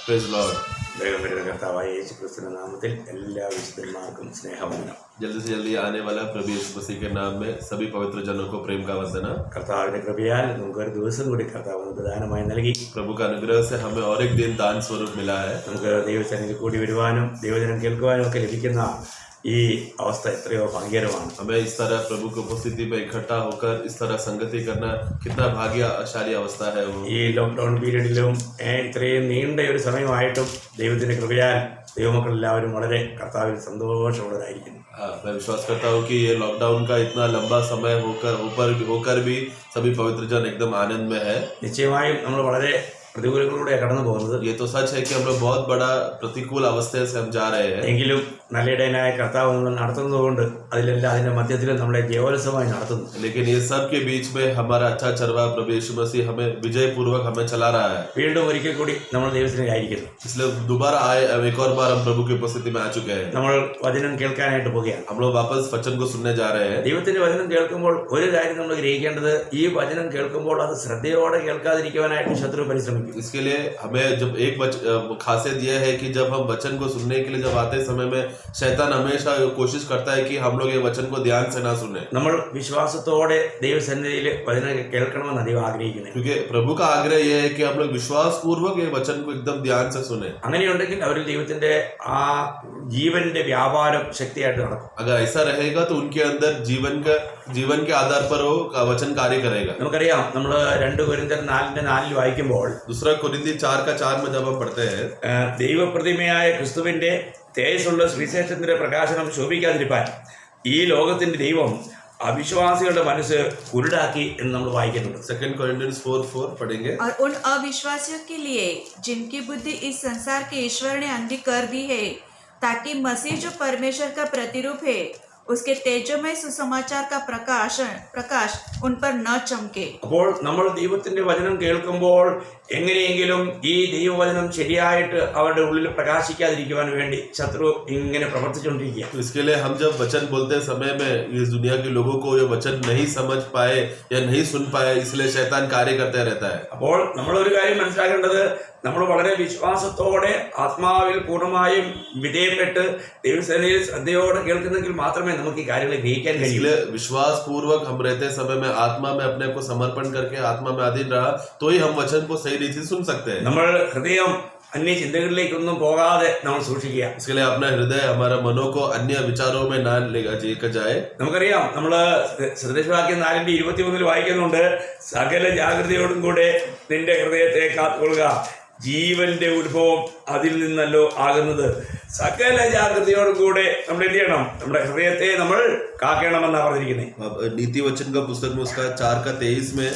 Praise Lord. വേഗം വരുന്ന കർത്താവായ യേശു ക്രിസ്തുവിന്റെ നാമത്തിൽ എല്ലാ വിശുദ്ധന്മാർക്കും സ്നേഹവന്ദനം. जल्दी से जल्दी आने वाला प्रभु यीशु मसीह के नाम में सभी पवित्र जनों को प्रेम का वंदना. കർത്താവിന്റെ കൃപയാൽ നമുക്കൊരു ദിവസം കൂടി കർത്താവ് നമുക്ക് ദാനമായി നൽകി. प्रभु का अनुग्रह से हमें और एक दिन दान स्वरूप मिला है. നമുക്ക് ദൈവസന്നിധിയിൽ കൂടി വരുവാനും ദൈവജനം കേൾക്കുവാനും ഒക്കെ ലഭിക്കുന്ന ഈ അവസ്ഥ എത്രയോ ഭാഗ്യകരമാണ്. हमें इस तरह प्रभु की उपस्थिति में इकट्ठा होकर इस तरह संगति करना कितना भाग्यशाली अवस्था है वो. ഈ ലോക്ക്ഡൌൺ പീരീഡിലും ഇത്രയും നീണ്ട ഒരു സമയമായിട്ടും ദൈവത്തിന്റെ കൃപയാൽ ദൈവമക്കൾ എല്ലാവരും വളരെ കർത്താവിൽ സന്തോഷമുള്ളതായിരിക്കുന്നു. मैं विश्वास करता हूँ कि ये लॉकडाउन का इतना लंबा समय होकर भी सभी पवित्र जन एकदम आनंद में है. നിശ്ചയമായും നമ്മൾ വളരെ പ്രതികൂലങ്ങളിലൂടെ കടന്നു പോകുന്നത്. ये तो सच है कि हम लोग बहुत बड़ा प्रतिकूल अवस्था से हम जा रहे हैं. എങ്കിലും നല്ല ഇടയനായ കർത്താവ് നമ്മൾ നടത്തുന്നതുകൊണ്ട് അതിലെല്ലാം അതിന്റെ മധ്യത്തിലും നമ്മളെ ജയോത്സവമായി നടത്തുന്നു. लेकिन ये सब के बीच में हमारा अच्छा चरवा प्रभु यीशु मसीह हमें विजय पूर्वक हमें चला रहा है. വീണ്ടും ഒരിക്കൽ കൂടി നമ്മൾ ദൈവത്തിന് ആയിരിക്കുന്നു. इसलिए दोबारा आए एक और बार हम प्रभु की उपस्थिति में आ चुके हैं. നമ്മൾ വചനം കേൾക്കാനായിട്ട് പോവുകയാണ്. हम लोग वापस वचन को सुनने जा रहे हैं. ദൈവത്തിന്റെ വചനം കേൾക്കുമ്പോൾ ഒരു കാര്യം നമ്മൾ ഗ്രഹിക്കേണ്ടത്, ഈ വചനം കേൾക്കുമ്പോൾ അത് ശ്രദ്ധയോടെ കേൾക്കാതിരിക്കുവാനായിട്ട് ശത്രു പരിശ്രമിക്കും. इसके लिए हमें जब एक खासियत यह है कि जब हम वचन को सुनने के लिए जब आते समय में शैतान हमेशा कोशिश करता है कि हम लोग ये वचन को ध्यान से ना सुने. നമ്മൾ വിശ്വാസത്തോടെ ദൈവസന്നിധിയിൽ വചനം കേൾക്കണമെന്ന് അധികം ആഗ്രഹിക്കുന്നത്. क्योंकि प्रभु का आग्रह यह है कि हम लोग विश्वास पूर्वक ये वचन को एकदम ध्यान से सुने. അങ്ങനെയുണ്ടെങ്കിൽ അവരിൽ ദൈവത്തിന്റെ ആ ജീവന്റെ വ്യാപാരം ശക്തിയായിട്ട് നടക്കും. अगर ऐसा रहेगा तो उनके अंदर जीवन के आधार पर वो वचन कार्य करेगा. നമുക്കറിയാം, നമ്മൾ 2 കൊരിന്ത്യർ 4:4 വായിക്കുമ്പോൾ दूसरा कोरिन्थी 4:4 में जब हम पढ़ते हैं, ദൈവപ്രതിമയായ ക്രിസ്തുവിന്റെ തേജസ്സുള്ള സുവിശേഷത്തിന്റെ പ്രകാശനം ശോഭിക്കാതിരിപ്പാൻ ഈ ലോകത്തിന്റെ ദൈവം അവിശ്വാസികളുടെ മനസ്സ് കുരുടാക്കി എന്ന് നമ്മൾ വായിക്കുന്നുണ്ട്. 2 Corinthians 4:4 पढ़ेंगे. और उन अविश्वासियों के लिए जिनकी बुद्धि इस संसार के ईश्वर ने अंधी कर दी है, ताकि मसीह जो परमेश्वर का प्रतिरूप है उसके तेजोमय सुसमाचार का प्रकाश उन पर न चमके. അപ്പോൾ നമ്മൾ ദൈവത്തിന്റെ വചനം കേൾക്കുമ്പോൾ എങ്ങനെയെങ്കിലും ഈ ദൈവവചനം ശരിയായിട്ട് അവരുടെ ഉള്ളിൽ പ്രകാശിക്കാതിരിക്കുവാൻ വേണ്ടി ശത്രു ഇങ്ങനെ പ്രവർത്തിച്ചുകൊണ്ടിരിക്കുക. तो इसके लिए हम जब वचन बोलते समय में इस दुनिया के लोगों को ये वचन नहीं समझ पाए या नहीं सुन पाए, इसलिए शैतान कार्य करते रहता है. അപ്പോൾ നമ്മൾ ഒരു കാര്യം മനസ്സിലാക്കേണ്ടത്, നമ്മൾ വളരെ വിശ്വാസത്തോടെ ആത്മാവിൽ പൂർണ്ണമായും വിധേയപ്പെട്ട് ദൈവസന്നിധിയിൽ ശ്രദ്ധയോടെ കേൾക്കുന്നെങ്കിൽ മാത്രമേ നമുക്ക് ഈ കാര്യങ്ങൾ ഗ്രഹിക്കാൻ കഴിയൂ. इसलिए विश्वास पूर्वक हम रहते समय में आत्मा में अपने को समर्पण करके आत्मा में अधीन रहा तो ही हम वचन को सही रीति से सुन सकते हैं. നമ്മൾ ഹൃദയം അന്യ ചിന്തകളിലേക്കൊന്നും പോകാതെ നമ്മൾ സൂക്ഷിക്കുക. इसके लिए अपना हृदय हमारा मनों को अन्य विचारों में ना लेकर जाए. നമുക്കറിയാം, നമ്മള് സദൃശവാക്യം 4:21 വായിക്കുന്നുണ്ട്, സകല ജാഗ്രതയോടും കൂടെ നിന്റെ ഹൃദയത്തെ കാത്തുകൊള്ളുക, ജീവന്റെ ഉത്ഭവം അതിൽ നിന്നല്ലോ ആകുന്നത്. സകല ജാഗ്രതയോടും കൂടെ നമ്മൾ എന്ത് ചെയ്യണം? നമ്മുടെ ഹൃദയത്തെ നമ്മൾ കാക്കണമെന്നാണ് പറഞ്ഞിരിക്കുന്നത്. नीति वचन का पुस्तक में उसका 4:23 में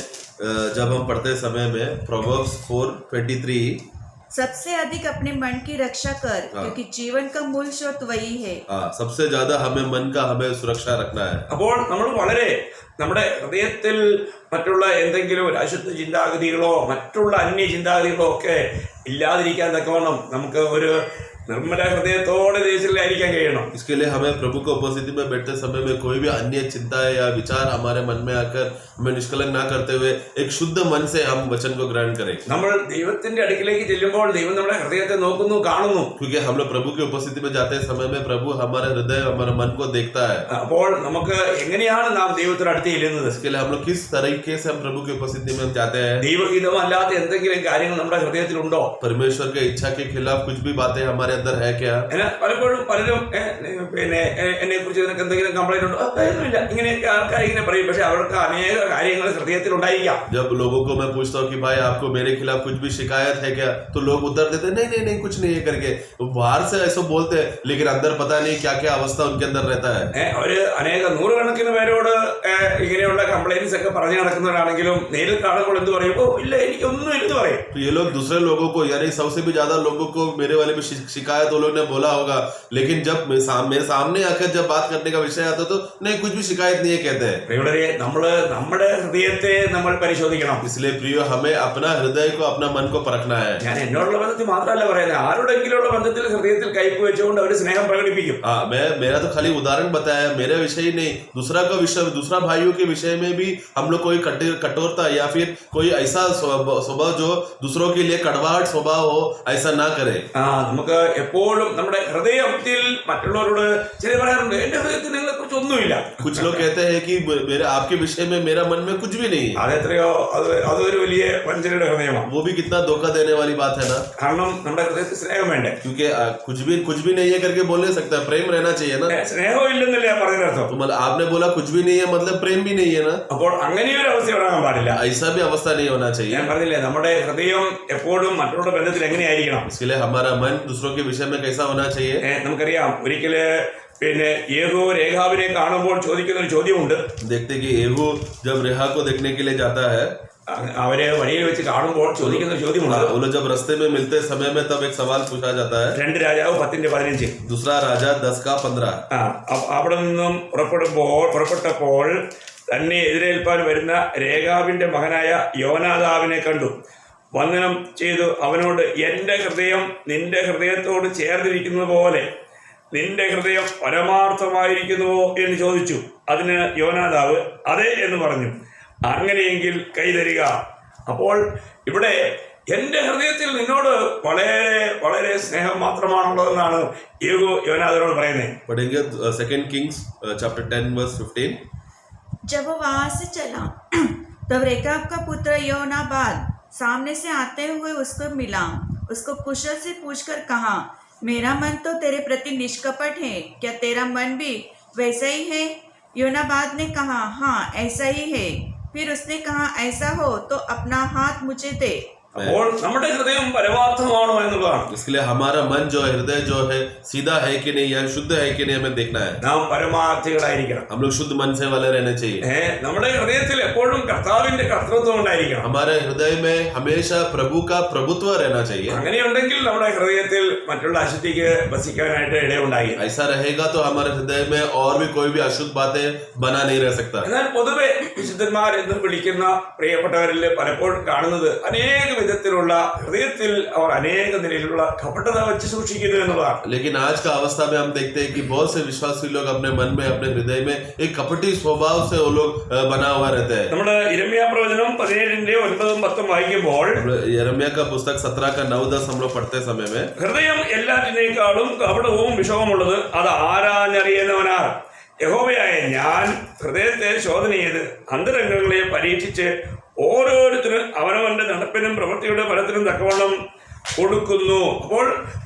जब हम पढ़ते समय में Proverbs 4:23, सबसे अधिक अपने मन की रक्षा कर, क्योंकि जीवन का मूल स्रोत वही है. सबसे ज्यादा हमें मन का हमें सुरक्षा रखना है. അപ്പോൾ നമ്മൾ വളരെ നമ്മുടെ ഹൃദയത്തിൽ മറ്റുള്ള എന്തെങ്കിലും ഒരു അശുദ്ധ ചിന്താഗതികളോ മറ്റുള്ള അന്യ ചിന്താഗതികളോ ഒക്കെ ഇല്ലാതിരിക്കാൻ തക്കവണ്ണം നമുക്ക് ഒരു നിർമ്മല ഹൃദയത്തോടെ ദേശത്തിലായിരിക്കാൻ കഴിയണം. इसके लिए हमें प्रभु को उपस्थिति में बैठते समय में कोई भी अन्य चिंता या विचार हमारे मन में आकर हमें निष्कलंक ना करते हुए एक शुद्ध मन से हम वचन को ग्रहण करें. നമ്മൾ ദൈവത്തിന്റെ അടുക്കിലേക്ക് ചെല്ലുമ്പോൾ ദൈവം നമ്മുടെ ഹൃദയത്തെ നോക്കുന്നു, കാണുന്നു. क्योंकि हम लोग प्रभु की उपस्थिति में जाते समय में प्रभु हमारे हृदय हमारे मन को देखता है. അപ്പോൾ നമുക്ക് എങ്ങനെയാണ് നാം ദൈവത്തിന്റെ അടുത്ത് ചെല്ലുന്നത്? इसके लिए हम लोग किस तरीके से हम प्रभु की उपस्थिति में जाते हैं. ദൈവഹിതമല്ലാത്ത എന്തെങ്കിലും കാര്യങ്ങൾ നമ്മുടെ ഹൃദയത്തിലുണ്ടോ? परमेश्वर के इच्छा के खिलाफ कुछ भी बातें हमारे अंदर है क्या? പലപ്പോഴും പലരും പിന്നെ എന്നെ കുറിച്ച് നിനക്ക് എന്തെങ്കിലും കംപ്ലൈന്റ് ഉണ്ടോ? ഒന്നുമില്ല, ഇങ്ങനെയൊക്കെ ആൾക്കാർ ഇങ്ങനെ പറയും. പക്ഷെ അവർക്ക് അനേക കാര്യങ്ങൾ ഹൃദയത്തിൽ ഉണ്ടായിരിക്കാം. जब लोगों को मैं पूछता हूँ कि भाई आपको मेरे खिलाफ कुछ भी शिकायत है क्या, तो लोग उत्तर देते हैं नहीं नहीं नहीं कुछ नहीं है करके. बाहर से ऐसा बोलते हैं लेकिन अंदर पता नहीं क्या क्या अवस्था उनके अंदर रहता है. അവര് അനേക നൂറുകണക്കിന് പേരോട് ഇങ്ങനെയുള്ള കംപ്ലൈന്റ്സ് ഒക്കെ പറഞ്ഞു നടക്കുന്നവരാണെങ്കിലും നേരിൽ കാണുമ്പോൾ എന്ത് പറയും? ഓ ഇല്ല, എനിക്കൊന്നും ഇല്ലെന്ന് പറയും. तो ये लोग दूसरे लोगों को यानी 100 से भी ज्यादा लोगों को मेरे वाले में शिकायत वो लोग ने बोला होगा, लेकिन जब मेरे सामने आकर जब बात करने का विषय आता तो नहीं कुछ भी शिकायत नहीं है कहते हैं. നമ്മള് നമ്മുടെ ഹൃദയത്തെ നമ്മൾ പരിശോധിക്കണം. इसलिए प्रियो हमें अपना हृदय को अपना मन को परखना है. ഞാൻ എന്നോടുള്ള ബന്ധത്തിൽ മാത്രമല്ല പറയുന്നത്, ആരോടെങ്കിലുള്ള ബന്ധത്തിൽ ഹൃദയത്തിൽ കയ്പ് വെച്ചുകൊണ്ട് അവർ സ്നേഹം പ്രകടിപ്പിക്കും. मेरा तो खाली उदाहरण बताया, मेरा विषय ही नहीं, दूसरा का विषय, दूसरा भाइयों के विषय में भी हम लोग कोई कठोरता या फिर कोई ऐसा स्वभाव जो दूसरों के लिए कड़वाहट स्वभाव हो ऐसा ना करे। നമുക്ക് എപ്പോഴും നമ്മുടെ ഹൃദയത്തിൽ മറ്റുള്ളവരോട് ചില പറയാറുണ്ട്, എന്റെ ഹൃദയത്തിൽ നിങ്ങളെ കുറിച്ച് ഒന്നുമില്ല. कुछ लोग कहते हैं कि मेरे आपके विषय में मेरा मन में कुछ भी नहीं है। അതെത്രയോ അതൊരു വലിയ വഞ്ചനയുടെ ഹൃദയമാണ്. वो भी कितना धोखा देने वाली बात है ना, കാരണം നമ്മുടെ ഹൃദയത്തിൽ സ്നേഹം വേണ്ടേ? क्योंकि कुछ भी नहीं है करके बोल नहीं सकता, प्रेम रहना चाहिए ना। സ്നേഹം ഇല്ലെന്നല്ലേ ഞാൻ പറഞ്ഞതിനർത്ഥം. तो मतलब आपने बोला कुछ भी नहीं है मतलब प्रेम भी नहीं है ना, അപ്പോൾ അങ്ങനെ ഒരു അവസ്ഥ ഉണ്ടാകാൻ പാടില്ല. ऐसा भी अवस्था नहीं होना चाहिए। ഞാൻ പറഞ്ഞില്ലേ, നമ്മുടെ ഹൃദയം എപ്പോഴും മറ്റുള്ള ബന്ധത്തിൽ എങ്ങനെയായിരിക്കണം? इसके लिए हमारा मन दूसरों के विषय में कैसा होना चाहिए। നമുക്കറിയാം, ഒരിക്കല് യേഹൂ രേഖാവിനെ കാണുമ്പോൾ ചോദിക്കുന്ന ഒരു ചോദ്യമുണ്ട്. देखते कि येहू जब रेहा को देखने के लिए जाता है, അവരെ വഴിയിൽ വെച്ച് കാണുമ്പോൾ ചോദിക്കുന്ന ഒരു ചോദ്യമുണ്ട്. वो लोग जब रास्ते में मिलते समय में तब एक सवाल पूछा जाता है। 2 രാജാവ് 10:15. दूसरा राजा 10:15। അവിടെ നിന്നും പുറപ്പെട്ടപ്പോൾ തന്നെ എതിരേൽപ്പാൻ വരുന്ന രേഖാവിന്റെ മകനായ യോനാദാവിനെ കണ്ടു. വന്ദനം ചെയ്തു അവനോട്, എന്റെ ഹൃദയം നിന്റെ ഹൃദയത്തോട് ചേർന്നിരിക്കുന്നത് പോലെ നിന്റെ ഹൃദയം പരമാർത്ഥമായിരിക്കുന്നുവോ എന്ന് ചോദിച്ചു. അതിന് യോനാദാവ് അതെ എന്ന് പറഞ്ഞു. അങ്ങനെയെങ്കിൽ കൈതരിക. അപ്പോൾ ഇവിടെ എന്റെ ഹൃദയത്തിൽ നിന്നോട് വളരെ വളരെ സ്നേഹം മാത്രമാണുള്ളതെന്നാണ് യേഹൂ യോനാദാവിനോട് പറയുന്നത്. पढ़ेंगे 2 किंग्स चैप्टर 10:15। जब वो वहां से चला तब रेकाब का पुत्र योनाबाद सामने से आते हुए उसको मिला। उसको कुशल से पूछकर कहा, मेरा मन तो तेरे प्रति निष्कपट है, क्या तेरा मन भी वैसा ही है? योनाबाद ने कहा, हाँ ऐसा ही है। फिर उसने कहा, ऐसा हो तो अपना हाथ मुझे दे। അപ്പോൾ നമ്മുടെ ഹൃദയം പരമാർത്ഥമാണോ എന്നുള്ളതാണ്. इसके लिए हमारा मन जो है, हृदय जो है, सीधा है कि नहीं या शुद्ध है कि नहीं हमें देखना है। നാം പരമാർത്ഥികളായിരിക്കണം. हम लोग शुद्ध मन से वाले रहने चाहिए। നമ്മുടെ ഹൃദയത്തിൽ എപ്പോഴും കർത്താവിന്റെ കർത്തൃത്വം ഉണ്ടായിരിക്കണം. हमारे हृदय में हमेशा प्रभु का प्रभुत्व रहना चाहिए। അങ്ങനെയുണ്ടെങ്കിൽ നമ്മുടെ ഹൃദയത്തിൽ മറ്റുള്ള അശുദ്ധിക്ക് വസിക്കാനായിട്ട് ഇടയുണ്ടായി. ऐसा रहेगा तो हमारे हृदय में और भी कोई भी अशुद्ध बातें बना नहीं रह सकता। എന്നാൽ പൊതുവെ വിശുദ്ധന്മാർ എന്ന് വിളിക്കുന്ന പ്രിയപ്പെട്ടവരിൽ പലപ്പോഴും കാണുന്നത് അനേക വിധത്തിലുള്ള ഹൃദയത്തിൽ അവർ അനേക നിലയിലുള്ള കപടത വെച്ച് സൂക്ഷിക്കുന്നു എന്നുള്ളതാണ്. लेकिन आज का अवस्था में हम देखते हैं कि बहुत से विश्वासी लोग अपने मन में, अपने हृदय में एक कपटी स्वभाव से वो लोग बना हुआ रहते हैं। നമ്മുടെ യിരെമ്യാ പ്രവചനം 17:9-10 വായിക്കുമ്പോൾ यिर्मयाह का पुस्तक 17:9-10 हम लोग पढ़ते समय में, ഹൃദയം എല്ലാറ്റിനേക്കാളും കപടവും വിഷവുമുള്ളത്, അത് ആരാഞ്ഞറിയുന്നവനാർ? യഹോവയായ ഞാൻ ഹൃദയത്തെ ശോധന ചെയ്ത് അന്തരംഗങ്ങളെ പരീക്ഷിച്ച് ഓരോരുത്തരും അവനവന്റെ നടപ്പിനും പ്രവൃത്തിയുടെ ഫലത്തിനും തക്കവണ്ണം കൊടുക്കുന്നു. അപ്പോൾ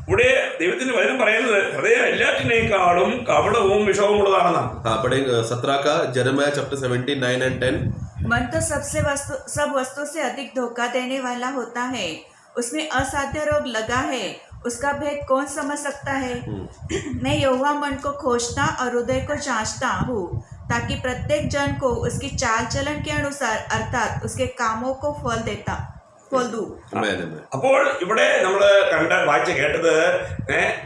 ഇവിടെ ദൈവത്തിന്റെ വചനം പറയുന്നത് ഹൃദയം എല്ലാറ്റിനേക്കാളും കപടവും വിഷവുമുള്ളതാണെന്നാണ്. 17 का यिर्मयाह चैप्टर 17, 9 and 10। मन तो सब वस्तु से अधिक धोखा देने वाला होता है, उसमें असाध्य रोग लगा है, उसका भेद कौन समझ सकता है? मैं यहोवा मन को खोजता और हृदय को जांचता हूँ, ताकि प्रत्येक जन को उसकी चाल चलन के अनुसार अर्थात उसके कामों को फल दूं। അപ്പോൾ ഇവിടെ നമ്മൾ വായിച്ച കേട്ടത്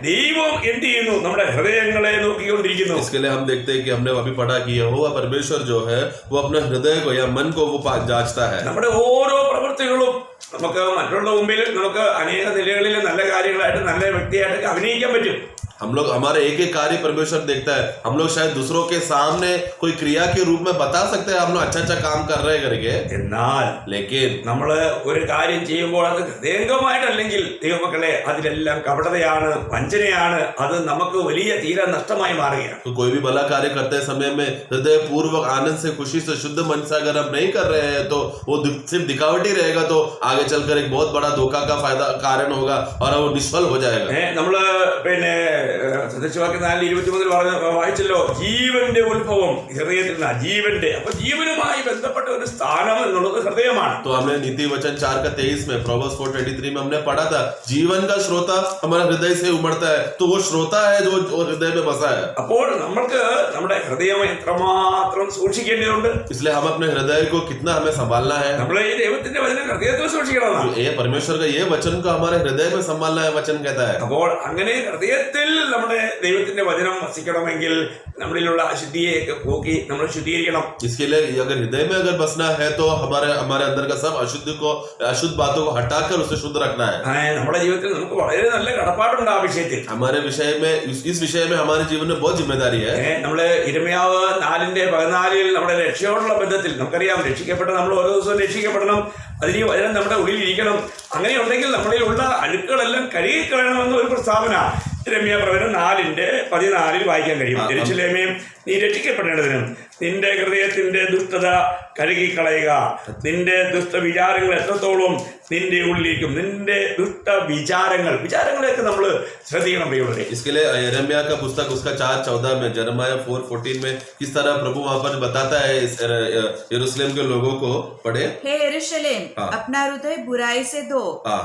ദൈവം എന്ത് ചെയ്യുന്നു? നമ്മുടെ ഹൃദയങ്ങളെ നോക്കിക്കൊണ്ടിരിക്കുന്നു. इसके लिए हम देखते हैं कि हमने अभी पढ़ा कि यहोवा परमेश्वर जो है वो अपने हृदय को या मन को वो जांचता है। നമ്മുടെ ഓരോ പ്രവൃത്തികളും നമുക്ക് മറ്റുള്ള മുമ്പിൽ നമുക്ക് അനേക നിലകളിൽ നല്ല കാര്യങ്ങളായിട്ട് നല്ല വ്യക്തിയായിട്ട് അഭിനയിക്കാൻ പറ്റും. हम लोग हमारे एक एक कार्य परमेश्वर देखता है। हम लोग शायद दूसरों के सामने कोई क्रिया के रूप में बता सकते हैं हम लोग अच्छा काम कर रहे हैं करके, എന്നാൽ लेकिन നമ്മൾ ഒരു കാര്യം ചെയ്യുമ്പോൾ അത് ഹൃദയംഗമായിട്ടല്ലെങ്കിൽ ദൈവമക്കളെ അതിലെല്ലാം കപടതയാണ്, വഞ്ചനയാണ്. അത് നമുക്ക് വലിയ തീരെ നഷ്ടമായി മാറുകയാണ്. तो कोई भी भला कार्य करते समय में हृदय पूर्वक आनंद से, खुशी से, शुद्ध मन से अगर हम नहीं कर रहे हैं तो वो सिर्फ दिखावटी रहेगा, तो आगे चलकर एक बहुत बड़ा धोखा का फायदा कारण होगा और वो निष्फल हो जाएगा। നമ്മള് സദൃശവാക്യം 4:23 വായിച്ചല്ലോ, ജീവന്റെ ഉത്ഭവം ഹൃദയത്തിൽ നിന്നാ. ജീവന്റെ, അപ്പൊ ജീവനുമായി ബന്ധപ്പെട്ട ഒരു സ്ഥാനം എന്നുള്ളത് ഹൃദയമാണ്. तो हमने नीति वचन 4:23 में, Proverbs 4:23 में हमने पढ़ा था, जीवन का श्रोता हमारा हृदय से उमड़ता है, तो वो श्रोता है जो हृदय में बसा है। അപ്പോൾ നമ്മൾക്ക് നമ്മുടെ ഹൃദയം എത്രമാത്രം സൂക്ഷിക്കേണ്ടതുണ്ട്. इसलिए हम अपने हृदय को कितना हमें संभालना है। നമ്മളെ ഈ ദൈവത്തിന്റെ വചനം ഹൃദയത്തിൽ സൂക്ഷിക്കണം. ये परमेश्वर का ये वचन को हमारे हृदय में संभालना है, वचन कहता है। അപ്പോൾ അങ്ങനെ ഹൃദയത്തിൽ നമ്മുടെ ദൈവത്തിന്റെ വചനം വസിക്കണമെങ്കിൽ നമ്മളിലുള്ള അശുദ്ധിയെയൊക്കെ പോക്കി നമ്മൾ ശുദ്ധീകരിക്കണം. इसके लिए अगर हृदय में अगर बसना है तो हमारे अंदर का सब अशुद्ध बातों को हटाकर उसे शुद्ध रखना है। നമ്മുടെ ജീവിതത്തിൽ നമുക്ക് വളരെ നല്ല കടപ്പാടുണ്ട് ആ വിഷയത്തിൽ. हमारे विषय में, इस विषय में हमारे जीवन में बहुत जिम्मेदारी है। നമ്മള് യിരെമ്യാവ് 4:14 നമ്മുടെ രക്ഷയോടുള്ള ബന്ധത്തിൽ നമുക്കറിയാം, രക്ഷിക്കപ്പെട്ട നമ്മൾ ഓരോ ദിവസവും രക്ഷിക്കപ്പെടണം. അതിന് ഈ വചനം നമ്മുടെ ഉള്ളിൽ ഇരിക്കണം. അങ്ങനെയുണ്ടെങ്കിൽ നമ്മളിലുള്ള അഴുക്കുകളെല്ലാം കഴുകിക്കളയണമെന്ന ഒരു പ്രസ്താവന യിരെമ്യാ പ്രവചനം 4:14 വായിക്കാൻ കഴിയും. യെരൂശലേമേ, നീ രക്ഷിക്കപ്പെടേണ്ടതിനും നിന്റെ ഹൃദയത്തിന്റെ ദുഷ്ടത കഴുകിക്കളയുക. നിന്റെ ദുഷ്ടവിചാരങ്ങൾ എത്രത്തോളം നിന്റെ ഉള്ളിലിരിക്കും. നിന്റെ വിചാരങ്ങളെയൊക്കെ നമ്മൾ ശ്രദ്ധിക്കണം പ്രിയമുള്ളവരെ. इसके लिए यिर्मयाह का पुस्तक उसका 4:14 में, यिर्मयाह 4:14 में किस तरह प्रभु वहां पर बताता है यरूशलेम के लोगों को. पढ़े. हे यरूशलेम, अपना हृदय बुराई से धो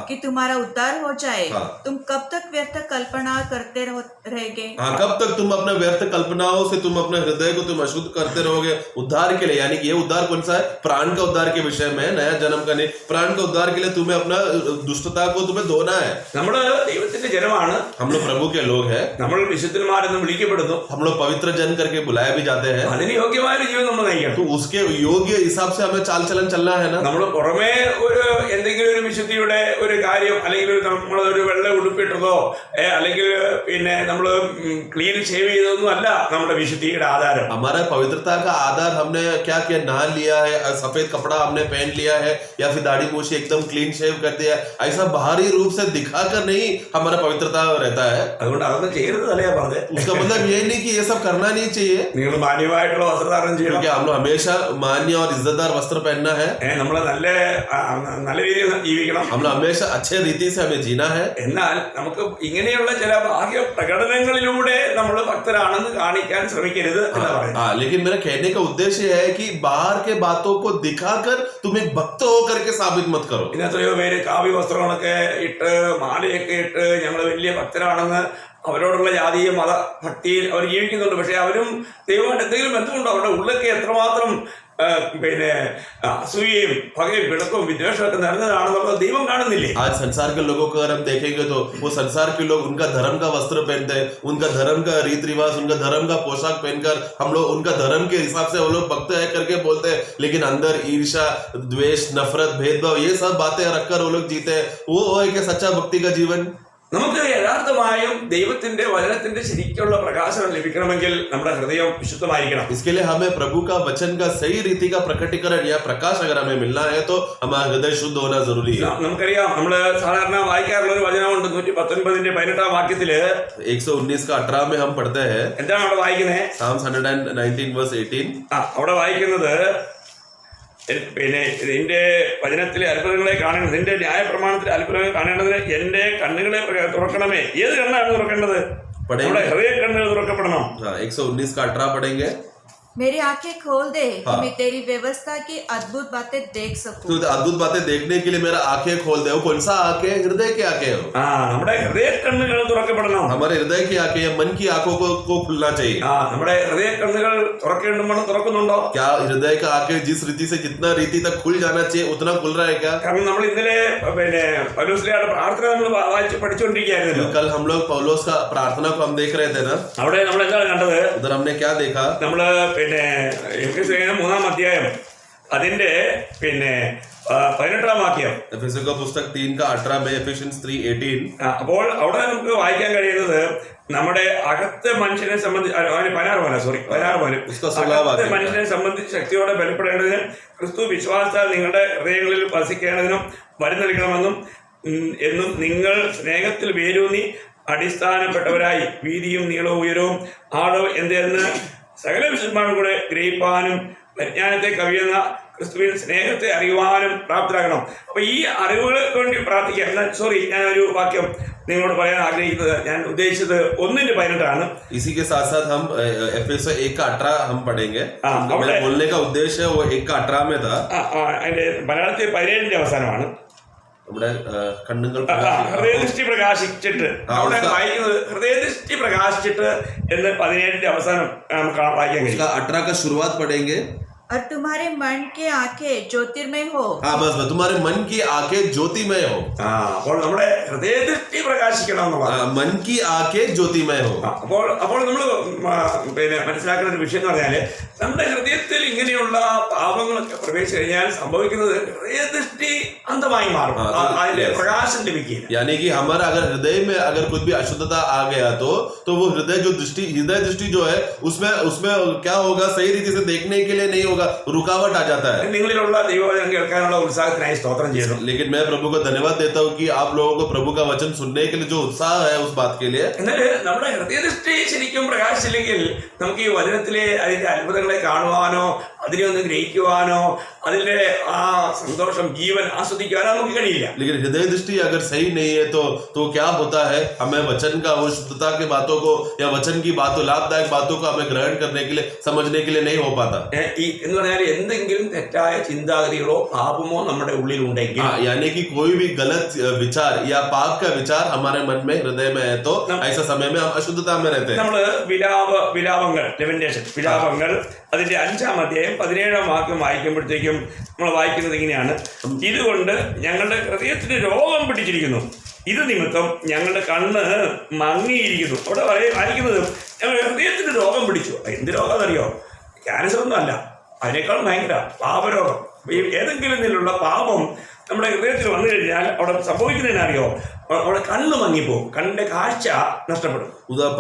कि तुम्हारा उद्धार हो जाए. तुम कब तक व्यर्थ कल्पना करते रहेंगे? हाँ, कब तक तुम अपने व्यर्थ कल्पनाओं से तुम अपने हृदय को तुम अशुद्ध करते रहोगे. उद्धार के लिए, यानी कि ये उद्धार कौन सा है? प्राण का उद्धार के विषय में, नया जन्म का नहीं, प्राण का उद्धार के लिए तुम्हें अपना दुष्टता को तुम्हें धोना है. നമ്മള് ദൈവത്തിന്റെ ജനമാണ്. हम लोग प्रभु के लोग हैं. നമ്മൾ വിശുദ്ധന്മാരെന്ന് വിളിക്കപ്പെടുന്നു. हम लोग पवित्र जन करके बुलाए भी जाते हैं. അതിന് യോഗ്യമായ ഒരു ജീവിതം നമ്മൾ നയിക്കണം. तो उसके योग्य हिसाब से हमें चाल चलन चलना है ना. നമ്മൾ പുറമേ ഒരു എന്തെങ്കിലും ഒരു വിശുദ്ധിയുടെ ഒരു കാര്യം, അല്ലെങ്കിൽ നമ്മളൊരു വെള്ള ഉടുപ്പിട്ടതോ അല്ലെങ്കിൽ പിന്നെ നമ്മൾ ക്ലീൻ ഷേവ് ചെയ്തതൊന്നും അല്ല നമ്മുടെ വിശുദ്ധിയുടെ ആധാരം. हमारा पवित्रता का आधार हमने क्या किया, नहा लिया है, सफेद कपड़ा हमने पहन लिया है, या फिर दाढ़ी मूछी एकदम क्लीन शेव कर दिया, ऐसा बाहरी रूप से दिखाकर नहीं हमारा पवित्रता रहता है. അതുകൊണ്ട് അതൊന്നും ചെയ്യരുത് തലയാ പറഞ്ഞത്. उसका मतलब ये नहीं कि ये सब करना नहीं चाहिए. നിങ്ങൾ മാന്യമായിട്ടുള്ള വസ്ത്രധാരണം ചെയ്യണം. क्योंकि हम लोग हमेशा मान्य और इज्जतदार वस्त्र पहनना है. നമ്മൾ നല്ല രീതിയിൽ ജീവിക്കണം. हम लोग हमेशा अच्छे रीति से हमें जीना है. എന്നാൽ നമുക്ക് ഇങ്ങനെയുള്ള ചില ബാഹ്യ പ്രകടനങ്ങളിലൂടെ നമ്മൾ ഭക്തരാണെന്ന് കാണിക്കാൻ ശ്രമിക്കരുത് എന്ന് പറയുന്നത്. हाँ, लेकिन मेरा कहने का उद्देश्य है कि बाहर के बातों को दिखाकर तुम एक भक्त होकर के साबित मत करो. ഇന്ന് എത്രയോ പേര് കാവ്യ വസ്ത്രങ്ങളൊക്കെ ഇട്ട് മാലയൊക്കെ ഇട്ട് ഞങ്ങൾ വലിയ ഭക്തരാണെന്ന് അവരോടുള്ള ജാതീയ മത ഭക്തിയിൽ അവർ ജീവിക്കുന്നുണ്ട്. പക്ഷെ അവരും ദൈവമായിട്ട് എന്തെങ്കിലും ബന്ധമുണ്ടോ? അവരുടെ ഉള്ളൊക്കെ എത്രമാത്രം പിന്നെ അസൂയയും പകയും പിണക്കവും വിദ്വേഷമൊക്കെ നിറഞ്ഞതാണെന്നുള്ളത് ദൈവം കാണുന്നില്ലേ? आज संसार के लोगों को अगर हम देखेंगे तो वो संसार के लोग उनका धर्म का वस्त्र पहनते हैं, उनका धर्म का रीति रिवाज, उनका धर्म का पोशाक पहनकर हम लोग उनका धर्म के हिसाब से वो लोग भक्त है करके बोलते हैं, लेकिन अंदर ईर्ष्या, द्वेष, नफरत, भेदभाव ये सब बातें रखकर वो लोग जीते हैं. वो है क्या सच्चा भक्ति का जीवन? നമുക്ക് യഥാർത്ഥമായും ദൈവത്തിന്റെ വചനത്തിന്റെ ശരിക്കുള്ള പ്രകാശനം ലഭിക്കണമെങ്കിൽ നമ്മുടെ ഹൃദയം വിശുദ്ധമായിരിക്കണം. इसके लिए हमें प्रभु का वचन का सही रीति का प्रकटीकरण या प्रकाश अगर हमें मिलना है तो हमारा हृदय शुद्ध होना जरूरी है. നമുക്കറിയാം, നമ്മള് സാധാരണ വായിക്കാറുള്ള ഒരു വചനമുണ്ട് 119:18 വാക്യത്തില്. 119 का 18 में हम पढ़ते हैं. എന്താണ് അവിടെ വായിക്കുന്നത്? Psalms 119:18. അവിടെ വായിക്കുന്നത്, പിന്നെ നിന്റെ വചനത്തിലെ അത്ഭുതങ്ങളെ കാണേണ്ടത്, നിന്റെ ന്യായപ്രമാണത്തിലെ അത്ഭുതങ്ങൾ കാണേണ്ടതിന് എന്റെ കണ്ണുകളെ തുറക്കണമേ. ഏത് കണ്ണാണ് തുറക്കേണ്ടത്? നമ്മുടെ ഹൃദയ കണ്ണുകൾ തുറക്കപ്പെടണം. 119 का 18 पढ़ेंगे. मेरी आंखें खोल दे कि मैं तेरी व्यवस्था की अद्भुत बातें देख सकूं. तो अद्भुत बातें देखने के लिए मेरा आंखें खोल दे. वो कौन सा आंखें? हृदय की आंखें हो. നമ്മുടെ ഹൃദയ കണ്ണുകൾ തുറക്കപ്പെടണം. हमारे हृदय की आंखें, मन की आंखों को खुलना चाहिए. നമ്മുടെ ഹൃദയ കണ്ണുകൾ തുറക്കേണ്ടുമ്പോൾ തുറക്കുന്നുണ്ടോ? क्या हृदय का आंखें जिस रीति से जितना रीति तक खुल जाना चाहिए उतना खुल रहा है क्या? കാരണം നമ്മൾ ഇന്നലെ പിന്നെ പൗലോസ്ലിയുടെ പ്രാർത്ഥന നമ്മൾ വായിച്ച് പഠിച്ചുകൊണ്ടിരിക്കുകയായിരുന്നു. कल हम लोग पौलुस का प्रार्थना को हम देख रहे थे ना. അവിടെ നമ്മൾ എന്താണ് കണ്ടത്? उधर हमने क्या देखा? നമ്മള് പിന്നെ എഫെസ്യർ 3-ാം അധ്യായം അതിന്റെ പിന്നെ 18-ാം വാക്യം. एफेसियों का पुस्तक 3 का 18 में, Ephesians 3:18. അപ്പോൾ അവിടെ നമുക്ക് വായിക്കാൻ കഴിയുന്നത് നമ്മുടെ അകത്തെ മനുഷ്യനെ സംബന്ധിച്ച് 16 മനുഷ്യനെ സംബന്ധിച്ച് ശക്തിയോടെ ബലപ്പെടേണ്ടതിന് ക്രിസ്തു വിശ്വാസത്താൽ നിങ്ങളുടെ ഹൃദയങ്ങളിൽ വസിക്കേണ്ടതിനും വരം നൽകണമെന്നും എന്നും നിങ്ങൾ സ്നേഹത്തിൽ വേരൂന്നി അടിസ്ഥാനപ്പെട്ടവരായി വീതിയും നീളവും ഉയരവും ആഴവും എന്തെന്ന് സകല വിശുദ്ധന്മാരും കൂടെ ഗ്രഹിപ്പാനും പരിജ്ഞാനത്തെ കവിയുന്ന ക്രിസ്തുവിൻ സ്നേഹത്തെ അറിയുവാനും പ്രാപ്തരാകണം. അപ്പൊ ഈ അറിവുകൾക്ക് വേണ്ടി പ്രാർത്ഥിക്കാം. ഞാൻ ഒരു വാക്യം നിങ്ങളോട് പറയാൻ ആഗ്രഹിക്കുന്നത്, ഞാൻ ഉദ്ദേശിച്ചത് 1:18. इसी के साथ साथ हम एफेसियों 1 का 18 हम पढ़ेंगे. मेरा बोलने का उद्देश्य वो 1 का 18 में था. അതിന്റെ മലയാളത്തിൽ 17-ന്റെ അവസാനമാണ്. നമ്മുടെ കണ്ണുകൾ ഹൃദയദൃഷ്ടി പ്രകാശിച്ചിട്ട് അവിടെ വായിക്കുന്നത് ഹൃദയദൃഷ്ടി പ്രകാശിച്ചിട്ട് എന്ന് 17-ന്റെ അവസാനം നമുക്ക് വായിക്കാൻ കഴിയും. 18 का शुरुआत पढ़ेंगे. और तुम्हारे मन की आंखें ज्योतिर्मय हो. हाँ, बस तुम्हारे मन की आंखें ज्योतिमय हो. അപ്പോൾ നമ്മുടെ ഹൃദയദൃഷ്ടി പ്രകാശിക്കണം എന്നുള്ളത്. मन की आंखें ज्योतिमय हो. അപ്പോൾ നമ്മൾ പിന്നെ മനസ്സിലാക്കുന്ന ഒരു വിഷയം എന്ന് പറഞ്ഞാല് നമ്മുടെ ഹൃദയത്തിൽ ഇങ്ങനെയുള്ള പാപങ്ങളൊക്കെ പ്രവേശിച്ചു കഴിഞ്ഞാൽ സംഭവിക്കുന്നത് ഹൃദയദൃഷ്ടി അന്ധമായി മാറും, അതിന്റെ പ്രകാശം ലഭിക്കില്ല. यानी कि हमारा अगर हृदय में अगर कुछ भी अशुद्धता आ गया तो वो हृदय दृष्टि जो है उसमें क्या होगा, सही रीति से देखने के लिए नहीं होगा, रुकावट आ जाता है. നിങ്ങളിലുള്ള ദൈവവചനം കേൾക്കാനുള്ള ഉത്സാഹത്തിനായി സ്തോത്രം ചെയ്യുന്നു. लेकिन मैं प्रभु को धन्यवाद देता हूँ कि आप लोगों को प्रभु का वचन सुनने के लिए जो उत्साह है उस बात के लिए. എന്നാൽ നമ്മുടെ ഹൃദയദൃഷ്ടി ശരിക്കും പ്രകാശിച്ചില്ലെങ്കിൽ നമുക്ക് ഈ വചനത്തിലെ അതിന്റെ അത്ഭുതങ്ങളെ കാണുവാനോ അതിനെ ഒന്ന് ഗ്രഹിക്കുവാനോ അതിന്റെ ആ സന്തോഷം ജീവൻ ആസ്വദിക്കുവാനോ നമുക്ക് കഴിയില്ല. लेकिन हृदय दृष्टि अगर सही नहीं है तो क्या होता है, हमें वचन का वो शुद्धता के बातों को या वचन की बातों लाभदायक बातों को हमें ग्रहण करने के लिए समझने के लिए नहीं हो पाता. എന്ന് പറഞ്ഞാൽ എന്തെങ്കിലും തെറ്റായ ചിന്താഗതികളോ പാപമോ നമ്മുടെ ഉള്ളിൽ ഉണ്ടെങ്കിൽ, यानी कि कोई भी गलत विचार या पाप का विचार हमारे मन में हृदय में है तो ऐसा समय में हम अशुद्धता में रहते हैं. നമ്മള് വിലാപങ്ങൾ വിലാപങ്ങൾ അതിന്റെ 5-ാം അധ്യായം 17-ാം വാക്യം വായിക്കുമ്പോഴത്തേക്കും നമ്മൾ വായിക്കുന്നത് ഇങ്ങനെയാണ്: ഇതുകൊണ്ട് ഞങ്ങളുടെ ഹൃദയത്തിന് രോഗം പിടിച്ചിരിക്കുന്നു, ഇത് നിമിത്തം ഞങ്ങളുടെ കണ്ണ് മങ്ങിയിരിക്കുന്നു. അവിടെ വായിക്കുന്നത് ഞങ്ങളുടെ ഹൃദയത്തിന് രോഗം പിടിച്ചു. എന്ത് രോഗം അറിയോ? ക്യാൻസർ ഒന്നും അല്ല, അതിനേക്കാൾ ഭയങ്കര പാപരോഗം. ഏതെങ്കിലും നിന്നുള്ള പാപം നമ്മുടെ ഹൃദയത്തിൽ വന്നു കഴിഞ്ഞാൽ അവിടെ സംഭവിക്കുന്നതിനറിയോ? അവിടെ കണ്ണ് മങ്ങിപ്പോകും, കണ്ണിന്റെ കാഴ്ച നഷ്ടപ്പെടും. उधर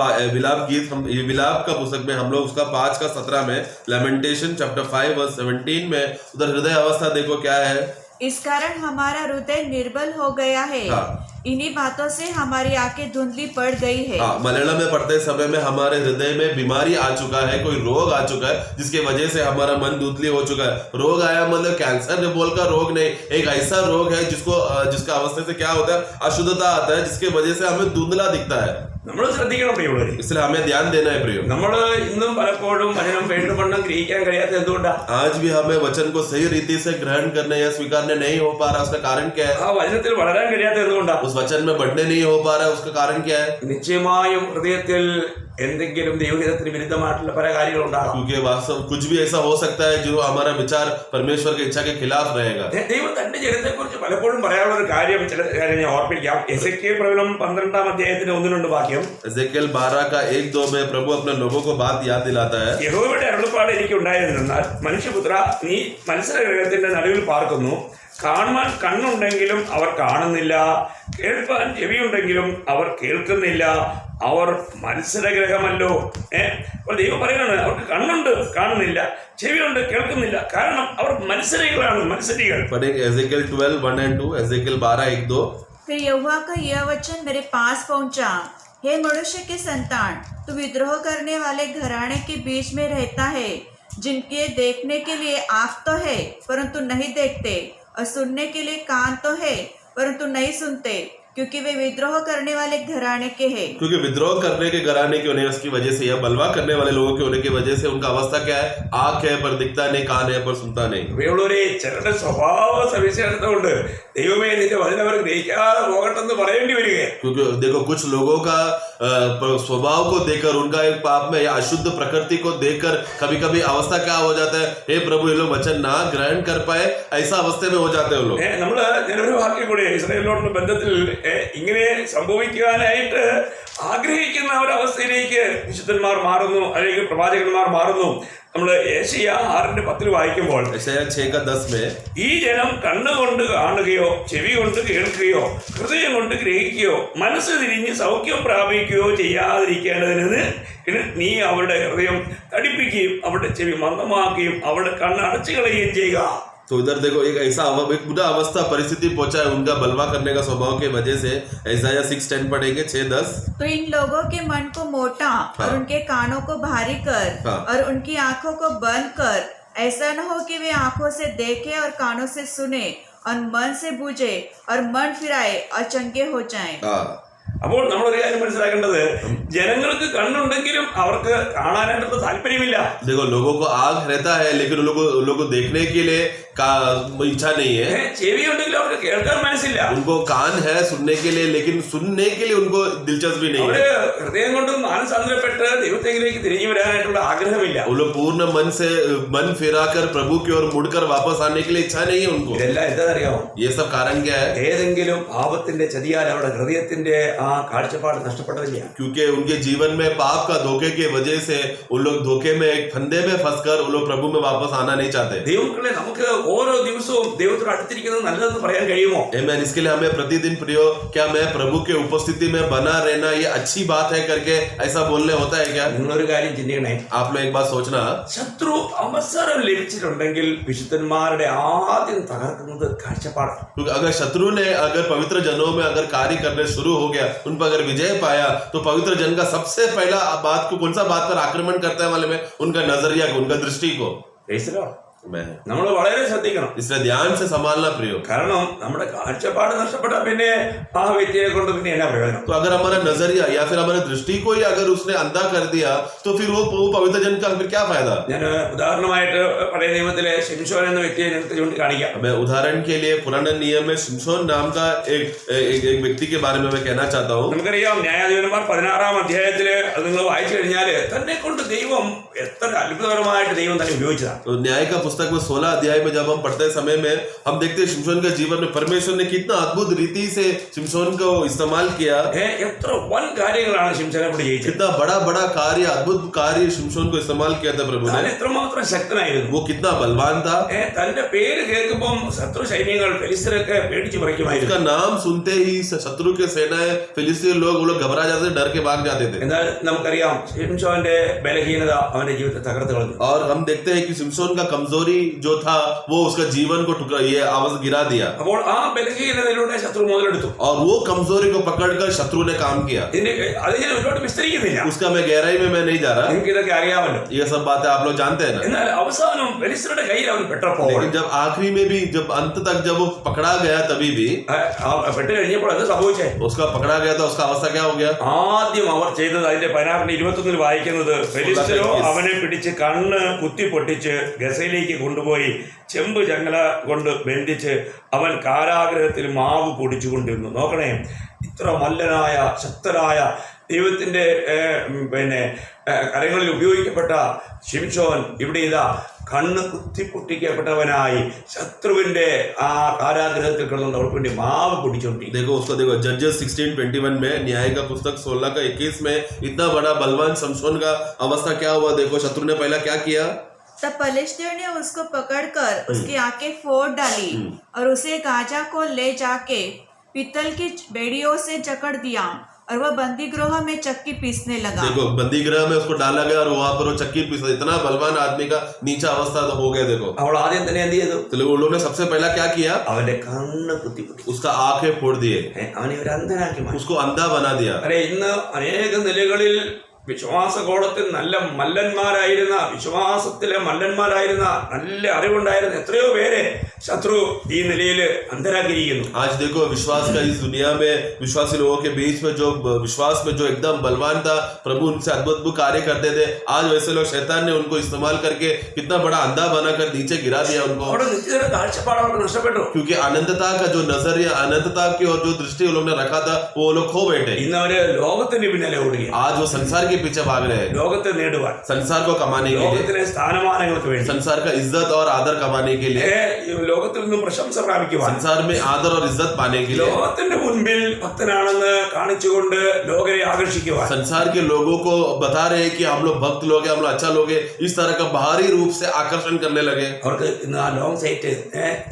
विलाप का पुस्तक में हम लोग उसका 5:17 में लेमेंटेशन चैप्टर 5:17 में उधर हृदय अवस्था देखो क्या है. इस कारण हमारा हृदय निर्बल हो गया है. हाँ. इन्हीं बातों से हमारी आंखें धुंधली पड़ गई है. मलयालम में पढ़ते समय में हमारे हृदय में बीमारी आ चुका है, कोई रोग आ चुका है जिसके वजह से हमारा मन धुंधली हो चुका है. रोग आया मतलब कैंसर बोलकर रोग नहीं, एक ऐसा रोग है जिसका अवस्था से क्या होता है, अशुद्धता आता है, जिसके वजह से हमें धुंधला दिखता है. നമ്മൾ ശ്രദ്ധിക്കണം പ്രിയമുള്ളവരെ. इसलिए हमें ध्यान देना है प्रिय. നമ്മൾ ഇന്നും പലപ്പോഴും വചനം വേണ്ടുവണ്ണം ഗ്രഹിക്കാൻ കഴിയാത്ത എന്തുകൊണ്ടാ? आज भी हमें वचन को सही रीति से ग्रहण करने या स्वीकारने नहीं हो पा रहा. उसका कारण क्या है? ആ വചനത്തിൽ വളരാൻ കഴിയാത്ത എന്തുകൊണ്ടാ? उस वचन में बढ़ने नहीं हो पा रहा है. उसका कारण क्या है? നിശ്ചയമായും ഹൃദയത്തിൽ എന്തെങ്കിലും ദൈവഹിതത്തിന് വിരുദ്ധമായിട്ടുള്ള പല കാര്യങ്ങളും ഉണ്ടാകാം. क्योंकि वास्तव कुछ भी ऐसा हो सकता है जो हमारा विचार परमेश्वर की इच्छा के खिलाफ रहेगा. ദൈവം തന്റെ ജനത്തെ കുറിച്ച് പലപ്പോഴും പറയാനുള്ള ഒരു കാര്യം, ചില കാര്യം ഞാൻ ഓർപ്പിക്കാം. എസെക്കിയേൽ പ്രവചനം 12-ാം അധ്യായത്തിന്റെ 1-2 വാക്യം. एजेकिएल 12:1-2 में प्रभु अपने लोगों को बात याद दिलाता है. യഹോവയുടെ അരുളപ്പാട് എനിക്ക് ഉണ്ടായിരുന്നാൽ, മനുഷ്യപുത്ര, നീ മത്സരഗ്രഹത്തിന്റെ നടുവിൽ പാർക്കുന്നു. കാണുവാൻ കണ്ണുണ്ടെങ്കിലും അവർ കാണുന്നില്ല, കേൾപ്പാൻ ചെവിയുണ്ടെങ്കിലും അവർ കേൾക്കുന്നില്ല, അവർ മത്സരഗ്രഹമല്ലോ. അപ്പോൾ ദൈവം പറയുകയാണ്, അവർക്ക് കണ്ണുണ്ട് കാണുന്നില്ല, ചെവിയുണ്ട് കേൾക്കുന്നില്ല, കാരണം അവർ മത്സരികളാണ്, മത്സരികൾ. एजेकिएल 12:1-2, एजेकिएल 12:1-2. फिर यहोवा का यह वचन मेरे पास पहुंचा: हे मनुष्य के संतान, तू विद्रोह करने वाले घराने के बीच में रहता है, जिनके देखने के लिए आँख तो है परंतु नहीं देखते, और सुनने के लिए कान तो है परंतु नहीं सुनते, क्योंकि वे विद्रोह करने वाले घराने के हैं. क्योंकि विद्रोह करने के घराने के होने उसकी वजह से, या बलवा करने वाले लोगों के होने की वजह से उनका अवस्था क्या है? आंख है पर दिखता नहीं, कान है पर सुनता नहीं. പ്രിയമുള്ളവരെ, ചിലരുടെ സ്വഭാവ സവിശേഷത കൊണ്ട് ദൈവമേ നിന്റെ വചനം അവർ ഗ്രഹിക്കാതെ പോകട്ടെന്ന് പറയേണ്ടി വരിക. क्योंकि देखो कुछ लोगों का स्वभाव को देखकर, उनका एक पाप में या अशुद्ध प्रकृति को देखकर कभी कभी अवस्था क्या हो जाता है, हे प्रभु ये लोग वचन ना ग्रहण कर पाए, ऐसा अवस्थे में हो जाते हैं लोग. നമ്മള് ഞാനൊരു വാക്യം കൂടി ഇസ്രായേലിനോടുള്ള ബന്ധത്തിൽ ഇങ്ങനെ സംഭവിക്കാനായിട്ട് ആഗ്രഹിക്കുന്ന ഒരവസ്ഥയിലേക്ക് വിശുദ്ധന്മാർ മാറുന്നു, അല്ലെങ്കിൽ പ്രവാചകന്മാർ മാറുന്നു. നമ്മള് യെശയ്യാ 6:10 വായിക്കുമ്പോൾ, യെശയ്യാ 6:10 ഈ ജനം കണ്ണുകൊണ്ട് കാണുകയോ ചെവി കൊണ്ട് കേൾക്കുകയോ ഹൃദയം കൊണ്ട് ഗ്രഹിക്കുകയോ മനസ്സ് തിരിഞ്ഞ് സൗഖ്യം പ്രാപിക്കുകയോ ചെയ്യാതിരിക്കേണ്ടതിന് നീ അവരുടെ ഹൃദയം തടിപ്പിക്കുകയും അവരുടെ ചെവി മന്ദമാക്കുകയും അവരുടെ കണ്ണ് അടച്ചു കളയുകയും ചെയ്യുക. तो इधर देखो एक ऐसा एक बुरा अवस्था परिस्थिति पहुंचा है उनका बलवा करने का स्वभाव के वजह से. यशायाह 6:10 पढ़ेंगे 6:10. तो इन लोगों के मन को मोटा और उनके कानों को भारी कर और उनकी आंखों को बंद कर, ऐसा न हो कि वे आंखों से देखे और कानों से सुने और मन से बूझे और मन फिराए और चंगे हो जाएं. അപ്പോൾ നമ്മളൊരു കാര്യം മനസ്സിലാക്കേണ്ടത്, ജനങ്ങൾക്ക് കണ്ണുണ്ടെങ്കിലും അവർക്ക് കാണാനായിട്ട് താല്പര്യമില്ല. देखो लोगों को आग रहता है लेकिन उन लोगों को देखने के लिए का इच्छा नहीं है. ചെവി ഉണ്ടെങ്കിലും അവർക്ക് കേൾക്കാൻ മനസ്സില്ല. उनको कान है सुनने के लिए लेकिन सुनने के लिए उनको दिलचस्पी नहीं അവര് है. ഹൃദയം കൊണ്ട് മാനസാന്തരപ്പെട്ട് ദൈവത്തെങ്കിലേക്ക് തിരിഞ്ഞു വരാനായിട്ടുള്ള ആഗ്രഹമില്ല. वो लोग पूर्ण मन से मन फिराकर प्रभु की ओर मुड़कर वापस आने के लिए इच्छा नहीं है उनको. ഇതെല്ലാം എന്താണെന്നറിയാമോ? ये सब कारण क्या है? ഏതെങ്കിലും പാപത്തിന്റെ ചതിയാൽ അവരുടെ ഹൃദയത്തിന്റെ ആ കാഴ്ചപ്പാട് നഷ്ടപ്പെട്ടതില്ല. क्योंकि उनके जीवन में पाप का धोखे की वजह से उन लोग धोखे में एक फंदे में फंसकर वो लोग प्रभु में वापस आना नहीं चाहते. ദൈവമക്കളെ, നമുക്ക് ഓരോ ദിവസവും ദൈവത്തോട് അടുത്തിരിക്കുന്നത് നല്ലതെന്ന് പറയാൻ കഴിയുമോ? Amen. इसके लिए हमें प्रतिदिन प्रियो क्या मैं प्रभु के उपस्थिति में बना रहना ये अच्छी बात है करके ऐसा बोलने होता है क्या? നിങ്ങളൊരു കാര്യം ചിന്തിക്കണേ. आप लोग एक बात सोचना, ശത്രു അവസരം ലഭിച്ചിട്ടുണ്ടെങ്കിൽ വിശുദ്ധന്മാരുടെ ആദ്യം തകർക്കുന്നത് കാഴ്ചപ്പാടാണ്. क्योंकि अगर शत्रु ने अगर पवित्र जनों में अगर कार्य करने शुरू हो गया, उन पर अगर विजय पाया, तो पवित्र जन का सबसे पहला बात को कौन सा बात पर आक्रमण करता है मालूम है? उनका नजरिया को, उनका दृष्टि को. നമ്മൾ വളരെ ശ്രദ്ധിക്കണം. इसलिए ध्यान से संभालना प्रियो. കാരണം നമ്മുടെ കാഴ്ചപ്പാട് നഷ്ടപ്പെട്ടാൽ പിന്നെ ആ വ്യക്തിയെ കൊണ്ട് പിന്നെ എന്നാ പ്രയോജനം? तो अगर हमारा नजरिया या फिर हमारे दृष्टि को ही अगर उसने अंधा कर दिया तो फिर वो पवित्र जन का फिर क्या फायदा? ഞാൻ ഉദാഹരണമായിട്ട് പഴയ നിയമത്തിലെ ശിംശോൻ എന്ന വ്യക്തിയെ ഞങ്ങൾക്ക് ചൂണ്ടിക്കാണിക്കാം. मैं उदाहरण के लिए पुराने नियम में शिमशोन नाम का एक व्यक्ति के बारे में मैं कहना चाहता हूँ. നമുക്കറിയാം, ന്യായാധിപന്മാർ 16-ാം അധ്യായത്തില് അത് നിങ്ങൾ വായിച്ചു കഴിഞ്ഞാല് തന്നെ കൊണ്ട് ദൈവം എത്ര അത്ഭുതകരമായിട്ട് ദൈവം തന്നെ ഉപയോഗിച്ചതാണ്. तो न्याय का पुस्तक में 16 अध्याय में जब हम पढ़ते समय में हम देखते हैं शिमशोन के जीवन में परमेश्वर ने कितना अद्भुत रीति से शिमशोन को इस्तेमाल किया. എത്ര വൻ കാര്യങ്ങളാണ് ശിംശോനെ കൊണ്ട് ചെയ്യിച്ചത്. कितना बड़ा बड़ा कार्य, अद्भुत कार्य शिमशोन को इस्तेमाल किया था प्रभु താൻ ने. എത്രമാത്രം ശക്തനായിരുന്നു. वो कितना बलवान था. തന്റെ പേര് കേൾക്കുമ്പോൾ ശത്രു സൈന്യങ്ങൾ ഫെലിസ്ത്യരൊക്കെ പേടിച്ച് പറിക്കുമായിരുന്നു. उसका नाम सुनते ही शत्रु के सेनाएं फिलिस्तीन लोग वो लोग घबरा जाते थे, डर के भाग जाते थे. എന്നാൽ നമുക്കറിയാം, ശിംശോന്റെ ബലഹീനത അവന്റെ ജീവിതത്തെ തകർത്ത് കളഞ്ഞു. और हम देखते हैं कि शिमशोन का कमजोरी जो था वो उसका जीवन को टुकड़ा ये आवाज गिरा दिया. അപ്പോൾ ആ ബലഹീനതയിലൂടെ ശത്രു മുതലെടുത്തു. और वो कमजोरी को पकड़कर शत्रु ने काम किया. അത് ഞാൻ ഒരുപാട് വിസ്തരിക്കുന്നില്ല. उसका मैं गहराई में मैं नहीं जा रहा. നിങ്ങൾക്ക് ഇതൊക്കെ അറിയാമല്ലോ. ये सब बातें आप लोग जानते हैं ना. എന്നാൽ അവസാനം ഫെലിസ്ത്യരുടെ കയ്യിൽ അവൻ പെട്ടപ്പോൾ, लेकिन जब आखिरी में भी जब अंत तक जब वो पकड़ा गया तभी भी പെട്ട് കഴിഞ്ഞപ്പോൾ അത് സംഭവിച്ചേ, उसका पकड़ा गया था, उसका अवस्था क्या हो गया? ആദ്യം അവർ ചെയ്തത് അതിന്റെ 16-21 വായിക്കുന്നത്, ഫെലിസ്ത്യരോ അവനെ പിടിച്ച് കണ്ണ് കുത്തി പൊട്ടിച്ച് ഗസയിലേക്ക് കൊണ്ടുപോയി ചെമ്പ് ചങ്ങല കൊണ്ട് ബന്ധിച്ച് അവൻ കാരാഗ്രഹത്തിൽ മാവ് പൊടിച്ചുകൊണ്ടിരുന്നു. നോക്കണേ, ഇത്ര മല്ലനായ ശക്തനായ ദൈവത്തിന്റെ കരങ്ങളിൽ ഉപയോഗിക്കപ്പെട്ട ശിംശോൻ ഇവിടെ ഇതാ കണ്ണ് കുത്തിപ്പൊട്ടിക്കപ്പെട്ടവനായി ശത്രുവിന്റെ ആ കാരാഗ്രഹത്തിൽ കിടന്നുകൊണ്ട് അവർക്ക് വേണ്ടി മാവ് പൊടിച്ചോണ്ടിരിക്കും. देखो उसको देखो जजेस 16:21 में, न्याय का पुस्तक 16 का 21 में इतना बड़ा बलवान शमशोन का अवस्था क्या हुआ. देखो शत्रु ने पहला क्या किया. तब पलिश्तियों ने उसको पकड़कर उसकी आंखें फोड़ डाली और उसे गाजा को ले जाके पीतल की बेड़ियों से जकड़ दिया और वह बंदी गृह में चक्की पीसने लगा. देखो बंदी गृह में उसको डाला गया और वहां पर वो चक्की पीस. इतना बलवान आदमी का नीचा अवस्था तो हो गया. देखो അവൾ ആദ്യം തന്നെ എന്ത് ചെയ്തു? तो उन लोगों ने सबसे पहला क्या किया. അവന്റെ കണ്ണ് കുത്തിപ്പൊട്ടി उसका आंखें फोड़ दिए, അവനെ ഒരു അന്ധനാക്കി മാറ്റി. उसको अंधा बना दिया. അല്ലെ, ഇന്ന് അനേക നിലകളിൽ വിശ്വാസകോളത്തിൽ നല്ല മല്ലന്മാരായിരുന്ന, വിശ്വാസത്തിലെ മല്ലന്മാരായിരുന്ന, നല്ല അറിവുണ്ടായിരുന്ന എത്രയോ പേരെ ശത്രു ഈ നിലയിൽ അന്ധരാക്കിയിരിക്കുന്നു. आज देखो विश्वास का इस दुनिया में विश्वासी लोगों के बीच में जो विश्वास में जो एकदम बलवान था, प्रभु उनसे अद्भुत कार्य करते थे, आज वैसे लोग शैतान ने उनको इस्तेमाल करके कितना बड़ा अंधा बनाकर नीचे गिरा दिया उनको. അവിടെ നിത്യതയുടെ കാഴ്ചപ്പാട് അവർക്ക് നഷ്ടപ്പെട്ടു. क्योंकि अनंतता का जो नजरिया, अनंतता की और जो दृष्टि उन लोगों ने रखा था वो लोग खो बैठे. ഇന്ന് അവര് ലോകത്തിന്റെ പിന്നാലെ ഓടുകയാണ്. आज वो संसार के पीछे भाग रहे हैं, ലോകത്തെ നേടുവാൻ, संसार को कमाने के लिए, ലോകത്തിലെ സ്ഥാനമാനങ്ങൾക്ക് വേണ്ടി, संसार का इज्जत और आदर कमाने के लिए, ലോകത്തിൽ നിന്നും പ്രശംസ പ്രാപിക്കുവാൻ, संसार में आदर और इज्जत पाने के लिए, ലോകത്തിന്റെ മുൻപിൽ ഭക്തനാണെന്ന് കാണിച്ചുകൊണ്ട് ലോകരെ ആകർഷിക്കുവാൻ, संसार के लोगों को बता रहे हैं कि हम लोग भक्त लोग हैं, हम लोग अच्छा लोग हैं, इस तरह का बाहरी रूप से आकर्षण करने लगे. അവർക്ക് इന്ന് ആ ലോങ് സൈറ്റ്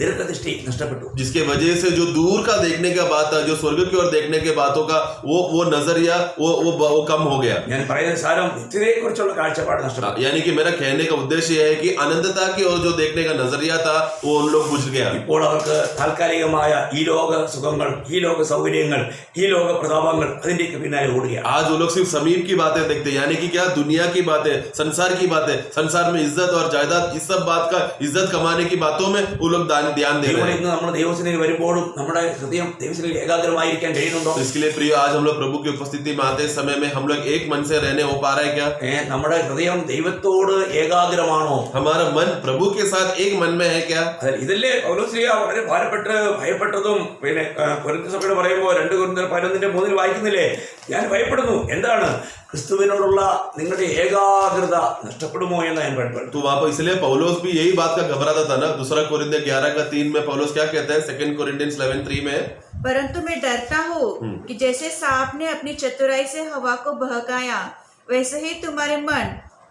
ദീർഘദൃഷ്ടി നഷ്ടപ്പെട്ടു. जिसके वजह से जो दूर का देखने का बात है, जो स्वर्ग की ओर देखने के बातों का वो नजरिया वो कम हो गया. ഞാൻ പറയുന്ന സാരം നിത്യതയെക്കുറിച്ചുള്ള കാഴ്ചപ്പാട് നഷ്ടപ്പെട്ടു. यानी कि मेरा कहने का उद्देश्य यह है कि अनंतता की ओर जो देखने का नजरिया था वो उन लोग बुझ गया. ഇപ്പോൾ അവർക്ക് താൽക്കാലികമായ ഈ ലോക സുഖങ്ങൾ, ഈ ലോക സൗകര്യങ്ങൾ, ഈ ലോക പ്രതാപങ്ങൾ അതിന്റെയൊക്കെ പിന്നാലെ ഓടുകയാണ്. आज वो लोग सिर्फ समीप की बातें देखते हैं, यानी कि क्या दुनिया की बातें, संसार की बातें, संसार में इज्जत और जायदाद, इस सब बात का इज्जत कमाने की बातों में वो लोग ध्यान दे रहे हैं. ഇന്ന് നമ്മൾ ദൈവസന്നിധിയിൽ വരുമ്പോഴും നമ്മുടെ ഹൃദയം ദൈവസന്നിധിയിൽ ഏകാഗ്രമായിരിക്കാൻ കഴിയുന്നുണ്ടോ? इसके लिए प्रिय आज हम लोग प्रभु की उपस्थिति में आते समय में हम लोग एक मन से रहने हो पा रहे हैं क्या? നമ്മുടെ ഹൃദയം ദൈവത്തോട് ഏകാഗ്രമാണോ? हमारा मन प्रभु के साथ एक मन में है क्या? ഇതല്ലേ പൗലോസ്ലീഹ വളരെ ഭാരപ്പെട്ട് ഭയപ്പെട്ടതും പിന്നെ കൊരിന്ത്യർ സഭയോട് പറയുമ്പോൾ 2 കൊരിന്ത്യർ 11:3 വായിക്കുന്നില്ലേ, ഞാൻ ഭയപ്പെടുന്നു. എന്താണ്? ക്രിസ്തുവിനോടുള്ള നിങ്ങളുടെ ഏകാഗ്രത നഷ്ടപ്പെടുമോ എന്ന് ഞാൻ ഭയപ്പെടുന്നു. तो वहां पर इसलिए पौलुस भी यही बात का घबराता था ना. दूसरा कोरिन्थियर 11:3 में पौलुस क्या कहते हैं? 2 कोरिन्थियंस 11:3 में, परंतु मैं डरता हूँ कि जैसे सांप ने अपनी चतुराई से हवा को बहकाया, वैसे ही तुम्हारे मन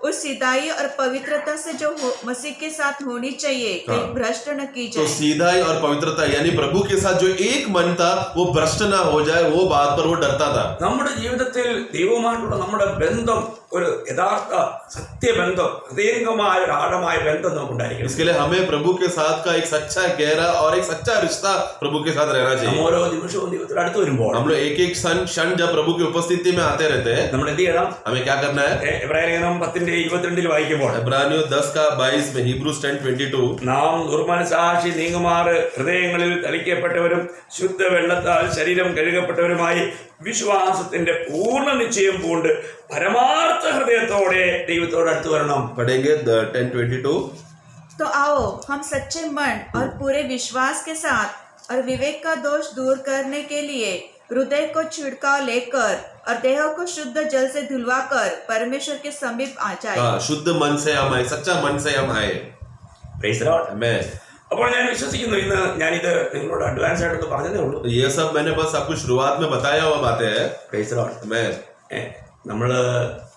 उस सीधाई और पवित्रता से जो मसीह के साथ होनी चाहिए कहीं भ्रष्ट न की तो जाए. सीधाई और पवित्रता यानी प्रभु के साथ जो एक मन था वो भ्रष्ट ना हो जाए, वो बात पर वो डरता था. നമ്മുടെ ജീവിതത്തിൽ ദൈവവുമായിട്ടുള്ള നമ്മുടെ ബന്ധം ഒരു യഥാർത്ഥ സത്യബന്ധം, ഹൃദയംഗമായ ഒരു ആഴമായ ബന്ധം നമുക്കുണ്ടായിരിക്കണം. इसके लिए हमें प्रभु के साथ का एक सच्चा गहरा और एक सच्चा रिश्ता प्रभु के साथ रहना चाहिए. ഓരോ നിമിഷവും ദൈവത്തിൽ അടുത്ത് വരുമ്പോൾ हम लोग एक एक क्षण जब प्रभु की उपस्थिति में आते रहते हैं, നമ്മൾ എന്ത് ചെയ്യണം? हमें क्या करना है? എബ്രായലേഖനം 10:22 വായിക്കുമ്പോൾ इब्रानियों 10:22 में, Hebrews 10:22, നാം ദുർമനസാക്ഷി നീങ്ങുമാറ് ഹൃദയങ്ങളിൽ തളിക്കപ്പെട്ടവരും ശുദ്ധ വെള്ളത്താൽ ശരീരം കഴുകപ്പെട്ടവരുമായി വിശ്വാസത്തിന്റെ പൂർണ്ണ നിശ്ചയം പൂണ്ട് പരമാർത്ഥ ഹൃദയത്തോടെ ദൈവത്തോട് അടുത്ത് വരണം. पढ़ेंगे 10:22. तो आओ हम सच्चे मन और पूरे विश्वास के साथ और विवेक का दोष दूर करने के लिए हृदय को छिड़काव लेकर और देह को शुद्ध जल से धुलवाकर परमेश्वर के समीप आ जाए. शुद्ध मन से हम आए, सच्चा मन से हम आए. Praise the Lord. Amen. അപ്പോൾ ഞാൻ വിശ്വസിക്കുന്നു ഇന്ന് ഞാനിത് നിങ്ങളോട് അഡ്വാൻസ് ആയിട്ടൊന്ന് പറഞ്ഞതേ ഉള്ളൂ. ये सब मैंने बस आपको शुरुआत में बताया हुआ बातें हैं. Praise the Lord. Amen. നമ്മൾ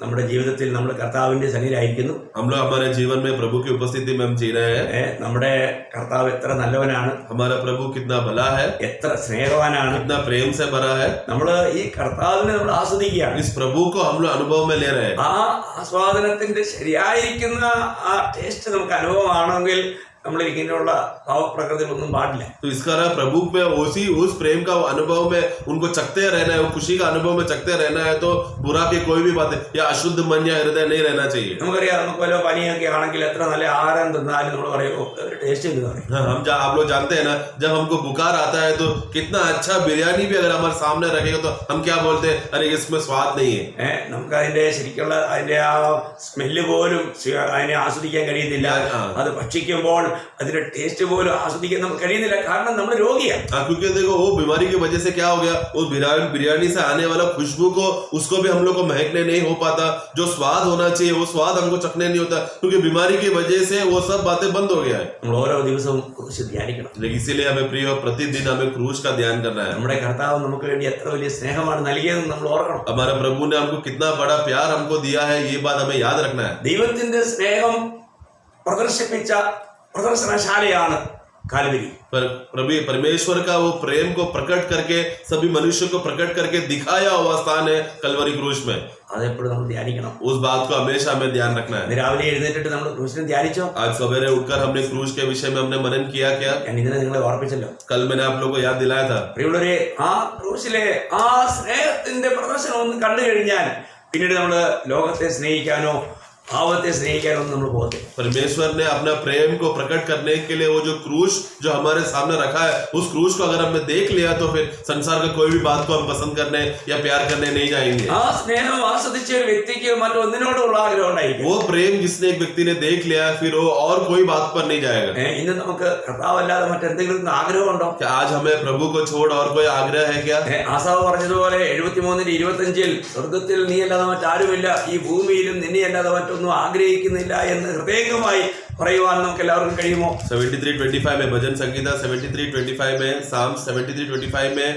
നമ്മുടെ ജീവിതത്തിൽ നമ്മൾ കർത്താവിന്റെ സന്നിധിയിലായിരിക്കുന്നു. हम लोग हमारे जीवन में प्रभु की उपस्थिति में हम जी रहे हैं. നമ്മുടെ കർത്താവ് എത്ര നല്ലവനാണ്, हमारा प्रभु कितना भला है, എത്ര സ്നേഹവാനാണ്. कितना प्रेम से भरा है. നമ്മൾ ഈ കർത്താവിനെ നമ്മൾ ആസ്വദിക്കുകയാണ്. इस प्रभु को हम लोग अनुभव में ले रहे हैं. ആ ആസ്വാദനത്തിന്റെ ശരിയായിരിക്കുന്ന ആ ടേസ്റ്റ് നമുക്ക് അനുഭവമാണെങ്കിൽ നമ്മൾ ഇങ്ങനെയുള്ള ഭാവപ്രകൃതികളൊന്നും പാടില്ല. तो इसका प्रभु में उस प्रेम का अनुभव में उनको चखते रहना है, वो खुशी का अनुभव में चखते रहना है. तो बुरा की कोई भी बात या अशुद्ध मन या हृदय नहीं रहना चाहिए. നമുക്കറിയാം, നമുക്ക് വല്ല പനിയൊക്കെ ആണെങ്കിൽ എത്ര നല്ല ആഹാരം തിന്നാലും നമ്മൾ പറയുമോ ഒരു ടേസ്റ്റ് എന്ന് പറയും. आप लोग जानते हैं ना, जब हमको बुखार आता है तो कितना अच्छा बिरयानी भी अगर हमारे सामने रखेगा तो हम क्या बोलते हैं, अरे इसमें स्वाद नहीं है. നമുക്ക് അതിന്റെ ശരിക്കുള്ള അതിന്റെ ആ സ്മെല്ല് പോലും അതിനെ ആസ്വദിക്കാൻ കഴിയുന്നില്ല. അത് ഭക്ഷിക്കുമ്പോൾ അതിന്റെ ടേസ്റ്റ് പോലും ആസ്വദിക്കാൻ നമുക്ക് കഴിയുന്നില്ല, കാരണം നമ്മൾ രോഗിയാണ്. क्योंकि देखो वो बीमारी की वजह से क्या हो गया, वो बिरयानी से आने वाला खुशबू को उसको भी हम लोग को महकने नहीं हो पाता. जो स्वाद होना चाहिए वो स्वाद हमको चखने नहीं होता, क्योंकि बीमारी की वजह से वो सब बातें बंद हो गया है. നമ്മൾ ഓരോ ദിവസവും ക്രൂശ് ധ്യാനിക്കണം. लेकिन इसीलिए हमें प्रिय प्रतिदिन हमें क्रूस का ध्यान करना है. നമ്മുടെ കർത്താവ് നമുക്ക് വേണ്ടി എത്ര വലിയ സ്നേഹമാണ് നൽകിയതെന്ന് നമ്മൾ ഓർക്കണം. हमारे प्रभु ने हमको कितना बड़ा प्यार हमको दिया है, ये बात हमें याद रखना है. ദൈവത്തിന്റെ സ്നേഹം പ്രദർശിപ്പിച്ച പ്രദർശനശാലയാണ് കാൽവരി. पर प्रभु परमेश्वर का वो प्रेम को प्रकट करके सभी मनुष्य को प्रकट करके दिखाया हुआ स्थान है कलवरी क्रूस में. അതെപ്പോഴും നമ്മൾ ധ്യാനിക്കണം. उस बात को हमेशा हमें ध्यान रखना है. രാവിലെ എഴുന്നേറ്റിട്ട് നമ്മൾ ക്രൂശിനെ ധ്യാനിച്ചോ? आज सवेरे उठकर हमने क्रूस के विषय में हमने मनन किया क्या? ഞാൻ ഇന്നലെ നിങ്ങളെ ഓർപ്പിച്ചല്ലോ. कल मैंने आप लोगों को याद दिलाया था. പ്രിയമുള്ളവരെ, ആ ക്രൂശിലെ ആ സ്നേഹത്തിന്റെ പ്രദർശനം ഒന്ന് കണ്ടു കഴിഞ്ഞാൽ പിന്നീട് നമ്മൾ ലോകത്തെ സ്നേഹിക്കാനോ ഭാവത്തെ സ്നേഹിക്കാനോ നമ്മൾ പോകട്ടെ. परमेश्वर ने अपना प्रेम को प्रकट करने के लिए वो जो क्रूस जो हमारे सामने रखा है, उस क्रूस को अगर हमने देख लिया तो फिर संसार का कोई भी बात को हम पसंद करने या प्यार करने नहीं जाएंगे. ആ സ്നേഹം ആസ്വദിച്ച ഒരു വ്യക്തിക്ക് മറ്റൊന്നിനോടുള്ള ആഗ്രഹം ഉണ്ടായിരിക്കും. वो प्रेम जिसने एक व्यक्ति ने देख लिया फिर वो और कोई बात पर नहीं जाएगा. ഇന്ന് നമുക്ക് കർത്താവല്ലാതെ മറ്റെന്തെങ്കിലും ആഗ്രഹമുണ്ടോ? क्या आज हमें प्रभु को छोड़ और कोई आग्रह है क्या? ആസാവ് പറഞ്ഞതുപോലെ 73:25 സ്വർഗത്തിൽ നീ അല്ലാതെ മറ്റാരുമില്ല, ഈ ഭൂമിയിലും നിന്നെ അല്ലാതെ മറ്റൊന്നും ആഗ്രഹിക്കുന്നില്ല എന്ന് ഹൃദയംഗമായി പറയുവാൻ നമുക്ക് എല്ലാവർക്കും കഴിയുമോ? 73:25 में भजन संगीता 73:25 में साम 73:25 में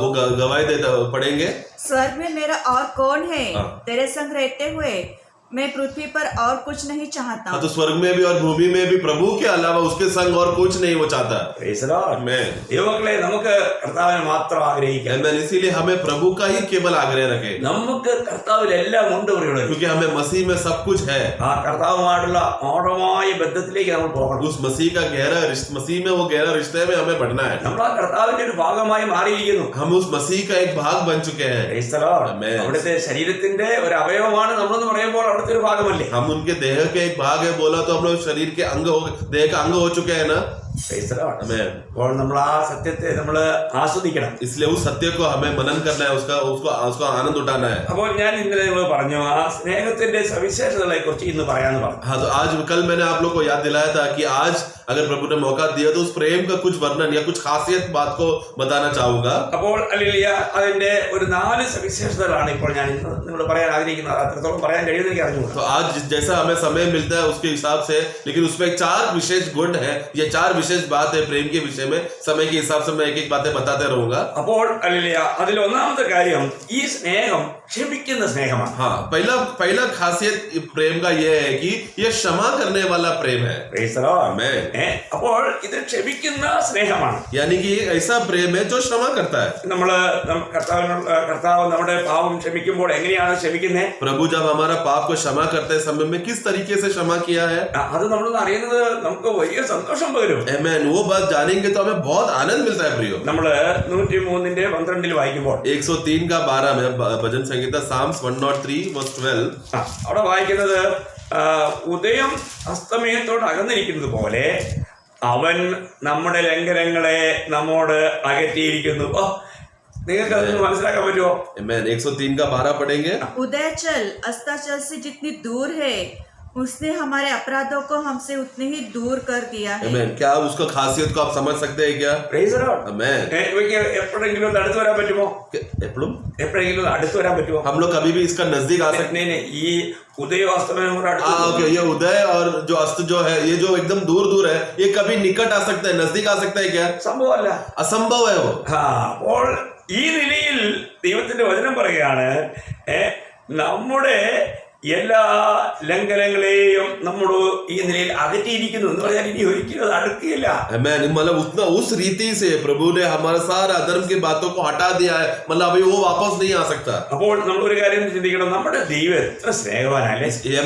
वो गवाही देता पढ़ेंगे. स्वर्ग में मेरा और कौन है तेरे संग रहते हुए, मैं पृथ्वी पर और कुछ नहीं चाहता हाँ, तो स्वर्ग में भी और भूमि में भी प्रभु के अलावा उसके संग और कुछ नहीं वो चाहता। Praise the Lord. Amen. ദൈവമക്കളെ നമുക്ക് കർത്താവിനെ മാത്രം ആഗ്രഹിക്കാം. Amen. इसीलिए हमें प्रभु का ही केवल आग्रह रखे, നമുക്ക് കർത്താവിൽ എല്ലാം ഉണ്ട് പ്രിയമുള്ളവരെ. क्योंकि हमें मसीह में सब कुछ है। ആ കർത്താവുമായിട്ടുള്ള ആഴമായ ബന്ധത്തിലേക്ക് നമ്മൾ പോകണം. उस मसीह का गहरा मसीह में वो गहरा रिश्ते में हमें बढ़ना है। നമ്മൾ ആ കർത്താവിന്റെ ഒരു ഭാഗമായി മാറിയിരിക്കുന്നു. हम उस मसीह का एक भाग बन चुके हैं। Praise the Lord. Amen. അവിടുത്തെ ശരീരത്തിന്റെ ഒരു അവയവമാണ് നമ്മളെന്ന് പറയുമ്പോൾ അവിടുത്തെ ഒരു ഭാഗമല്ലേ. हम उनके देह के एक भाग है बोला तो हम लोग शरीर के अंग हो, देह का अंग हो चुके हैं ना। Praise the Lord. Amen. അപ്പോൾ നമ്മൾ ആ സത്യത്തെ നമ്മൾ ആസ്വദിക്കണം. इसलिए उस सत्य को हमें मनन करना है, उसको आनंद उठाना है। അപ്പോൾ ഞാൻ ഇന്നലെ നിങ്ങൾ പറഞ്ഞു ആ സ്നേഹത്തിന്റെ സവിശേഷതകളെ കുറിച്ച് ഇന്ന് പറയാന്ന് പറഞ്ഞു. हाँ, तो आज कल मैंने आप लोग को याद दिलाया था कि आज अगर प्रभु ने मौका दिया तो उस प्रेम का कुछ वर्णन या कुछ खासियत बात को बताना चाहूंगा। അപ്പോൾ അല്ലേലൂയ അതിന്റെ ഒരു 4 സവിശേഷതകളാണ് ഇപ്പോൾ ഞാൻ ഇന്ന് നിങ്ങളോട് പറയാൻ ആഗ്രഹിക്കുന്നത്. അത്രത്തോളം പറയാൻ കഴിയുമെന്ന് എനിക്ക് അറിഞ്ഞുകൂടാ. तो आज जैसा हमें समय मिलता है उसके हिसाब से, लेकिन उसमें 4 विशेष गुण है, ये 4 विशेष बात है प्रेम के विषय में। समय के हिसाब से मैं एक एक बातें बताते रहूंगा। അപ്പോൾ അല്ലേലൂയ അതിൽ ഒന്നാമത്തെ കാര്യം ഈ സ്നേഹം ക്ഷമിക്കുന്ന സ്നേഹമാണ്. हाँ, पहला खासियत प्रेम का ये है कि ये क्षमा करने वाला प्रेम है। Praise the Lord. Amen. അപ്പോൾ ഇത് ക്ഷമിക്കുന്ന സ്നേഹമാണ്. यानी कि ये ऐसा प्रेम है जो क्षमा करता है। കർത്താവ് നമ്മുടെ പാപം ക്ഷമിക്കുമ്പോൾ എങ്ങനെയാണ് ക്ഷമിക്കുന്നത്? प्रभु जब हमारा पाप को क्षमा करते समय में किस तरीके से क्षमा किया है, അത് നമ്മളൊന്ന് അറിയുന്നത് നമുക്ക് വലിയ സന്തോഷം പകരും. Amen. वो बात जानेंगे तो हमें बहुत आनंद मिलता है प्रियो। നമ്മള് 103:12 വായിക്കുമ്പോൾ 103 का 12 में भजन संहिता Psalms 103 verse 12 അവിടെ വായിക്കുന്നത് ഉദയം അസ്തമയത്തോട് അകന്നിരിക്കുന്നത് പോലെ അവൻ നമ്മുടെ ലംഘനങ്ങളെ നമ്മോട് അകറ്റിയിരിക്കുന്നു. നിങ്ങൾക്ക് അതൊന്ന് മനസ്സിലാക്കാൻ പറ്റുമോ? Amen. 103 का 12 पढ़ेंगे। उदय चल अस्ताचल से जितनी दूर है उसने हमारे अपराधों को हमसे उतने ही दूर कर दिया है. Amen. क्या आप उसका खासियत को आप समझ सकते हैं क्या? Praise the Lord. Amen. ഇവയ്ക്ക് എപ്പോഴെങ്കിലും ഒന്ന് അടുത്ത് വരാൻ പറ്റുമോ? എപ്പോഴെങ്കിലും ഒന്ന് അടുത്ത് വരാൻ പറ്റുമോ? हम लोग कभी भी इसका नजदीक आ सकते ഈ ഉദയവാസ്തമയം കൂടെ അടുത്ത് हैं। ये उदय और जो अस्त जो है, ये जो एकदम दूर दूर है, ये कभी निकट आ सकता है, नजदीक आ सकता है क्या? സംഭവമല്ല. असंभव है वो। അപ്പോൾ ഈ നിലയിൽ ദൈവത്തിന്റെ വചനം പറയുകയാണ് നമ്മുടെ എല്ലാ ലംഘനങ്ങളെയും നമ്മൾ ഈ നിലയിൽ അകറ്റിയിരിക്കുന്നു എന്ന് പറഞ്ഞാൽ ഇനി ഒരിക്കലും അത് അടുക്കുകയില്ല. मतलब उतना उस रीति से प्रभु ने हमारा सारा अधर्म की बातों को हटा दिया है, मतलब अभी वो वापस नहीं आ सकता। അപ്പോൾ നമ്മൾ ഒരു കാര്യം ചിന്തിക്കണം, നമ്മുടെ ദൈവം എത്ര സ്നേഹവാനല്ലേ. इसके लिए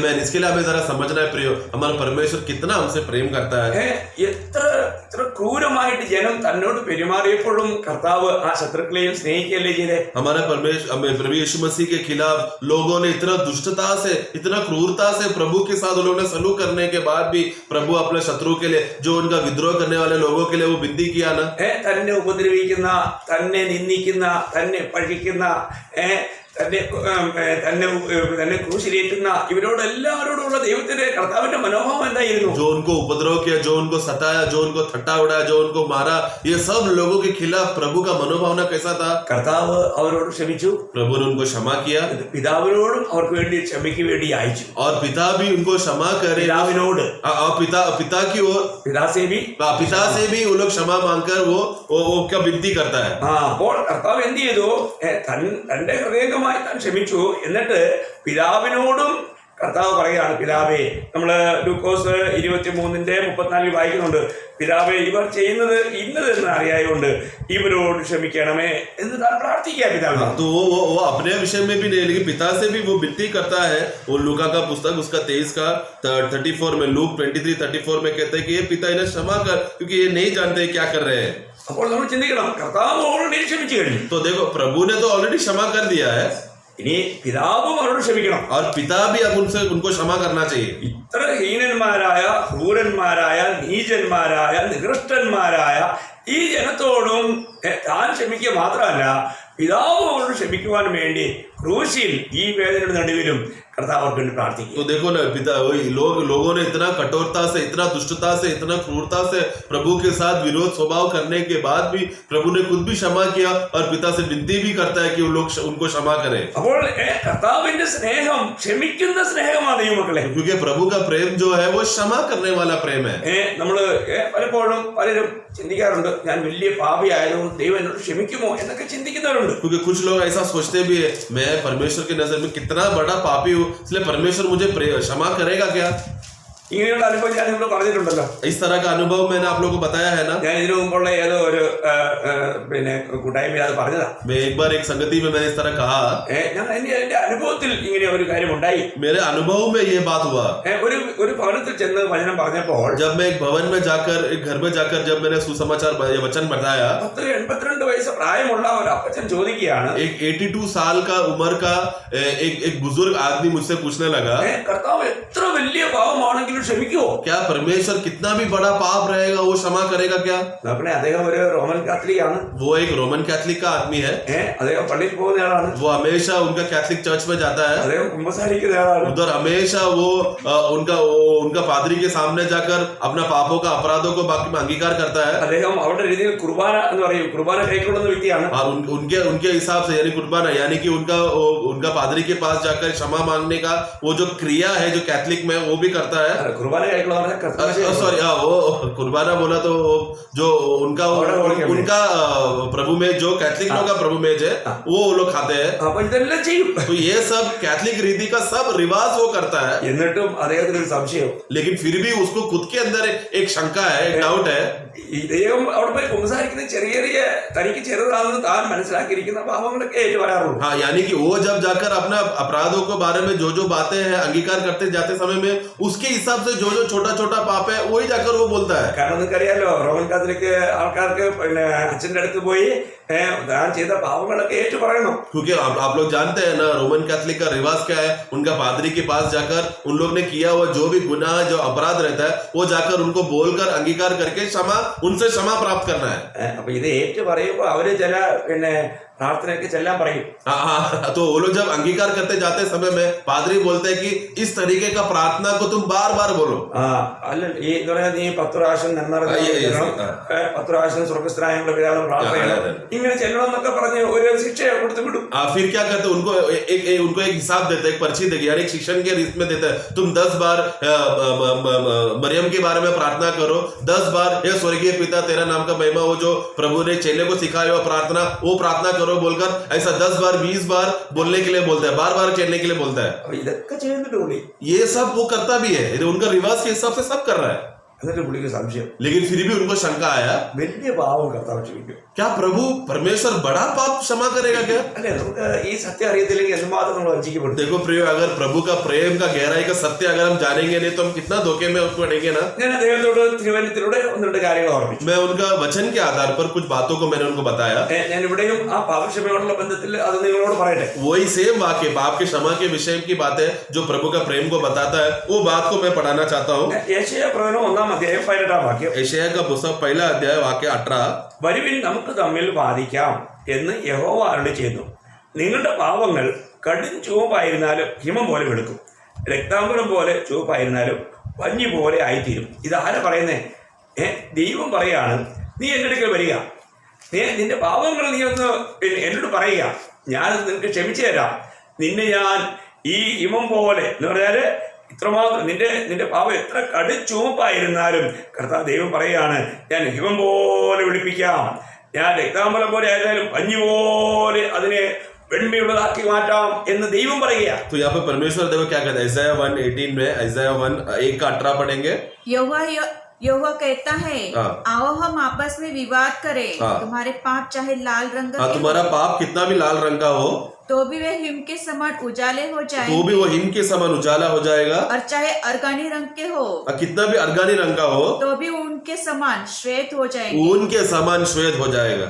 हमें जरा समझना है प्रियो, हमारा परमेश्वर कितना हमसे प्रेम करता है। എത്ര ക്രൂരമായിട്ട് ജനം തന്നോട് പെരുമാറിയപ്പോഴും കർത്താവ് ആ ശത്രുക്കളെയും സ്നേഹിക്കുകയല്ലേ ചെയ്തേ. हमारा प्रभु यीशु मसीह के खिलाफ लोगों ने इतना दुष्टता से, इतना क्रूरता से प्रभु के साथ उन्होंने सलूक करने के बाद भी प्रभु अपने शत्रु के लिए, जो उनका विद्रोह करने वाले लोगों के लिए वो विनती किया ना। തന്നെ ഉപദ്രവിക്കുന്ന, തന്നെ നിന്ദിക്കുന്ന, തന്നെ പഴിക്കുന്ന, തന്നെ ക്രൂശിലേറ്റുന്ന ഇവരോട് എല്ലാവരോടുള്ള ദൈവത്തിന്റെ കർത്താവിന്റെ മനോഭാവം എന്തായിരുന്നു? जो उनको उपद्रव किया, जो उनको सताया, जो उनको ठट्टा उड़ाया, जो उनको मारा, ये सब लोगों के खिलाफ प्रभु का मनोभावना कैसा था? കർത്താവ് അവരോട് ക്ഷമിച്ചു. प्रभु ने उनको क्षमा किया പിതാവിനോടും അവർക്ക് വേണ്ടി ക്ഷമയ്ക്ക് വേണ്ടി അയച്ചു. और पिता भी उनको क्षमा करे, പിതാവിനോട് और पिता की ओर പിതാസേവി पिता से भी वो लोग क्षमा मांगकर वो क्या विनती करता है। അപ്പോൾ കർത്താവ് എന്ത് ചെയ്തു? തന്റെ ഹൃദയംഗമായി താൻ ക്ഷമിച്ചു. എന്നിട്ട് പിതാവിനോടും കർത്താവ് പറയുകയാണ്, പിതാവേ, നമ്മള് ലൂക്കോസ് 23:34 വായിക്കുന്നുണ്ട്, പിതാവേ ഇവർ ചെയ്യുന്നത് ഇന്നതെന്ന് അറിയായതുകൊണ്ട് ഇവരോട് ക്ഷമിക്കണമേ എന്ന് താൻ പ്രാർത്ഥിക്കുക പിതാവിനെ. तो वो अपने विषय में भी नहीं, लेकिन पिता से भी वो विनती करता है। वो लूका का पुस्तक उसका 23 का 34 में, लूक 23:34 में कहते हैं कि ये पिता इन्हें क्षमा कर, क्योंकि ये नहीं जानते क्या कर रहे हैं। അപ്പോൾ നമ്മൾ ചിന്തിക്കണം, കർത്താവ് ഓൾറെഡി ക്ഷമിച്ചു കഴിഞ്ഞു. तो देखो, प्रभु ने तो ऑलरेडी क्षमा कर दिया है, ഇനി പിതാവും അവരോട് ക്ഷമിക്കണം. और पिता भी अब उनको क्षमा करना चाहिए। ഇത്ര ഹീനന്മാരായ, ക്രൂരന്മാരായ, നീചന്മാരായ, നികൃഷ്ടന്മാരായ ഈ ജനത്തോടും താൻ ക്ഷമിക്കുക മാത്രമല്ല, പിതാവ് അവരോട് ക്ഷമിക്കുവാൻ വേണ്ടി ക്രൂശിൽ ഈ വേദനയുടെ നടുവിലും കർത്താവ് അവർക്ക് വേണ്ടി പ്രാർത്ഥിക്കും. तो देखो ना, पिता लोगों ने इतना कठोरता से, इतना दुष्टता से, इतना क्रूरता से प्रभु के साथ विरोध स्वभाव करने के बाद भी प्रभु ने खुद भी क्षमा किया, और पिता से विनती भी करता है कि वो लोग उनको क्षमा करें। അപ്പോൾ കർത്താവിന്റെ സ്നേഹം ക്ഷമിക്കുന്ന സ്നേഹമാണ് ദൈവമക്കളെ. क्योंकि प्रभु का प्रेम जो है वो क्षमा करने वाला प्रेम है। നമ്മള് പലപ്പോഴും പലരും ചിന്തിക്കാറുണ്ട്, ഞാൻ വലിയ പാപിയായതുകൊണ്ട് ദൈവം എന്നോട് ക്ഷമിക്കുമോ എന്നൊക്കെ ചിന്തിക്കുന്നവരുണ്ട്. क्योंकि कुछ लोग ऐसा सोचते भी है, मैं परमेश्वर की नजर में कितना बड़ा पापी हूँ, हूँ, इसलिए परमेश्वर मुझे क्षमा करेगा क्या? ഇങ്ങനെയുള്ള അനുഭവം ഞാൻ നിങ്ങൾ പറഞ്ഞിട്ടുണ്ടല്ലോ. इस तरह का अनुभव मैंने आप लोगों को बताया है ना. ഞാൻ ഇതിനു മുമ്പുള്ള ഏതോ ഒരു പിന്നെ കൂട്ടായ്മയിൽ അത് പറഞ്ഞതാ. मैं एक बार एक संगति में मैंने इस तरह कहा. ഞാൻ എന്റെ അനുഭവത്തിൽ ഇങ്ങനെ ഒരു കാര്യം ഉണ്ടായി. मेरे अनुभव में ये बात हुआ. ഒരു ഭവനത്തിൽ ചെന്ന് വചനം പറഞ്ഞപ്പോൾ जब मैं एक भवन में जाकर, एक घर में जाकर जब मैंने सुसमाचार वचन बताया, 82 വയസ്സ് പ്രായമുള്ള ഒരു അപ്പച്ചൻ ചോദിക്കുകയാണ്, एक 82 साल का उम्र का एक बुजुर्ग आदमी मुझसे पूछने लगा, കർത്താവ് എത്ര വലിയ പാപമാണെങ്കിലും ക്ഷമിക്കുവോ? क्या परमेश्वर कितना भी बड़ा पाप रहेगा वो क्षमा करेगा क्या? നോക്കണേ, അദ്ദേഹം ഒരു റോമൻ കാത്തലിക് ആണ്. वो एक रोमन कैथलिक का आदमी है. അദ്ദേഹം പള്ളിയിൽ പോകുന്ന ആളാണ്. वो हमेशा उनका कैथलिक चर्च में जाता है. അദ്ദേഹം കുമ്പസാരിക്കുന്ന ആളാണ്. उधर हमेशा वो उनका पादरी के सामने जाकर अपना पापों का अपराधों को बाकी में अंगीकार करता है. അദ്ദേഹം അവരുടെ രീതിയിൽ കുർബാന എന്ന് പറയും, കുർബാന കൈക്കൊള്ളുന്ന വ്യക്തിയാണ്. और उनके हिसाब से यानी कुर्बाना, यानी कि उनका पादरी के पास जाकर क्षमा मांगने का वो जो क्रिया है जो कैथलिक में वो भी करता है. കുർബാന കൈക്കൊള്ളുന്ന सॉरी, वो कुर्बाना बोला तो जो उनका प्रभु में जो कैथलिक लोग का प्रभु में है वो लोग खाते हैं. അപ്പൊ ഇതെല്ലാം ചെയ്യും. तो ये सब कैथलिक रीति का सब रिवाज वो करता है. എന്നിട്ടും അദ്ദേഹത്തിന് ഒരു സംശയം. लेकिन फिर भी उसको खुद के अंदर एक शंका है, एक डाउट है. ഇദ്ദേഹം അവിടെ പോയി കുമ്പസാരിക്കുന്ന ചെറിയ ചെറിയ തനിക്ക് ചെറുതാണെന്ന് താൻ മനസ്സിലാക്കിയിരിക്കുന്ന പാപങ്ങളൊക്കെ ഏറ്റു വരാറുള്ളൂ. हाँ, यानी कि वो जब जाकर अपना अपराधों के बारे में जो बातें हैं अंगीकार करते जाते समय में उसके हिसाब से जो छोटा छोटा पाप है वही जाकर वो बोलता है. കാരണം നിങ്ങൾക്കറിയാലോ, റോമൻ കാത്തലിക് ആൾക്കാർക്ക് പിന്നെ അച്ഛന്റെ അടുത്ത് പോയി താൻ ചെയ്ത പാപങ്ങളൊക്കെ ഏറ്റു പറയണം. क्योंकि आप लोग जानते हैं ना, रोमन कैथलिक का रिवाज क्या है. उनका पादरी के पास जाकर उन लोग ने किया हुआ जो भी गुनाह, जो अपराध रहता है वो जाकर उनको बोलकर अंगीकार करके उनसे क्षमा प्राप्त करना है. അപ്പൊ ഇത് ഏറ്റു പറയുമ്പോ അവര് ചില പിന്നെ പ്രാർത്ഥനയ്ക്ക് ചെല്ലാൻ പറയും. हाँ, तो वो लोग जब अंगीकार करते जाते समय में पादरी बोलते हैं कि इस तरीके का प्रार्थना को तुम बार बार बोलो. അല്ല ഈ നീ 10 പ്രാവശ്യം നന്നറിഞ്ഞ 10 പ്രാവശ്യം സ്വർഗസ്ഥനായ ഞങ്ങളുടെ പിതാവിനോട് പ്രാർത്ഥന ഇങ്ങനെ ചെല്ലണം എന്നൊക്കെ പറഞ്ഞ് ഒരു ശിക്ഷ കൊടുത്തു വിടും. फिर क्या करते, उनको एक हिसाब देते, एक पर्ची देते, यानी एक शिक्षण के रीत में देते, तुम 10 बार मरियम के बारे में प्रार्थना करो, 10 बार हे स्वर्गीय पिता तेरा नाम का महिमा, वो जो प्रभु ने चेले को सिखाया हुआ प्रार्थना वो प्रार्थना करो बोलकर ऐसा 10 बार 20 बार बोलने के लिए बोलता है, बार बार चलने के लिए बोलता है. ഇതൊക്കെ ചെയ്യുന്നുണ്ട് പുള്ളി. ये सब वो करता भी है, उनका रिवाज के हिसाब से सब कर रहा है. എന്നിട്ട് പുള്ളിക്ക് സംശയം, लेकिन फिर भी उनको शंका आया, വലിയ പാവം കർത്താവ് ക്ഷമിക്കും. क्या प्रभु परमेश्वर बड़ा पाप क्षमा करेगा क्या? അല്ലെ, നമുക്ക് ഈ സത്യം അറിയത്തില്ലെങ്കിൽ എന്തുമാത്രം നമ്മൾ വഞ്ചിക്കപ്പെടും. देखो प्रिय, अगर प्रभु का प्रेम का गहराई का सत्य अगर हम जानेंगे नहीं तो हम कितना धोखे में पड़ेंगे ना. ഞാൻ അദ്ദേഹത്തോട് തിരുവനന്തപുരത്തിലൂടെ 1-2 കാര്യങ്ങൾ ഓർമ്മിച്ചു. मैं उनका वचन के आधार पर कुछ बातों को मैंने उनको बताया. ഞാൻ ഇവിടെയും ആ പാപക്ഷമയോടുള്ള ബന്ധത്തിൽ അത് നിങ്ങളോട് പറയട്ടെ. वही सेम वाक्य पाप के क्षमा के विषय की बात है जो प्रभु का प्रेम को बताता है, वो बात को मैं पढ़ाना चाहता हूँ. യേശയ്യാ പ്രവചനം 1-ാം അധ്യായം 18-ാം വാക്യം. यशायाह का पुस्तक 1 अध्याय वाक्य 18. വരുവിൻ നമുക്ക് തമ്മിൽ വാദിക്കാം എന്ന് യഹോവ അരുളി ചെയ്യുന്നു. നിങ്ങളുടെ പാപങ്ങൾ കടും ചുവപ്പായിരുന്നാലും ഹിമം പോലെ വെളുക്കും, രക്താംബരം പോലെ ചുവപ്പായിരുന്നാലും പഞ്ഞി പോലെ ആയിത്തീരും. ഇതാരാ പറയുന്നേ? ദൈവം പറയാണ്, നീ എൻ്റെ അടുക്കൽ വരിക, നിന്റെ പാപങ്ങൾ നീ ഒന്ന് എന്നോട് പറയുക, ഞാനത് നിനക്ക് ക്ഷമിച്ചു തരാം. നിന്നെ ഞാൻ ഈ ഹിമം പോലെ എന്ന് പറഞ്ഞാല് ഇത്രമാത്രം നിന്റെ പാപം എത്ര കടുചുവപ്പായിരുന്നാലും കർത്താവ് ദൈവം പറയാണ്, ഞാൻ ഹിമം പോലെ വിളിപ്പിക്കാം, ഞാൻ രക്താംബരം പോലെ ആയിരുന്നാലും പഞ്ഞി പോലെ അതിനെ വെണ്മയുള്ളതാക്കി മാറ്റാം എന്ന് ദൈവം പറയുക. तो यहाँ पे परमेश्वर देखो क्या कहता है. Isaiah 1:18 में Isaiah 1:1-18 पढ़ेंगे. यहोवा कहता है, आओ हम आपस में विवाद करें. तुम्हारे पाप चाहे लाल रंग का, तुम्हारा पाप कितना भी लाल रंग का हो तो भी वे हिम के समान उजाले हो जाएंगे, तो भी वो हिम के समान उजाला हो जाएगा. और चाहे अर्गानी रंग के हो, कितना भी अर्गानी रंग का हो तो भी उनके समान श्वेत हो जाएंगे. उनके समान श्वेत हो जाएगा.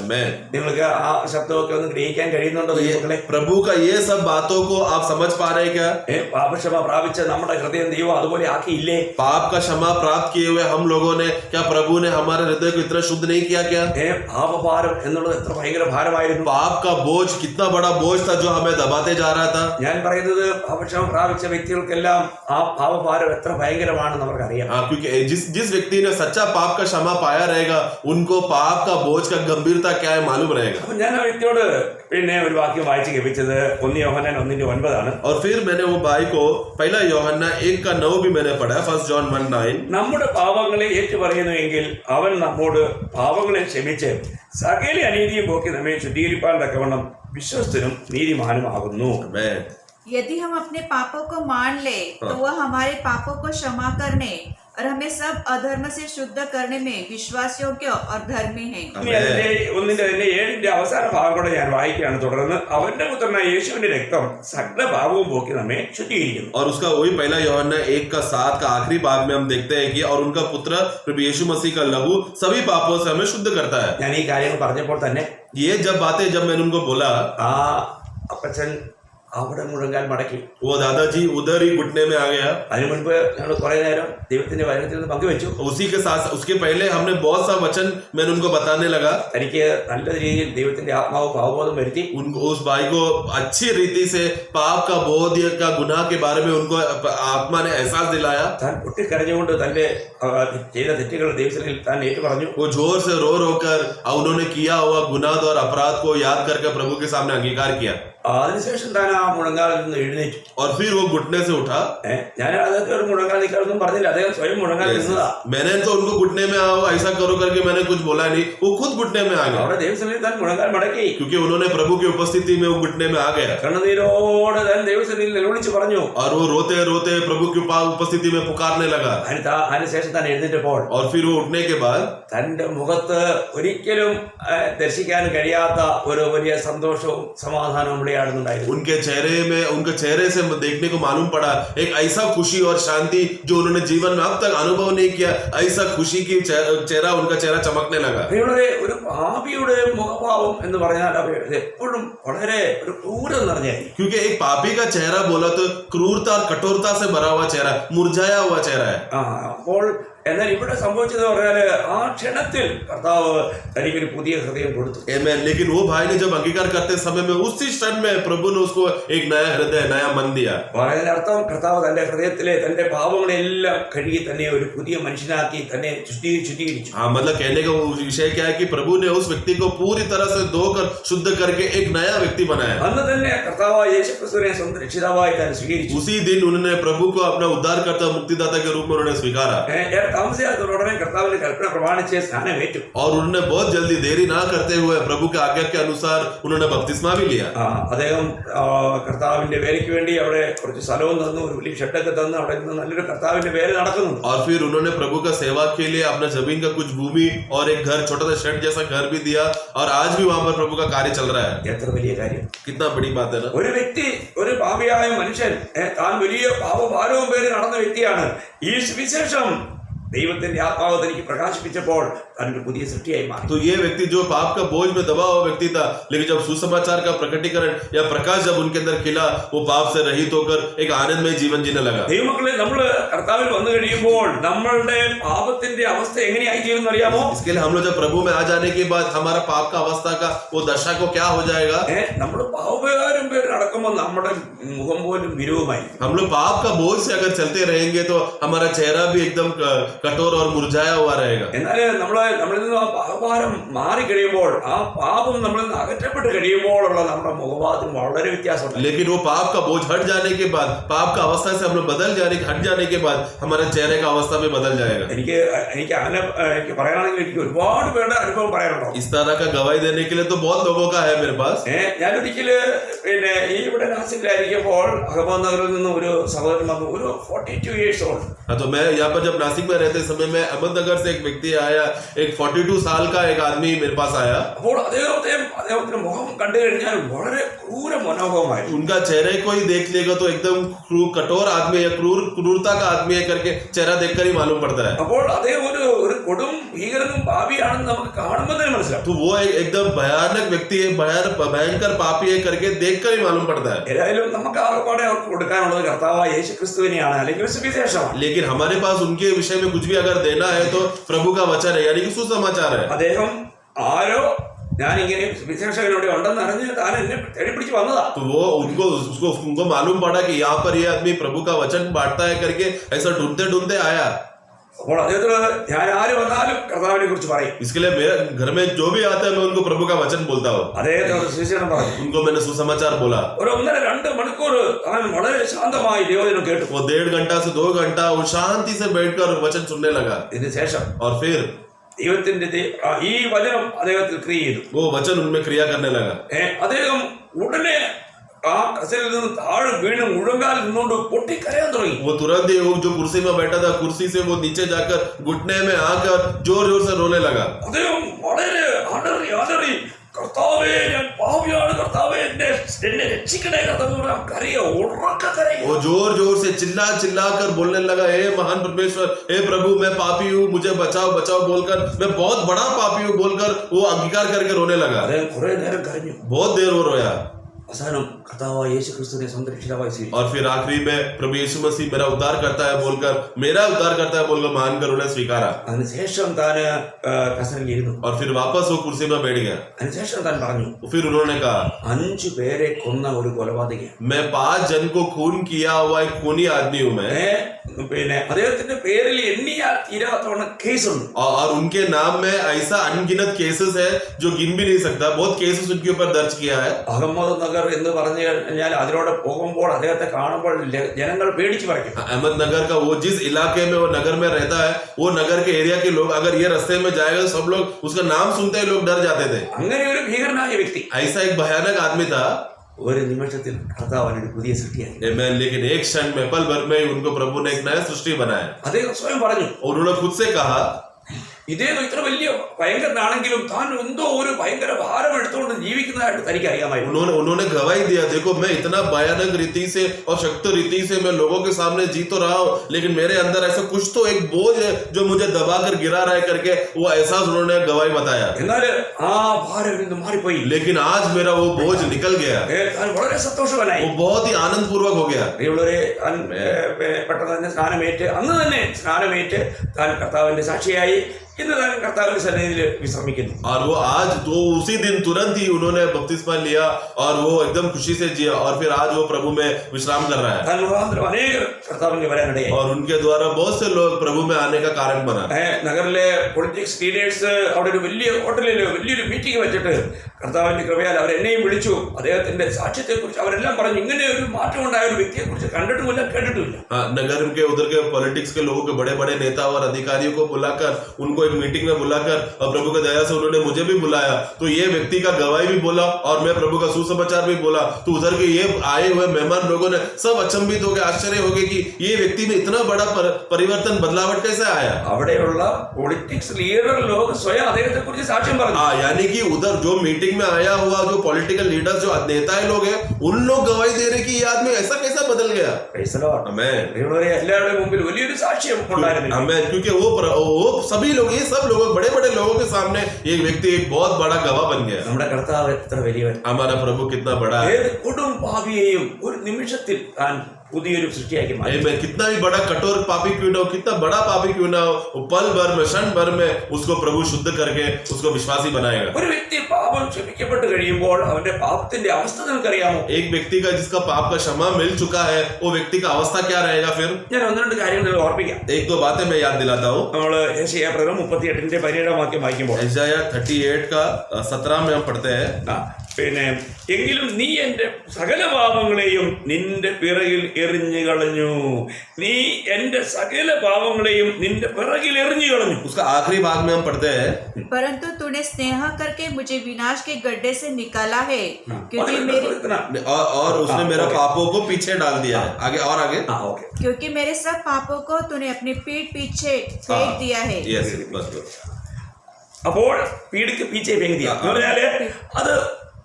Amen. നിങ്ങൾക്ക് ആ ശബ്ദമൊക്കെ ഒന്ന് ഗ്രഹിക്കാൻ കഴിയുന്നുണ്ടോ ദൈവമക്കളെ? प्रभु का ये सब बातों को आप समझ पा रहे हैं क्या? പാപക്ഷമ പ്രാപിച്ച നമ്മുടെ ഹൃദയം ദൈവം അതുപോലെ ആക്കിയില്ലേ? पाप का क्षमा प्राप्त किए हुए हम लोगों ने क्या प्रभु ने हमारे हृदय को इतना शुद्ध नहीं किया क्या? പാപഭാരം എന്നുള്ളത് എത്ര ഭയങ്കര ഭാരമായിരുന്നു. पाप का बोझ कितना बड़ा बोझ था जो हमें दबाते जा रहा था. ഞാൻ പറയുന്നത് പാപക്ഷമ പ്രാപിച്ച വ്യക്തികൾക്കെല്ലാം ആ പാപഭാരം എത്ര ഭയങ്കരമാണെന്ന് അവർക്കറിയാം. क्योंकि जिस व्यक्ति ने सच्चा पाप का क्षमा पाया रहेगा उनको पाप का बोझ का गंभीरता क्या है मालूम रहेगा. അപ്പൊ ഞാൻ ആ വ്യക്തിയോട് പിന്നെ ഒരു വാക്യം വായിച്ച് കേൾപ്പിച്ചത് 1 യോഹന്നാൻ 1:9 और फिर मैंने वो भाई को 1 യോഹന്നാൻ 1:9 भी मैंने पढ़ा. 1 John 1:9. നമ്മുടെ പാപങ്ങളെ ഏറ്റുപറയുന്നുവെങ്കിൽ അവൻ നമ്മോട് പാപങ്ങളെ ക്ഷമിച്ച് സകല അനീതിയും പോക്കി നമ്മെ ശുദ്ധീകരിപ്പാൻ തക്കവണ്ണം വിശ്വസ്തനും നീതിമാനുമാകുന്നു. यदि हम अपने पापों को मान ले तो वह हमारे पापों को क्षमा करने और हमें सब अधर्म से शुद्ध करने में विश्वास योग्य और धर्मी है। ഇനി അതിന്റെ 1:7 അവസാന ഭാഗം കൂടെ ഞാൻ വായിക്കുകയാണ്. തുടർന്ന് അവന്റെ പുത്രനായ യേശുവിന്റെ രക്തം സകല പാപവും പോക്കി നമ്മെ ശുദ്ധീകരിക്കുന്നു. और उसका वही पहला यूहन्ना 1:7 का आखिरी भाग में हम देखते हैं कि और उनका पुत्र प्रभु यीशु मसीह का लहू सभी पापों से हमें शुद्ध करता है। ഞാൻ ഈ കാര്യങ്ങൾ പറഞ്ഞപ്പോൾ തന്നെ ये जब मैंने उनको बोला, ആ അപ്പച്ചൻ അവിടെ മുഴങ്കാൽ മടക്കി. वो दादाजी उधर ही घुटने में आ गया. അതിനു മുൻപ് ഞങ്ങൾ കുറെ നേരം ദൈവത്തിന്റെ വചനത്തിൽ നിന്ന് പങ്കുവെച്ചു. उसी के साथ उसके पहले हमने बहुत सा वचन मैंने उनको बताने लगा. തനിക്ക് നല്ല രീതിയിൽ ദൈവത്തിന്റെ ആത്മാവ് പാപബോധം വരുത്തി. उनको उस भाई को अच्छी रीति से पाप का बोध का गुनाह के बारे में उनको आत्मा ने एहसास दिलाया. താൻ പൊട്ടിക്കരഞ്ഞുകൊണ്ട് തന്റെ ചെയ്ത തെറ്റുകൾ ദൈവത്തിൽ താൻ ഏറ്റു പറഞ്ഞു. वो जोर से रो कर उन्होंने किया हुआ गुनाह और अपराध को याद करके प्रभु के सामने अंगीकार किया. അതിനുശേഷം താൻ ആ മുഴങ്കാലിൽ നിന്ന് എഴുന്നേറ്റു. और फिर वो घुटने से उठा. ഞാൻ അതൊക്കെ ഒരു മുഴങ്കാൽ നിൽക്കാനൊന്നും പറഞ്ഞില്ല. അദ്ദേഹം സ്വയം മുഴങ്കാൽ നിന്നതാ. मैंने तो उनको घुटने में आओ ऐसा करो करके मैंने कुछ बोला नहीं. वो खुद घुटने में आ गया. അവിടെ ദൈവസന്നിധിയിൽ താൻ മുഴങ്കാൽ മടക്കി. क्योंकि उन्होंने प्रभु की उपस्थिति में वो घुटने में आ गया. കണ്ണുനീരോടെ താൻ ദൈവസന്നിധിയിൽ നിലവിളിച്ച് പറഞ്ഞു. और वो रोते रोते प्रभु की उपस्थिति में पुकारने लगा. അതിനുശേഷം താൻ എഴുന്നേറ്റപ്പോൾ और फिर वो उठने के बाद തന്റെ മുഖത്ത് ഒരിക്കലും ദർശിക്കാൻ കഴിയാത്ത ഒരു വലിയ സന്തോഷവും സമാധാനവും വിളയാടുന്നുണ്ടായിരുന്നു. उनके चेहरे से देखने को मालूम पड़ा एक ऐसा खुशी और शांति जो उन्होंने जीवन में अब तक अनुभव नहीं किया. ऐसा खुशी की उनका चेहरा चमकने लगा. ഒരു പാപിയുടെ മുഖഭാവം എന്ന് പറഞ്ഞാൽ എപ്പോഴും വളരെ ഒരു ക്രൂരത നിറഞ്ഞായിരിക്കും. क्योंकि एक पापी का चेहरा बोला तो क्रूरता और कठोरता से भरा हुआ चेहरा, मुरझाया हुआ चेहरा है. അപ്പോൾ എന്നാൽ ഇവിടെ സംഭവിച്ചത് പറഞ്ഞാല് ആ ക്ഷണത്തിൽ കർത്താവ് തനിക്കൊരു പുതിയ ഹൃദയം കൊടുത്തു. लेकिन वो भाई ने जब अंगीकार करते समय में उसी क्षण में प्रभु ने उसको एक नया हृदय नया मन दिया. അതിനർത്ഥം കർത്താവ് തന്റെ ഹൃദയത്തിലെ തന്റെ പാപങ്ങളെല്ലാം കഴുകി തന്നെ ഒരു പുതിയ മനുഷ്യനാക്കി തന്നെ ശുദ്ധീകരിച്ചു. हाँ, मतलब कहने का विषय क्या है कि प्रभु ने उस व्यक्ति को पूरी तरह से धोकर शुद्ध करके एक नया व्यक्ति बनाया. അന്ന് തന്നെ കർത്താവ് യേശുക്രിസ്തുവിനെ സ്വന്തം രക്ഷിതാവായി തന്നെ സ്വീകരിച്ചു. उसी दिन उन्होंने प्रभु को अपना उद्धारकर्ता मुक्तिदाता के रूप में उन्होंने स्वीकारा. താമസിയാത്തതോടെ കർത്താവിന്റെ കൽപ്പന പ്രമാണിച്ച് സ്നാനമേറ്റു. और उन्होंने बहुत जल्दी देरी ना करते हुए प्रभु के आज्ञा के अनुसार उन्होंने बपतिस्मा भी लिया. അദ്ദേഹം കർത്താവിന്റെ വേലയ്ക്ക് വേണ്ടി അവിടെ കുറച്ച് സ്ഥലവും തന്നു, ഒരു വലിയ ഷെഡൊക്കെ തന്നു. അവിടെ നിന്ന് നല്ലൊരു കർത്താവിന്റെ വേല നടക്കുന്നു. और फिर उन्होंने प्रभु का सेवा के लिए अपना जमीन का कुछ भूमि और एक घर, छोटा सा शेड जैसा घर भी दिया. और आज भी वहां पर प्रभु का कार्य चल रहा है. എത്ര വലിയ കാര്യം! कितना बड़ी बात है ना. ഒരു വ്യക്തി, ഒരു പാപിയായ മനുഷ്യൻ, താൻ വലിയ പാപഭാരവും പേര് നടന്ന വ്യക്തിയാണ്. ഈ സുവിശേഷം ദൈവത്തിന്റെ ആത്മാവ് തനിക്ക് പ്രകാശിപ്പിച്ചപ്പോൾ തന്റെ പുതിയ സൃഷ്ടിയായി മാറി. तो ये व्यक्ति जो पाप का बोझ में दबा हुआ व्यक्ति था, लेकिन जब सुसमाचार का प्रकटीकरण या प्रकाश जब उनके अंदर खिला, वो पाप से रहित होकर एक आनंदमय जीवन जीने लगा. ദൈവമക്കളെ, നമ്മൾ കർത്താവിൽ വന്നു കഴിയുമ്പോൾ നമ്മളുടെ പാപത്തിന്റെ അവസ്ഥ എങ്ങനെയായി തീരുമെന്ന് അറിയാമോ? इसके लिए हम लोग जब प्रभु में आ जाने के बाद हमारा पाप का अवस्था का वो दशा को क्या हो जाएगा. നമ്മൾ പാപകാരം പേര് നടക്കുമ്പോൾ നമ്മുടെ മുഖം പോലും വിരൂപമായി. हम लोग पाप का बोझ से अगर चलते रहेंगे तो हमारा चेहरा भी एकदम कठोर और मुरझाया हुआ रहेगा. എന്നാൽ നമ്മളിൽ നിന്ന് ആ പാപഭാരം മാറി കഴിയുമ്പോൾ, ആ പാപം നമ്മളിൽ നിന്ന് അകറ്റപ്പെട്ട് കഴിയുമ്പോഴുള്ള നമ്മുടെ മുഖഭാവത്തിന് വളരെ വ്യത്യാസമുണ്ട്. लेकिन वो पाप का बोझ हट जाने के बाद, पाप का अवस्था से हम लोग हट जाने के बाद हमारे चेहरे का अवस्था भी बदल जाएगा. എനിക്ക് പറയാണെങ്കിൽ എനിക്ക് ഒരുപാട് പേരുടെ അനുഭവം പറയാനുണ്ടോ. इस तरह का गवाही देने के लिए तो बहुत लोगों का है मेरे पास. ഞാനൊരിക്കല് ഇവിടെ നാസിക്കിലായിരിക്കുമ്പോൾ അഹമ്മദ് നഗറിൽ നിന്ന് ഒരു സഹോദരൻ വന്നു, ഒരു 42 years old. तो मैं यहाँ पर जब नासिक में रहते समय में अहमदनगर से एक व्यक्ति आया, एक 42 साल का एक आदमी मेरे पास आया. അപ്പോൾ അദ്ദേഹത്തിന്റെ മുഖം കണ്ടു കഴിഞ്ഞാൽ വളരെ ക്രൂര മനോഭാവമായി. उनका चेहरे को ही देख लेगा तो एकदम कठोर आदमी है, क्रूरता का आदमी है करके चेहरा देखकर ही मालूम पड़ता है. അപ്പോൾ അദ്ദേഹം ഒരു കൊടും ഭീകരനും പാപിയാണെന്ന് നമുക്ക് കാണുമ്പോൾ തന്നെ മനസ്സിലാവും. तो वो एकदम भयानक व्यक्ति है, भयंकर पापी है करके देखकर ही मालूम पड़ता है. ഏതായാലും നമുക്ക് ആകെപ്പാടെ അവർക്ക് കൊടുക്കാനുള്ളത് കർത്താവായ യേശുക്രിസ്തുവിനെയാണ്, അല്ലെങ്കിൽ സുവിശേഷമാണ്. लेकिन हमारे पास उनके विषय में कुछ भी अगर देना है तो प्रभु का वचन है, यानी कि सुसमाचार है. അദ്ദേഹം ആരോ ഞാനിങ്ങനെ സുവിശേഷകനോട് ഉണ്ടെന്ന് അറിഞ്ഞ് താൻ എന്നെ തേടിപ്പിടിച്ച് വന്നതാ. तो वो उनको मालूम पड़ा कि यहाँ पर ये आदमी प्रभु का वचन बांटता है करके ऐसा ढूंढते आया. അപ്പോൾ അദ്ദേഹത്തിന് ഞാൻ ആര് വന്നാലും കർത്താവിനെ കുറിച്ച് പറയും. इसके लिए मेरे घर में जो भी आता है मैं उनको प्रभु का वचन बोलता हूँ. അദ്ദേഹത്തോട് സുവിശേഷം പറഞ്ഞു. उनको मैंने सुसमाचार बोला. ഒരു 1.5-2 മണിക്കൂർ താൻ വളരെ ശാന്തമായി ദൈവവചനം കേട്ടു. वो 1.5 घंटा से 2 घंटा वो शांति से बैठकर वचन सुनने लगा. ഇതിന് ശേഷം और फिर ദൈവത്തിന്റെ ഈ വചനം അദ്ദേഹത്തിൽ ക്രിയ ചെയ്തു. वो वचन उनमें क्रिया करने लगा. അദ്ദേഹം ഉടനെ ആ കസേരയിൽ നിന്ന് താഴെ വീണ് മുഴങ്കാലിൽ നിന്നുകൊണ്ട് പൊട്ടിക്കരയാൻ തുടങ്ങി. वो तुरंत ही वो जो कुर्सी में बैठा था कुर्सी से वो नीचे जाकर घुटने में आकर जोर जोर से रोने लगा. അദ്ദേഹം വളരെ അലറി കർത്താവേ ഞാൻ പാപിയാണ്, കർത്താവേ എന്നെ രക്ഷിക്കണേ കർത്താവേ കരയോ ഉറക്ക കരയോ. वो जोर जोर से चिल्ला चिल्ला कर बोलने लगा, हे महान परमेश्वर, हे प्रभु मैं पापी हूँ, मुझे बचाओ बचाओ बोलकर, मैं बहुत बड़ा पापी हूँ बोलकर वो अंगीकार करके रोने लगा. അദ്ദേഹം കുറെ നേരം കരഞ്ഞു. बहुत देर वो रोया അവസാനം കർത്താവായ യേശു ക്രിസ്തുവിനെ സ്വന്തം രക്ഷിതാവായി സ്വീകരിച്ചു. और फिर आखिरी में प्रभु यीशु मसीह मेरा उद्धार करता है बोलकर, मेरा उद्धार करता है बोलकर मानकर उन्हें स्वीकारा. അതിനുശേഷം താന് കസേരയിൽ ഇരുന്നു. और फिर वापस वो कुर्सी में बैठ गया. അതിനുശേഷം താൻ പറഞ്ഞു, फिर उन्होंने कहा, 5 പേരെ കൊന്ന ഒരു കൊലപാതകയാണ്. मैं 5 जन को खून किया हुआ एक खूनी आदमी हूं मैं. പിന്നെ അദ്ദേഹത്തിന്റെ പേരിൽ എണ്ണിയാൽ തീരാത്തവണ്ണം കേസുണ്ട്. और उनके नाम में ऐसा अनगिनत केसेस है जो गिन भी नहीं सकता. बहुत केसेस उनके ऊपर दर्ज किया है. അഹമ്മദ് നഗർ എന്ന് പറഞ്ഞു കഴിഞ്ഞാൽ അതിലൂടെ പോകുമ്പോൾ അദ്ദേഹത്തെ കാണുമ്പോൾ ജനങ്ങൾ പേടിച്ചു പറയും. अहमदनगर का वो जिस इलाके में वो नगर में रहता है, वो नगर के एरिया के लोग अगर ये रास्ते में जाएगा तो सब लोग उसका नाम सुनते ही लोग डर जाते थे. അങ്ങനെ ഒരു ഭീകരനായ വ്യക്തി. ऐसा एक भयानक आदमी था. ഒരു നിമിഷത്തിൽ കർത്താവ് ഒരു പുതിയ സൃഷ്ടിയായി. लेकिन एक क्षण में पल भर में उनको प्रभु ने एक नया सृष्टि बनाया. അദ്ദേഹം സ്വയം പറഞ്ഞു, और उन्होंने खुद से कहा, ഇദ്ദേഹം ഇത്ര വലിയ ഭയങ്കരനാണെങ്കിലും താൻ എന്തോ ഒരു ഭയങ്കര ഭാരം എടുത്തുകൊണ്ട് ജീവിക്കുന്നതായിട്ട് തനിക്ക് അറിയാമായിരുന്നു. उन्होंने गवाही दिया, देखो मैं इतना भयानक रीति से और शक्त रीति से मैं लोगों के सामने जी तो रहा हूँ, लेकिन मेरे अंदर ऐसा कुछ तो एक बोझ है जो मुझे दबाकर गिरा रहा है करके वो एहसास उन्होंने गवाही बताया. എന്നാൽ ആ ഭാരം ഇന്ന് മാറിപ്പോയി. लेकिन आज मेरा वो बोझ निकल गया. താൻ വളരെ സന്തോഷവാനായി. वो बहुत ही आनंद पूर्वक हो गया. പ്രിയമുള്ളവരെ, താൻ പെട്ടെന്ന് തന്നെ സ്നാനമേറ്റ് അന്ന് തന്നെ സ്നാനമേറ്റ് താൻ കർത്താവിന്റെ സാക്ഷിയായി ഇന്ന് താൻ കർത്താവിന്റെ സന്നിധിയിൽ വിശ്രമിക്കുന്നു. और वो आज तो उसी दिन तुरंत ही उन्होंने बपतिस्मा लिया और वो एकदम खुशी से जिया और फिर आज वो प्रभु में विश्राम कर रहा है. താൻ മുഖാന്തരം അനേകർ കർത്താവിന്റെ വരാനിടയായി. और उनके द्वारा बहुत से लोग प्रभु में आने का कारण बना. നഗറിലെ പൊളിറ്റിക്സ് ലീഡേഴ്സ് അവിടെ ഒരു വലിയ ഹോട്ടലിൽ വലിയൊരു മീറ്റിംഗ് വെച്ചിട്ട് കർത്താവിന്റെ കൃപയാൽ അവരെന്നെയും വിളിച്ചു. അദ്ദേഹത്തിന്റെ സാക്ഷ്യത്തെ കുറിച്ച് അവരെല്ലാം പറഞ്ഞു, ഇങ്ങനെ ഒരു മാറ്റം ഉണ്ടായ ഒരു വ്യക്തിയെ കുറിച്ച് കണ്ടിട്ടുമില്ല കേട്ടിട്ടുമില്ല. नगर के उधर के पॉलिटिक्स के लोगों के बड़े बड़े नेता और अधिकारियों को बुलाकर उनको एक मीटिंग में बुलाकर और प्रभु की दया से उन्होंने मुझे भी बुलाया. तो ये व्यक्ति का गवाही भी बोला और मैं प्रभु का सुसमाचार भी बोला. तो उधर के ये आए हुए मेहमान लोगों ने सब अचंभित हो गए, आश्चर्य हो गए कि ये व्यक्ति में इतना बड़ा परिवर्तन बदलावट कैसे आया. അവിടെയുള്ള പൊളിറ്റിക്സ് ലീഡർ ലോക സ്വയം അദ്ദേഹത്തെ കുറിച്ച് സാക്ഷ്യം പറഞ്ഞു. यानी कि उधर जो मीटिंग में आया हुआ जो पॉलिटिकल लीडर्स जो नेताएं लोग हैं उन लोग गवाही दे रहे कि ये आदमी ऐसा कैसा बदल गया. आमेन. എല്ലാവരുടെ മുമ്പിൽ വലിയൊരു സാക്ഷ്യം ഉണ്ടായിരുന്നു. आमेन. क्योंकि वो सभी लोग, ये सब लोग बड़े बड़े लोगों के सामने एक व्यक्ति एक बहुत बड़ा गवाह बन गया. നമ്മുടെ കർത്താവ് എത്ര വലിയവൻ. हमारा प्रभु कितना बड़ा है. ഏത് കൊടും പാപിയെയും ഒരു നിമിഷത്തിൽ താൻ പുതിയൊരു സൃഷ്ടിയാക്കി മാറ്റി. मैं कितना भी बड़ा कठोर पापी क्यों ना हो, कितना बड़ा पापी क्यों ना हो, पल भर में क्षण भर में उसको प्रभु शुद्ध करके उसको विश्वासी बनाएगा. ഒരു വ്യക്തി പാപം ക്ഷമിക്കപ്പെട്ട് കഴിയുമ്പോൾ അവന്റെ പാപത്തിന്റെ അവസ്ഥ നിനക്കറിയാമോ? एक व्यक्ति का जिसका पाप का क्षमा मिल चुका है वो व्यक्ति का अवस्था क्या रहेगा फिर? ഞാൻ ഒന്ന് രണ്ട് കാര്യങ്ങൾ ഓർപ്പിക്കാം. एक दो बातें मैं याद दिलाता हूँ. നമ്മൾ യെശയ്യാ പ്രവചനം 38 വാക്യം വായിക്കുമ്പോൾ यशायाह 38 का 17 में हम पढ़ते हैं. പിന്നെ എങ്കിലും നീ എന്റെ സകല പാപങ്ങളെയും നിന്റെ പിറകിൽ എറിഞ്ഞു കളഞ്ഞു. നീ എന്റെ സകല പാപങ്ങളെയും നിന്റെ പിറകിൽ എറിഞ്ഞു കളഞ്ഞു. उसका आखिरी भाग में हम पढ़ते हैं, परंतु तूने स्नेह करके मुझे विनाश के गड्ढे से निकाला है, क्योंकि और उसने मेरा पापों को पीछे डाल दिया है. आगे और आगे. क्योंकि मेरे सब पापों को तूने अपनी पीठ पीछे फेंक दिया है. यस, बस. അപ്പോൾ പീഠിക്ക് പീച്ചെ ഫേങ്ക് എന്ന് പറഞ്ഞാല് അത്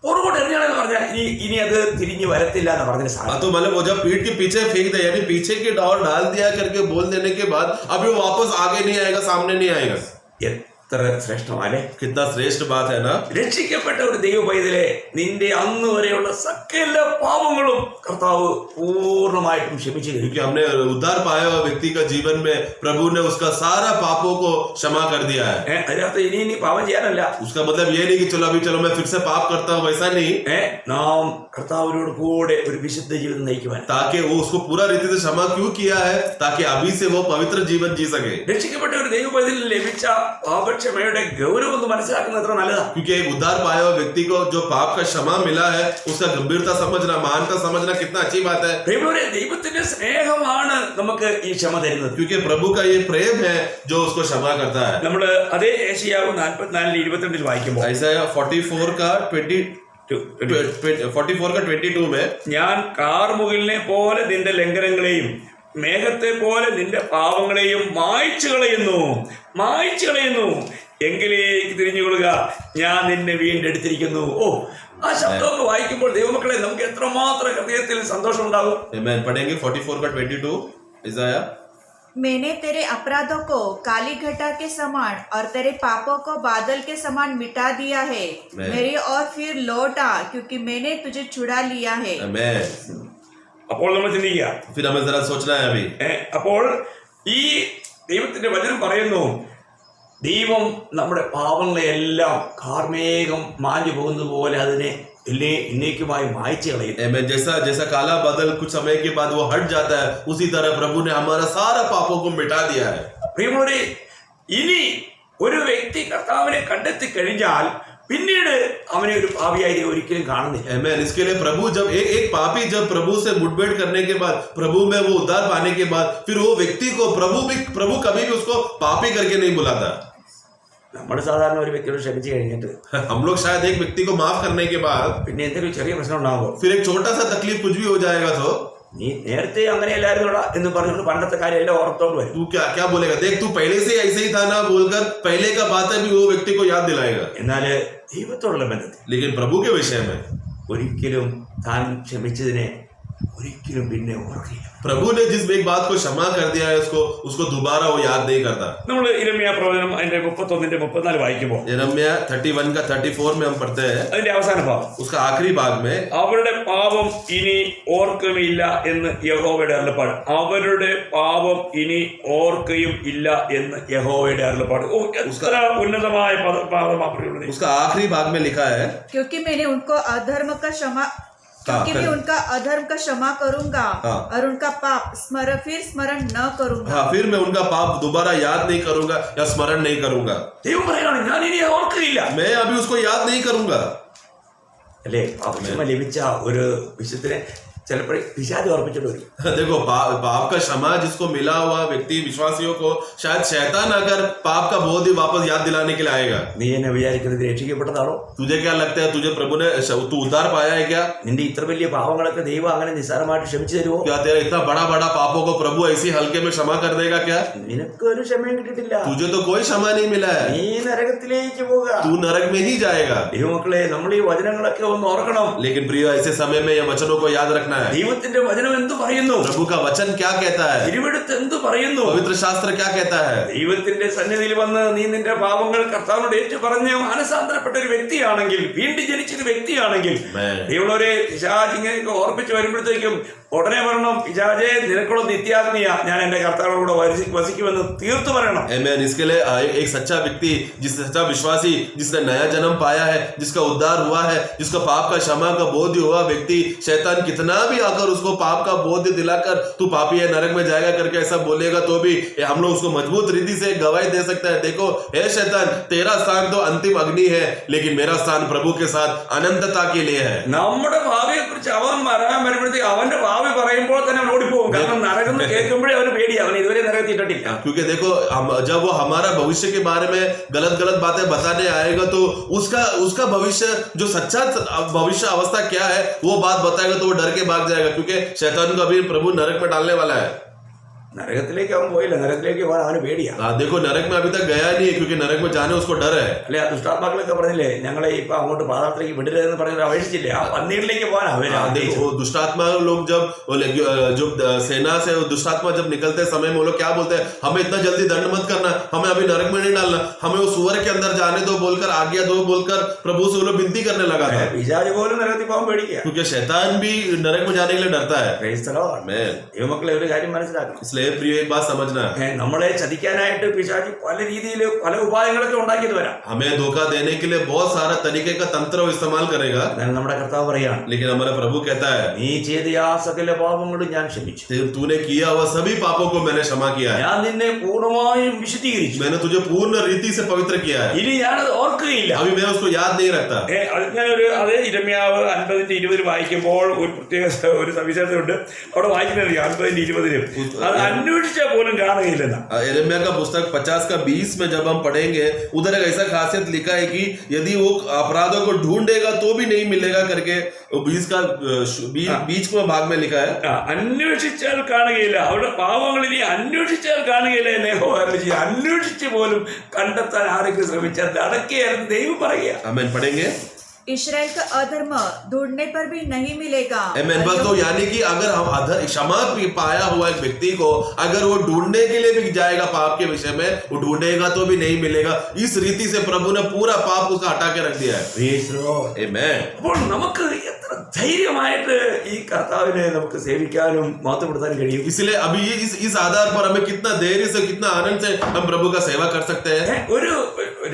പുറകോട്ട് എറിഞ്ഞാണെന്ന് പറഞ്ഞാൽ ഇനി അത് തിരിഞ്ഞു വരത്തില്ല എന്ന് പറഞ്ഞ സാധനം. तो मतलब वो जब पीठ के पीछे फेंक दिया यानी पीछे की डोर डाल दिया करके बोल देने के बाद अभी वो वापस आगे नहीं आएगा, सामने नहीं आएगा. എത്ര ശ്രേഷ്ഠമാണ്. कितना श्रेष्ठ बात है ना. രക്ഷിക്കപ്പെട്ട ഒരു ദൈവ പൈതലെ, നിന്റെ അന്ന് വരെയുള്ള സകല പാപങ്ങളും കർത്താവ് പൂർണ്ണമായിട്ടും ക്ഷമിച്ചു. क्योंकि हमने उद्धार पाया हुआ व्यक्ति का जीवन में प्रभु ने उसका सारा पापों को क्षमा कर दिया है. അതിനകത്ത് ഇനി പാപം ചെയ്യാനല്ല. उसका मतलब ये नहीं कि चलो अभी चलो मैं फिर से पाप करता हूँ, वैसा नहीं. നാം കർത്താവിനോട് കൂടെ ഒരു വിശുദ്ധ ജീവിതം നയിക്കുവാൻ, ताकि वो उसको पूरा रीति से क्षमा क्यों किया है, ताकि अभी से वो पवित्र जीवन जी सके. രക്ഷിക്കപ്പെട്ട ഒരു ദൈവ പൈതലിന് ലഭിച്ച പാപക്ഷമയുടെ ഗൗരവം ഒന്ന് മനസ്സിലാക്കുന്നത് എത്ര നല്ലതാ. क्योंकि एक उद्धार पाया हुआ व्यक्ति को जो पाप का क्षमा मिला है उसका गंभीरता समझना, महानता समझना कितना अच्छी बात है. ദൈവത്തിന്റെ സ്നേഹമാണ് നമുക്ക് ഈ ക്ഷമ തരുന്നത്. क्योंकि प्रभु का ये प्रेम है जो उसको क्षमा करता है. നമ്മള് അതേ യെശയ്യാവ് 44:22 വായിക്കുമ്പോൾ ഐസായ 44 का 20 44 का 22 में, ഞാൻ കാർമുകിലിനെ പോലെ നിന്റെ ലംഘനങ്ങളെയും മേഘത്തെ പോലെ നിന്റെ പാപങ്ങളെയും മായ്ച്ചു കളയുന്നു എങ്കിലേക്ക് തിരിഞ്ഞുകൊള്ളുക, ഞാൻ നിന്നെ വീണ്ടെടുത്തിരിക്കുന്നു. ഓ, ആ ശബ്ദമൊക്കെ വായിക്കുമ്പോൾ ദൈവമക്കളെ നമുക്ക് എത്രമാത്രം ഹൃദയത്തിൽ സന്തോഷം ഉണ്ടാകും. पढ़ेंगे 44 का 22 इसाया। मैंने तेरे अपराधों को काली घटा के समान और तेरे पापों को बादल के समान मिटा दिया है. मेरी ओर फिर लौट आ, क्योंकि मैंने तुझे छुड़ा लिया है. അപ്പോൾ നമ്മൾ ചിന്തിക്കുക, फिर हमें जरा सोचना है अभी। അപ്പോൾ ഈ ദൈവത്തിന്റെ വചനം പറയുന്നു, ദൈവം നമ്മുടെ പാപങ്ങളെല്ലാം കാർമേഘം മാഞ്ഞു പോകുന്നത് പോലെ അതിനെ എന്നേക്കുമായി മായ്ച്ചു കളയും. जैसा जैसा काला बादल कुछ समय के बाद वो हट जाता है, उसी तरह प्रभु ने हमारा सारा पापों को मिटा दिया है। പ്രിയമുള്ളവരെ, ഇനി ഒരു വ്യക്തി കർത്താവിനെ കണ്ടെത്തി കഴിഞ്ഞാൽ പിന്നീട് അവനെ ഒരു പാപിയായി ഒരിക്കലും കാണുന്നില്ല. आमीन। इसके लिए प्रभु जब एक पापी जब प्रभु से मुठभेड़ करने के बाद, प्रभु में वो उद्धार पाने के बाद, फिर वो व्यक्ति को प्रभु कभी भी उसको पापी करके नहीं बुलाता। നമ്മൾ സാധാരണ ഒരു വ്യക്തിയോട് ക്ഷമിച്ചു കഴിഞ്ഞിട്ട് हम लोग शायद एक व्यक्ति को माफ करने के बाद പിന്നെ എന്തെങ്കിലും ചെറിയ പ്രശ്നം ഉണ്ടാകുമ്പോൾ, फिर एक छोटा सा तकलीफ कुछ भी हो जाएगा तो നീ നേരത്തെ അങ്ങനെയല്ലായിരുന്നോടാ എന്ന് പറഞ്ഞുകൊണ്ട് പണ്ടത്തെ കാര്യം എല്ലാം ഓർത്തോണ്ട് വരും. तू क्या क्या बोलेगा, देख तू पहले से ऐसे ही था ना बोलकर पहले का बात है भी वो व्यक्ति को याद दिलाएगा। എന്നാൽ ദൈവത്തോടുള്ള ബന്ധത്തിൽ लेकिन प्रभु के विषय में ഒരിക്കലും താൻ ക്ഷമിച്ചതിനെ ഒരിക്കലും പിന്നെ ഓർക്കില്ല. प्रभु ने जिस एक बात को क्षमा कर दिया है उसको दोबारा वो याद नहीं करता। നമ്മൾ ഇരമ്യാ പ്രവചനം അതിന്റെ 31-34 വായിക്കുമ്പോൾ यिर्मयाह 31 का 34 में हम पढ़ते हैं, അതിന്റെ അവസാന ഭാഗം, उसका आखिरी भाग में, അവരുടെ പാപം ഇനി ഓർക്കുകയില്ല എന്ന് യഹോവയുടെ അരുളപ്പാട്. അവരുടെ പാപം ഇനി ഓർക്കുകയും ഇല്ല എന്ന് യഹോവയുടെ അരുളപ്പാട്. ഓ, എത്ര ഉന്നതമായ പദമാണ്. उसका आखिरी भाग में लिखा है, क्योंकि मैं उनका अधर्म का क्षमा करूंगा और उनका पाप स्मरण न करूंगा. हाँ, फिर मैं उनका पाप दोबारा याद नहीं करूंगा या स्मरण नहीं करूंगा. ദൈവം പറയാണ്, ഞാൻ ഇനി ഓർക്കുകയില്ല. मैं अभी उसको याद नहीं करूंगा. അല്ലേ, ക്ഷമ ലഭിച്ച ഒരു വിശുദ്ധനെ ചിലപ്പോൾ പിശാച് ഓർപ്പിച്ചിട്ട് വരും. देखो पाप का क्षमा जिसको मिला हुआ व्यक्ति विश्वासियों को शायद शैतान अगर पाप का बोझ ही वापस याद दिलाने के लिए आएगा. നീ എന്നെ വിചാരിക്കുന്നത് രക്ഷിക്കപ്പെട്ടതാണോ? तुझे क्या लगता है तुझे प्रभु ने तू उद्धार पाया है क्या? നിന്റെ ഇത്ര വലിയ പാപങ്ങളൊക്കെ ദൈവം അങ്ങനെ നിസ്സാരമായിട്ട് ക്ഷമിച്ചു തരുമോ? क्या तेरा इतना बड़ा बड़ा पापों को प्रभु ऐसी हल्के में क्षमा कर देगा क्या? നിനക്ക് ഒരു ക്ഷമയും കിട്ടിയിട്ടില്ല. तुझे तो कोई क्षमा नहीं मिला है, നീ നരകത്തിലേക്ക് പോകുക. तू नरक में ही जाएगा. ദൈവമക്കളെ, നമ്മൾ ഈ വചനങ്ങളൊക്കെ ഒന്ന് ഓർക്കണം. लेकिन प्रिय ऐसे समय में ये वचनों को याद रखना है. ദൈവത്തിന്റെ വചനം എന്ത് പറയുന്നു? प्रभु का वचन क्या कहता है? തിരുവെടുത്ത് എന്ത് പറയുന്നു? पवित्र शास्त्र क्या कहता है? ദൈവത്തിന്റെ സന്നിധിയിൽ വന്ന് നീ നിന്റെ പാപങ്ങൾ കർത്താവിനോട് ഏറ്റു പറഞ്ഞ് മാനസാന്തരപ്പെട്ട ഒരു വ്യക്തിയാണെങ്കിൽ, വീണ്ടും ജനിച്ചൊരു വ്യക്തിയാണെങ്കിൽ, ദൈവമുള്ളവരെ പിശാച് ഇങ്ങനെയൊക്കെ ഓർപ്പിച്ച് വരുമ്പോഴത്തേക്കും ഉടനെ പറയണം, പിശാചേ നിനക്കുള്ള നിത്യാഗ്നിയ, ഞാൻ എന്റെ കർത്താവിനോട് വസിക്കുമെന്ന് തീർത്തു പറയണം. आमीन। इसके लिए एक सच्चा व्यक्ति, सच्चा विश्वासी जिसने नया जन्म पाया है, जिसका उद्धार हुआ है, जिसका पाप का क्षमा का बोध हुआ व्यक्ति, शैतान कितना भी आकर उसको पाप का बोध दिलाकर तू पापी है नरक में जाएगा करके ऐसा बोलेगा तो भी हम लोग उसको मजबूत रीति से गवाही दे सकते हैं, देखो हे शैतान, तेरा स्थान तो अंतिम अग्नि है, लेकिन मेरा स्थान प्रभु के साथ अनंतता के लिए है. നമ്മുടെ ഭാവിയെ കുറിച്ച് അവൻ പറയാൻ വരുമ്പോഴത്തേക്ക് അവന്റെ ഭാവി പറയുമ്പോൾ തന്നെ അവൻ ഓടിപ്പോകും. കാരണം നരകം കേൾക്കുമ്പോഴേ അവന് പേടി, അവൻ ഇതുവരെ നരകത്തിട്ടിട്ടില്ല. क्योंकि देखो जब वो हमारा भविष्य के बारे में गलत बातें बताने आएगा तो उसका भविष्य जो सच्चा भविष्य अवस्था क्या है वो बात बताएगा तो वो डर के भाग जाएगा, क्योंकि शैतान को अभी प्रभु नरक में डालने वाला है. നരകത്തിലേക്ക് അവൻ പോയില്ല, നരകത്തിലേക്ക് പോകാൻ അവന് പേടിയാ. देखो नरक में अभी तक गया नहीं है, क्योंकि नरक में जाने उसको डर है. അല്ലെ, ആ ദുഷ്ടാത്മാക്കളൊക്കെ പറഞ്ഞില്ലേ, ഞങ്ങളെ ഇപ്പൊ അങ്ങോട്ട് പാതാളത്തിലേക്ക് വിടരുതെന്ന് പറഞ്ഞ അപേക്ഷിച്ചില്ലേ, ആ പന്നീരിലേക്ക് പോകാൻ അവര്. देखो दुष्टात्मा लोग जब जो सेना से दुष्टात्मा जब निकलते समय में वो लोग क्या बोलते हैं, हमें इतना जल्दी दंड मत करना, हमें अभी नरक में नहीं डालना, हमें वो सुअर के अंदर जाने दो बोलकर, आज्ञा दो बोलकर प्रभु से वो लोग विनती करने लगा था. പിശാച് പോലും നരകത്തിൽ പോകാൻ പേടിക്കുക, क्योंकि शैतान भी नरक में जाने के लिए डरता है. ദൈവമക്കളെ ഒരു കാര്യം മനസ്സിലാക്കണം. इसलिए प्रिय एक बात समझना, നമ്മളെ ചതിക്കാനായിട്ട് പിശാച് പല രീതിയിൽ പല ഉപായങ്ങളൊക്കെ ഉണ്ടാക്കിയത് വരാം. हमें धोखा देने के लिए बहुत सारा तरीके का तंत्र इस्तेमाल करेगा. നമ്മുടെ കർത്താവ് പറയാണ്, लेकिन हमारा प्रभु कहता है, നീ ചെയ്ത ആ സകല പാപങ്ങളും ഞാൻ ക്ഷമിച്ചു. तूने किया हुआ सभी पापों को मैंने क्षमा किया है. ഞാൻ നിന്നെ പൂർണ്ണമായും വിശുദ്ധീകരിച്ചു. मैंने तुझे पूर्ण रीति से पवित्र किया है. ഇനി ഞാനത് ഓർക്കില്ല. ഓർക്കുകയില്ല. अभी मैं उसको याद नहीं रखता. ഞാനൊരു അതേ ഇരമ്യാവ് 50:20 വായിക്കുമ്പോൾ ഒരു പ്രത്യേക ഒരു സവിശേഷതയുണ്ട്. അവിടെ വായിക്കുന്നത് 50:20 അത് അന്വേഷിച്ചാൽ പോലും കാണുകയില്ലെന്ന. यिर्मयाह का पुस्तक 50:20 में जब हम पढ़ेंगे उधर एक ऐसा खासियत लिखा है कि यदि वो अपराधों को ढूंढेगा तो भी नहीं मिलेगा करके 20 का बीच में भाग में लिखा है. അന്വേഷിച്ചാൽ കാണുകയില്ല. അവരുടെ പാവങ്ങൾ ഇനി അന്വേഷിച്ചാൽ കാണുകയില്ല എന്ന് യഹോവ അരുളിച്ചെയ്യുന്നു. അന്വേഷിച്ച് പോലും കണ്ടെത്താൻ ആരെങ്കിലും ശ്രമിച്ചാൽ നടക്കുകയായിരുന്നു ദൈവം പറയുക. आमीन. पढ़ेंगे. इस्राएल का अधर्म ढूंढने पर भी नहीं मिलेगा. आमीन. बस तो यानी कि अगर हम क्षमा पाया हुआ एक व्यक्ति को अगर वो ढूंढने के लिए भी जाएगा पाप के विषय में, वो ढूंढेगा तो भी नहीं मिलेगा. इस रीति से प्रभु ने पूरा पाप उसका हटा के रख दिया है. आमीन. അപ്പോൾ നമുക്ക് എത്ര ധൈര്യമായിട്ട് ഈ കർത്താവിനെ നമുക്ക് സേവിക്കാനും മഹത്വപ്പെടുത്താനും കഴിയും. इसलिए अभी इस आधार पर हमें कितना धैर्य से कितना आनंद से हम प्रभु का सेवा कर सकते हैं. ഒരു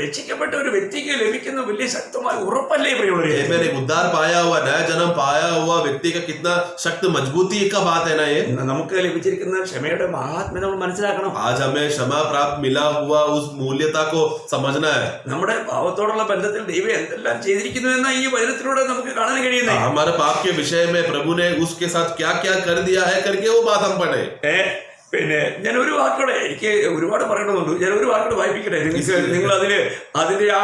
രക്ഷിക്കപ്പെട്ട ഒരു വ്യക്തിക്ക് ലഭിക്കുന്ന വലിയ ശക്തമായ ഉറപ്പല്ലേ പ്രിയമുള്ളവരെ? मैंने उद्धार पाया हुआ नया जन्म पाया हुआ व्यक्ति का कितना शक्त मजबूती का बात है ना ये. നമുക്ക് ലഭിച്ചിരിക്കുന്ന ക്ഷമയുടെ മഹാത്മ്യം നമ്മൾ മനസ്സിലാക്കണം. आज हमें क्षमा प्राप्त मिला हुआ उस मूल्यता को समझना है. നമ്മുടെ പാവത്തോടുള്ള ബന്ധത്തിൽ ദൈവം എന്തെല്ലാം ചെയ്തിരിക്കുന്നു എന്ന ഈ വചനത്തിലൂടെ നമുക്ക് കാണാൻ കഴിയുന്നത്. हमारे पाप के विषय में प्रभु ने उसके साथ क्या क्या कर दिया है करके वो बात हम पढ़े. പിന്നെ ഞാൻ ഒരു വാക്കോടെ, എനിക്ക് ഒരുപാട് പറയണമെന്നുണ്ട്, ഞാൻ ഒരു വാക്കോടെ വായിപ്പിക്കട്ടെ. നിങ്ങൾ അതിന്റെ ആ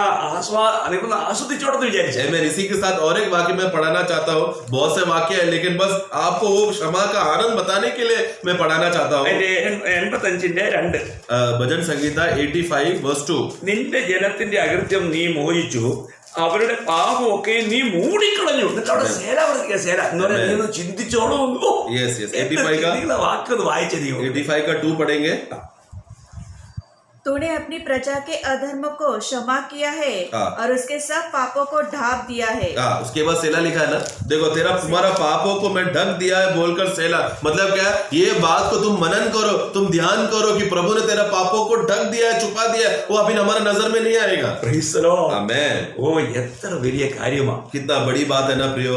ആസ്വദിച്ചോടെന്ന് വിചാരിച്ചു. मैं इसी के साथ और एक वाक्य में पढ़ाना चाहता हूँ. बहुत से वाक्य है लेकिन बस आपको वो क्षमा का आनंद बताने के लिए मैं पढ़ाना चाहता हूँ. 85:2 भजन संगीता 85:2. നിന്റെ ജനത്തിന്റെ അകൃത്യം നീ മോചിച്ചു, അവരുടെ പാപമൊക്കെ നീ മൂടിക്കളഞ്ഞു. എന്നിട്ട് അവിടെ സേല പറഞ്ഞ സേല എന്ന് പറഞ്ഞാൽ നീ ഒന്ന് ചിന്തിച്ചോളൂ. Yes, 85 का വാക്കത് വായിച്ചത് 85 का 2 पढ़ेंगे. तूने अपनी प्रजा के अधर्म को क्षमा किया है और उसके सब पापों को ढांप दिया है. उसके बाद सेला लिखा है ना. देखो तुम्हारा पापों को मैं ढक दिया है बोलकर सेला. मतलब क्या है? ये बात को तुम मनन करो, तुम ध्यान करो कि प्रभु ने तेरा पापों को ढक दिया है, छुपा दिया है. वो अभी हमारे नजर में नहीं आएगा. आमीन. ഓ എത്ര വലിയ കാര്യമാണ്. कितना बड़ी बात है ना प्रियो.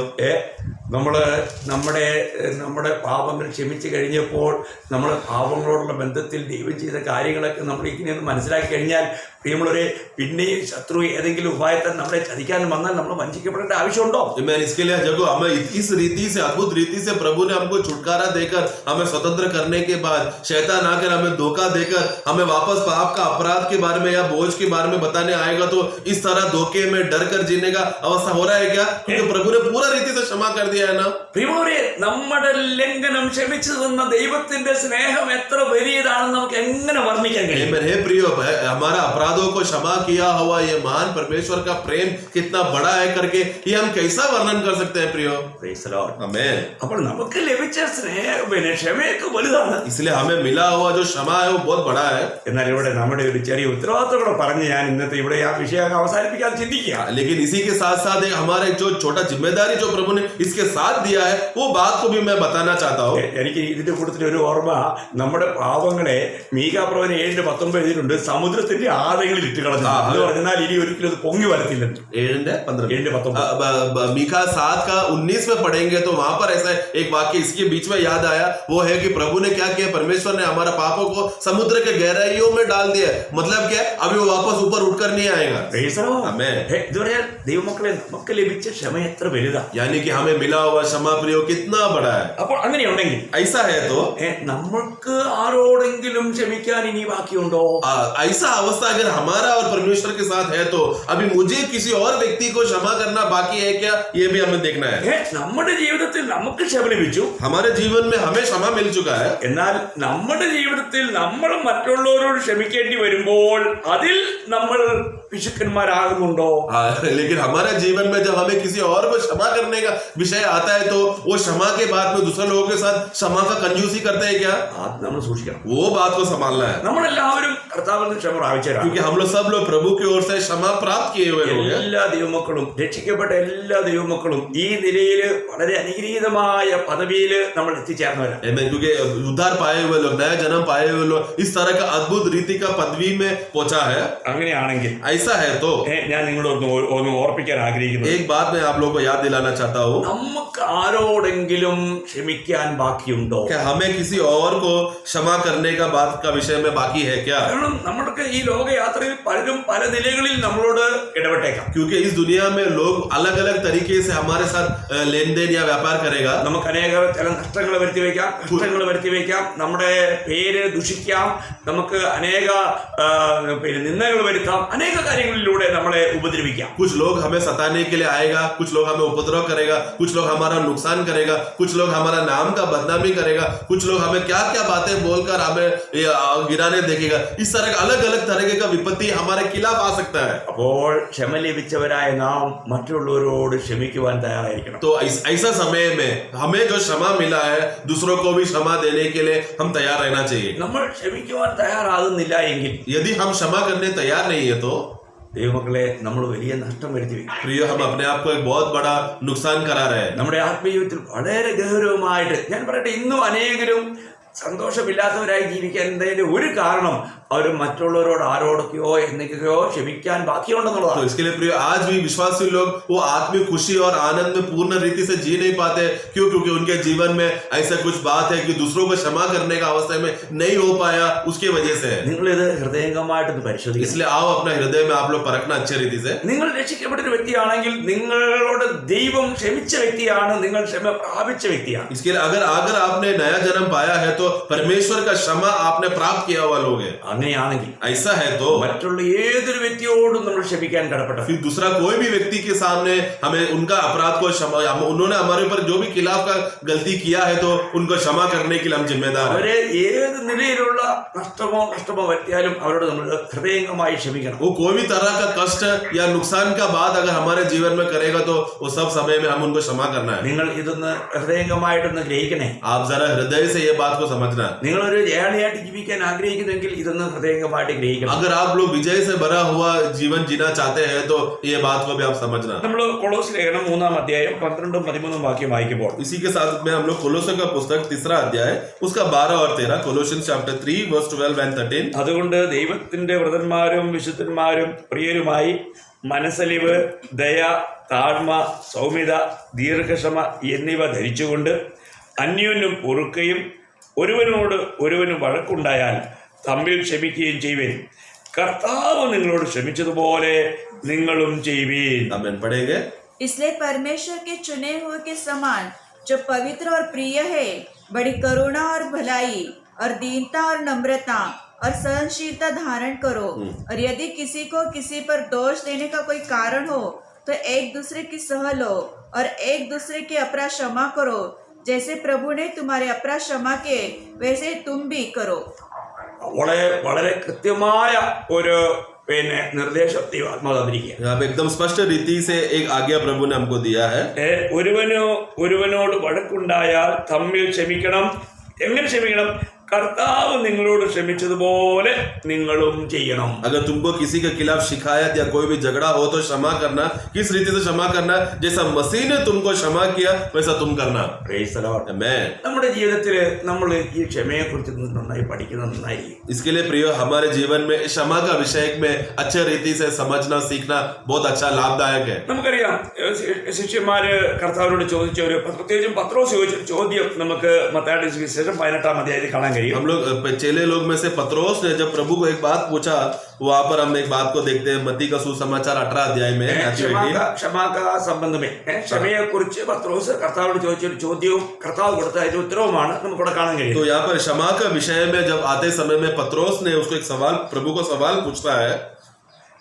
നമ്മുടെ പാപങ്ങൾ ക്ഷമിച്ചു കഴിഞ്ഞപ്പോൾ നമ്മുടെ പാപങ്ങളോടുള്ള ബന്ധത്തിൽ ദൈവം ചെയ്ത കാര്യങ്ങളൊക്കെ നമ്മൾ ഇങ്ങനെ മനസ്സിലാക്കി കഴിഞ്ഞാൽ പ്രിയമുള്ളവരെ, പിന്നെയും ശത്രു ഏതെങ്കിലും ഉപായത്താൽ നമ്മളെ ചതിക്കാൻ വന്നാൽ നമ്മൾ വഞ്ചിക്കപ്പെടേണ്ട ആവശ്യമുണ്ടോ? इसके लिए जब हमें इस रीति से अद्भुत रीति से प्रभु ने हमको छुटकारा देकर हमें स्वतंत्र करने के बाद शैतान आकर हमें धोखा देकर हमें वापस पाप का अपराध के बारे में या बोझ के बारे में बताने आएगा तो इस तरह धोखे में डर कर जीने का अवस्था हो रहा है क्या? क्योंकि प्रभु ने पूरा रीति से क्षमा कर दिया है ना. പ്രിയമുള്ളവരെ, നമ്മുടെ ലംഘനം ക്ഷമിച്ചു തന്ന ദൈവത്തിന്റെ സ്നേഹം എത്ര വലിയതാണെന്ന് നമുക്ക് എങ്ങനെ വർണ്ണിക്കാൻ കഴിയും? हे प्रियो, हमारा अपराधों को क्षमा किया हुआ ये महान परमेश्वर का प्रेम कितना बड़ा है करके ये हम कैसा वर्णन कर सकते हैं प्रियो. आमीन. അപ്പോൾ നമുക്ക് ലഭിച്ച ക്ഷമയൊക്കെ വലുതാണ്. इसलिए हमें मिला हुआ जो क्षमा है वो बहुत बड़ा है. എന്നാൽ ഇവിടെ നമ്മുടെ ഒരു ചെറിയ ഉത്തരവാദിത്വം കൂടെ പറഞ്ഞ് ഞാൻ ഇന്നത്തെ ഇവിടെ ആ വിഷയം അവസാനിപ്പിക്കാൻ ചിന്തിക്കുക. लेकिन इसी के साथ साथ एक हमारा जो छोटा जिम्मेदारी जो प्रभु ने इसके साथ दिया है वो बात को भी मैं बताना चाहता हूँ. എനിക്ക് ഇതിന്റെ കൂട്ടത്തിൽ ഒരു ഓർമ്മ, നമ്മുടെ പാവങ്ങളെ മീകാപ്രവചനം 7:19 എഴുതിയിട്ടുണ്ട്, സമുദ്രത്തിന്റെ ആഴങ്ങളിൽ ഇട്ട് കളഞ്ഞു എന്ന് പറഞ്ഞാൽ ഇനി ഒരിക്കലും അത് പൊങ്ങി വരത്തില്ല. 7:19 मीका 7:19 में पढ़ेंगे तो वहां पर ऐसा एक वाक्य इसके बीच में याद आया, वो है कि प्रभु ने क्या किया, परमेश्वर ने हमारा पापों को समुद्र के गहराइयों में डाल दिया. मतलब क्या, अभी वो वापस ऊपर उठकर नहीं आएगा. ദൈവമക്കളെ, നമുക്ക് ലഭിച്ച ക്ഷമ എത്ര വലുതാ. यानी कि हमें मिला हुआ क्षमा प्रियो कितना बड़ा है. അപ്പോൾ അങ്ങനെയുണ്ടെങ്കിൽ ऐसा है तो നമ്മൾക്ക് ആരോടെങ്കിലും ക്ഷമിക്കാൻ ഇനി ബാക്കിയുണ്ടോ? ऐसा अवस्था अगर हमारा और परमेश्वर के साथ है तो अभी मुझे किसी और व्यक्ति को क्षमा करना बाकी है क्या, ये भी हमें देखना है. നമ്മുടെ ജീവിതത്തിൽ നമുക്ക് ക്ഷമ ലഭിച്ചു, हमारे जीवन में हमें क्षमा मिल चुका है. എന്നാൽ നമ്മുടെ ജീവിതത്തിൽ നമ്മൾ മറ്റുള്ളവരോട് ക്ഷമിക്കേണ്ടി വരുമ്പോൾ അതിൽ നമ്മൾ പിശുക്കന്മാരാകുന്നുണ്ടോ? लेकिन हमारे जीवन में जब हमें किसी और को क्षमा करने का विषय आता है तो वो क्षमा के बाद में दूसरे लोगों के साथ क्षमा का कंजूसी करते हैं क्या? നമ്മൾ സൂക്ഷിക്കണം. वो बात को संभालना है. നമ്മളെല്ലാവരും കർത്താവിൽ നിന്ന് ക്ഷമ പ്രാപിച്ചവരാണ്. क्योंकि हम लोग सब लोग प्रभु की ओर से क्षमा प्राप्त किए हुए लोग हैं. എല്ലാ ദൈവമക്കളും, രക്ഷിക്കപ്പെട്ട എല്ലാ ദൈവമക്കളും ഈ നിലയിൽ വളരെ അനുഗ്രഹീതമായ പദവിയിൽ നമ്മൾ എത്തിച്ചേർന്നവരാണ്. क्योंकि उद्धार पाए हुए लोग, नया जन्म पाए हुए लोग इस तरह का अद्भुत रीति का पदवी में पहुंचा है. അങ്ങനെയാണെങ്കിൽ ऐसा है तो ഞാൻ നിങ്ങളോട് ഒന്ന് ഓർപ്പിക്കാൻ ആഗ്രഹിക്കുന്നു. एक बात मैं आप लोगों को याद दिलाना चाहता हूँ. നമുക്ക് ആരോടെങ്കിലും ക്ഷമിക്കാൻ ബാക്കിയുണ്ടോ? क्या हमें किसी और को क्षमा करने का बात का विषय में बाकी है क्या? കാരണം നമ്മൾക്ക് ഈ ലോകയാത്രയിൽ പലരും പല നിലകളിൽ നമ്മളോട് ഇടപെട്ടേക്കാം. क्योंकि इस दुनिया में लोग अलग अलग तरीके से हमारे साथ लेन देन या व्यापार करेगा. നമുക്ക് അനേക ചില നഷ്ടങ്ങൾ വരുത്തി വയ്ക്കാം, കഷ്ടങ്ങൾ വരുത്തി വയ്ക്കാം, നമ്മുടെ പേര് ദുഷിക്കാം, നമുക്ക് അനേക നിന്ദകൾ വരുത്താം, അനേക കാര്യങ്ങളിലൂടെ നമ്മളെ ഉപദ്രവിക്കാം. कुछ लोग हमें सताने के लिए आएगा, कुछ लोग हमें उपद्रव करेगा, कुछ लोग हमारा नुकसान करेगा, कुछ लोग हमारा नाम का बदनामी करेगा, कुछ लोग हमें क्या क्या बातें बोलकर हमें गिराने देखेगा. इस तरह अलग अलग तरह का विपत्ति हमारे खिलाफ आ सकता है. അപ്പോൾ ക്ഷമ ലഭിച്ചവരായ നാം മറ്റുള്ളവരോട് ക്ഷമിക്കുവാൻ തയ്യാറായിരിക്കണം. तो ऐसा समय में हमें जो क्षमा मिला है दूसरों को भी क्षमा देने के लिए हम तैयार रहना चाहिए. നമ്മൾ ക്ഷമിക്കുവാൻ തയ്യാറാകുന്നില്ല എങ്കിൽ यदि हम क्षमा करने तैयार नहीं है तो ദൈവമക്കളെ നമ്മൾ വലിയ നഷ്ടം വരുത്തി വയ്ക്കും. प्रिय हम अपने आप को एक बहुत बड़ा नुकसान करा रहे हैं. നമ്മുടെ ആത്മീയത്തിൽ വളരെ ഗൗരവമായിട്ട് ഞാൻ പറയട്ടെ, ഇന്നും അനേകരും സന്തോഷമില്ലാത്തവരായി ജീവിക്കുന്നതിന്റെ ഒരു കാരണം അവർ മറ്റുള്ളവരോട് ആരോടൊക്കെയോ എന്തൊക്കെയോ ക്ഷമിക്കാൻ ബാക്കിയുണ്ടെന്നുള്ളതാണ്. तो इसके लिए प्रिय आज भी विश्वासी लोग वो आत्मिक खुशी और आनंद में पूर्ण रीति से जी नहीं पाते. क्यों? क्योंकि उनके जीवन में ऐसा कुछ बात है कि दूसरों को क्षमा करने का अवस्था में नहीं हो पाया, उसकी वजह से. നിങ്ങളിത് ഹൃദയംഗമായിട്ടൊന്ന് പരിശോധിക്കുക. इसलिए आओ अपना हृदय में आप लोग परखना अच्छे रीति से. നിങ്ങൾ രക്ഷിക്കപ്പെട്ടൊരു വ്യക്തിയാണെങ്കിൽ നിങ്ങളോട് ദൈവം ക്ഷമിച്ച വ്യക്തിയാണ്, നിങ്ങൾ ക്ഷമ പ്രാപിച്ച വ്യക്തിയാണ്. इसके लिए अगर अगर आपने नया जन्म पाया है तो परमेश्वर का क्षमा आपने प्राप्त किया हुआ लोग है. അങ്ങനെയാണെങ്കിൽ ऐसा है तो മറ്റുള്ള ഏതൊരു വ്യക്തിയോടും നമ്മൾ ക്ഷമിക്കാൻ കടപ്പെട്ടു. फिर दूसरा कोई भी व्यक्ति के सामने हमें उनका अपराध को क्षमा, उन्होंने हमारे ऊपर जो भी खिलाफ का गलती किया है तो उनको क्षमा करने के लिए हम जिम्मेदार हैं. അവരെ ഏത് നിലയിലുള്ള നഷ്ടമോ വരുത്തിയാലും അവരോട് നമ്മൾ ഹൃദയംഗമായി ക്ഷമിക്കണം. वो कोई भी तरह का कष्ट या नुकसान का बात अगर हमारे जीवन में करेगा तो वो सब समय में हम उनको क्षमा करना है. നിങ്ങൾ ഇതൊന്ന് ഹൃദയംഗമായിട്ടൊന്ന് ഗ്രഹിക്കണേ. आप जरा हृदय से ये बात को समझना. നിങ്ങളൊരു ജയാളിയായിട്ട് ജീവിക്കാൻ ആഗ്രഹിക്കുന്നെങ്കിൽ ഇതൊന്ന് ഹൃദയംഗമായിട്ട് ഗ്രഹിക്കണം. अगर आप लोग विजय से भरा हुआ जीवन जीना चाहते हैं तो ये बात को भी आप समझना. നമ്മൾ കൊളോസ്യ ലേഖനം 3-ാം അധ്യായം 12-13 വാക്യം വായിക്കുമ്പോൾ इसी के साथ में हम लोग कोलोसन का पुस्तक 3रा अध्याय उसका 12 और 13 कोलोसियंस चैप्टर 3 वर्स 12 and 13. അതുകൊണ്ട് ദൈവത്തിന്റെ വ്രതന്മാരും വിശുദ്ധന്മാരും പ്രിയരുമായി മനസ്സലിവ്, ദയ, താഴ്മ, സൗമ്യത, ദീർഘക്ഷമ എന്നിവ ധരിച്ചുകൊണ്ട് അന്യോന്യം പൊറുക്കുകയും ഒരുവനോട് ഒരുവന് വഴക്കുണ്ടായാൽ തമ്മിൽ ക്ഷമിക്കുകയും ചെയ്യുവിൻ. കർത്താവ് നിങ്ങളോട് ക്ഷമിച്ചതുപോലെ നിങ്ങളും ചെയ്യുവിൻ. आमीन. पढ़ेंगे. इसलिए परमेश्वर के चुने हुए के समान जो पवित्र और प्रिय है, बड़ी करुणा और भलाई और दीनता और नम्रता और सहनशीलता धारण करो. और यदि किसी को किसी पर दोष देने का कोई कारण हो तो एक दूसरे की सह लो और एक दूसरे के अपराध क्षमा करो. जैसे प्रभु ने तुम्हारे अपराध क्षमा किए वैसे तुम भी करो. വളരെ കൃത്യമായ ഒരു നിർദ്ദേശം ദൈവാത്മാവ് തന്നിരിക്കുക. यहाँ पे एकदम स्पष्ट रीति से एक आज्ञा प्रभु ने हमको दिया है. ഒരുവനോട് വഴക്കുണ്ടായാൽ തമ്മിൽ ക്ഷമിക്കണം. എങ്ങനെ ക്ഷമിക്കണം? കർത്താവ് നിങ്ങളോട് ക്ഷമിച്ചതുപോലെ നിങ്ങളും ചെയ്യണം. अगर तुमको किसी के खिलाफ शिकायत या कोई भी झगड़ा हो तो क्षमा करना. किस रीति से क्षमा करना? जैसा मसीह ने तुमको क्षमा किया वैसा तुम करना. Praise the Lord. आमीन. നമ്മുടെ ജീവിതത്തിൽ നമ്മൾ ഈ ക്ഷമയെ കുറിച്ച് നന്നായി പഠിക്കുന്നത് നന്നായിരിക്കും. इसके लिए प्रियो हमारे जीवन में क्षमा का विषय में अच्छे रीति से समझना सीखना बहुत अच्छा लाभदायक है. നമുക്കറിയാം ശിഷ്യന്മാര് കർത്താവിനോട് ചോദിച്ച ഒരു പ്രത്യേകിച്ചും പത്രോസ് ചോദിച്ച ചോദ്യം നമുക്ക് മത്തായിയുടെ സുവിശേഷം 18-ാം അധ്യായത്തിൽ കാണാൻ കഴിയും. हम लोग चेले लोग में से पत्रोस ने जब प्रभु को एक बात पूछा, वहां पर हम एक बात को देखते हैं मत्ती का सुसमाचार 18 अध्याय में. ക്ഷമാക്ക സംബന്ധമേ ക്ഷമയെ കുറിച്ച് പത്രോസ് കർത്താവിനോട് ചോദിച്ച ഒരു ചോദ്യവും കർത്താവ് കൊടുത്ത അതിന്റെ ഉത്തരവുമാണ് നമുക്കിവിടെ കാണാൻ കഴിയും. तो यहाँ पर क्षमा का विषय में जब आते समय में पत्रोस ने उसको एक सवाल, प्रभु को सवाल पूछता है,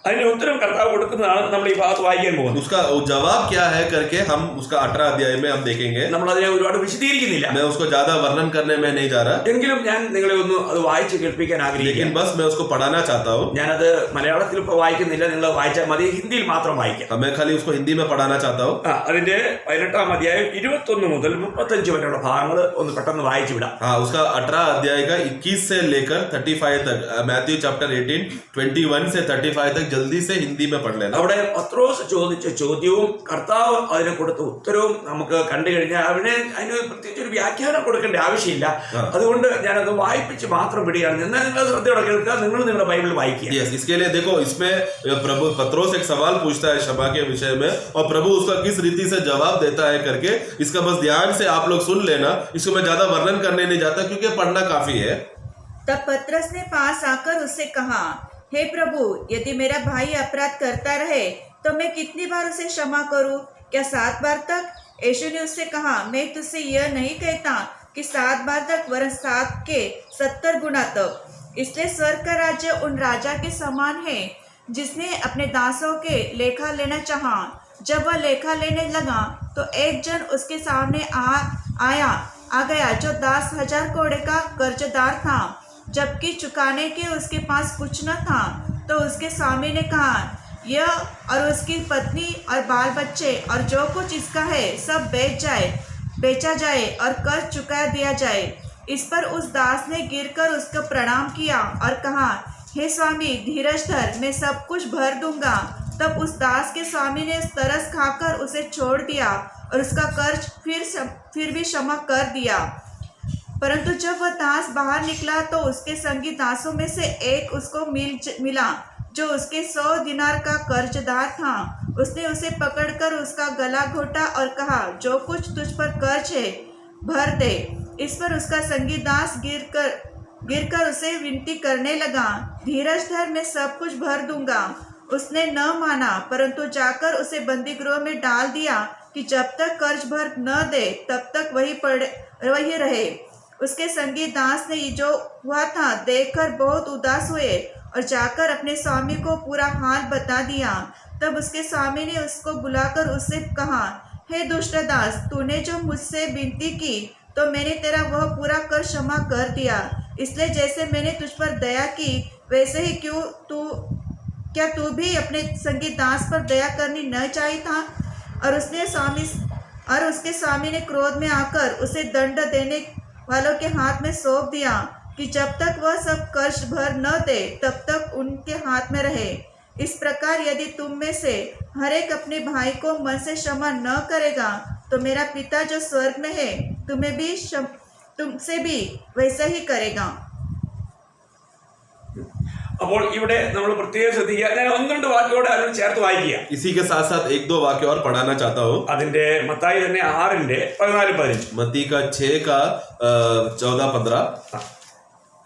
അതിന്റെ ഉത്തരം കർത്താവ് കൊടുക്കുന്നതാണ് നമ്മൾ ഈ ഭാഗത്ത് വായിക്കാൻ പോകുന്നത്. उसका जवाब क्या है करके हम उसका 18 अध्याय में हम देखेंगे. നമ്മൾ അതിനെ ഒരുപാട് വിശദീകരിക്കുന്നില്ല. मैं उसको ज्यादा वर्णन करने में नहीं जा रहा, എങ്കിലും ഞാൻ നിങ്ങളെ ഒന്ന് അത് വായിച്ച് കേൾപ്പിക്കാൻ ആഗ്രഹിക്കുന്നു. लेकिन बस मैं उसको पढ़ाना चाहता हूँ. ഞാനത് മലയാളത്തിൽ ഇപ്പോൾ വായിക്കുന്നില്ല, നിങ്ങൾ വായിച്ചാൽ മതി, ഹിന്ദിയിൽ മാത്രം വായിക്കാം. मैं खाली उसको हिंदी में पढ़ाना चाहता हूँ. അതിന്റെ 18-ാം അധ്യായം 21 മുതൽ 35 വരെയുള്ള ഭാഗങ്ങൾ ഒന്ന് പെട്ടെന്ന് വായിച്ചു വിടാം. हाँ, उसका 18 अध्याय का 21 से लेकर 35 तक, मैथ्यू चैप्टर 18 21 से 35 तक जल्दी से हिंदी में पढ़ लेना। അവിടെ പത്രോസ് ചോദിച്ച ചോദ്യവും കർത്താവ് അതിന് കൊടുത്ത ഉത്തരവും നമുക്ക് കണ്ടു കഴിഞ്ഞാൽ അതിന് പ്രത്യേകിച്ച് ഒരു വ്യാഖ്യാനം കൊടുക്കേണ്ട ആവശ്യമില്ല. അതുകൊണ്ട് ഞാനത് വായിപ്പിച്ച് മാത്രം വിടുകയാണ്. എന്നാൽ നിങ്ങൾ ശ്രദ്ധയോടെ കേൾക്കുക, നിങ്ങൾ നിങ്ങളുടെ ബൈബിൾ വായിക്കുക. Yes, इसके लिए देखो, इसमें प्रभु पत्रोस एक सवाल पूछता है क्षमा के विषय में और प्रभु उसका किस रीति से जवाब देता है करके, इसका बस ध्यान से आप लोग सुन लेना। इसको मैं ज्यादा वर्णन करने नहीं जाता क्योंकि पढ़ना काफी है। तब पतरस ने पास आकर उससे कहा, हे प्रभु, यदि मेरा भाई अपराध करता रहे तो मैं कितनी बार उसे क्षमा करूं? क्या 7 बार तक? यीशु ने उससे कहा, मैं तुझसे यह नहीं कहता कि 7 बार तक, वरन 7 के 70 गुना तक। इसलिए स्वर्ग का राज्य उन राजा के समान है जिसने अपने दासों के लेखा लेना चाहा। जब वह लेखा लेने लगा तो एक जन उसके सामने आ गया जो 10,000 कोड़े का कर्जदार था, जबकि चुकाने के उसके पास कुछ न था। तो उसके स्वामी ने कहा, यह और उसकी पत्नी और बाल बच्चे और जो कुछ इसका है सब बेचा जाए और कर्ज चुका दिया जाए। इस पर उस दास ने गिरकर उसको प्रणाम किया और कहा, हे स्वामी, धीरज धर, मैं सब कुछ भर दूंगा। तब उस दास के स्वामी ने तरस खाकर उसे छोड़ दिया और उसका कर्ज फिर भी क्षमा कर दिया। परंतु जब वह दास बाहर निकला तो उसके संगी दासों में से एक उसको मिला जो उसके 100 दिनार का कर्जदार था। उसने उसे पकड़कर उसका गला घोटा और कहा, जो कुछ तुझ पर कर्ज है भर दे। इस पर उसका संगी दास गिरकर उसे विनती करने लगा, धीरज धर, मैं सब कुछ भर दूंगा। उसने न माना, परंतु जाकर उसे बंदी गृह में डाल दिया कि जब तक कर्ज भर न दे तब तक वही रहे। उसके संगी दास ने जो हुआ था देखकर बहुत उदास हुए और जाकर अपने स्वामी को पूरा हाल बता दिया। तब उसके स्वामी ने उसको बुलाकर उससे कहा, हे दुष्ट दास, तूने जो मुझसे विनती की तो मैंने तेरा वह पूरा कर क्षमा कर दिया। इसलिए जैसे मैंने तुझ पर दया की वैसे ही क्या तू भी अपने संगी दास पर दया करनी न चाहिए था? और उसके स्वामी ने क्रोध में आकर उसे दंड देने वालों के हाथ में सौंप दिया कि जब तक वह सब कर्ज भर न दे तब तक उनके हाथ में रहे। इस प्रकार यदि तुम में से हर एक अपने भाई को मन से क्षमा न करेगा तो मेरा पिता जो स्वर्ग में है तुमसे भी वैसा ही करेगा। അപ്പോൾ ഇവിടെ നമ്മൾ പ്രത്യേകം ശ്രദ്ധിക്കുക. ഞാൻ 1-2 വാക്യോടെ അതിന് ചേർത്ത് വായിക്കുക. इसी के साथ साथ 1-2 वाक्य और पढ़ाना चाहता हूँ. അതിന്റെ മത്തായി തന്നെ 6:14-15. मत्ती का 6 का 14-15.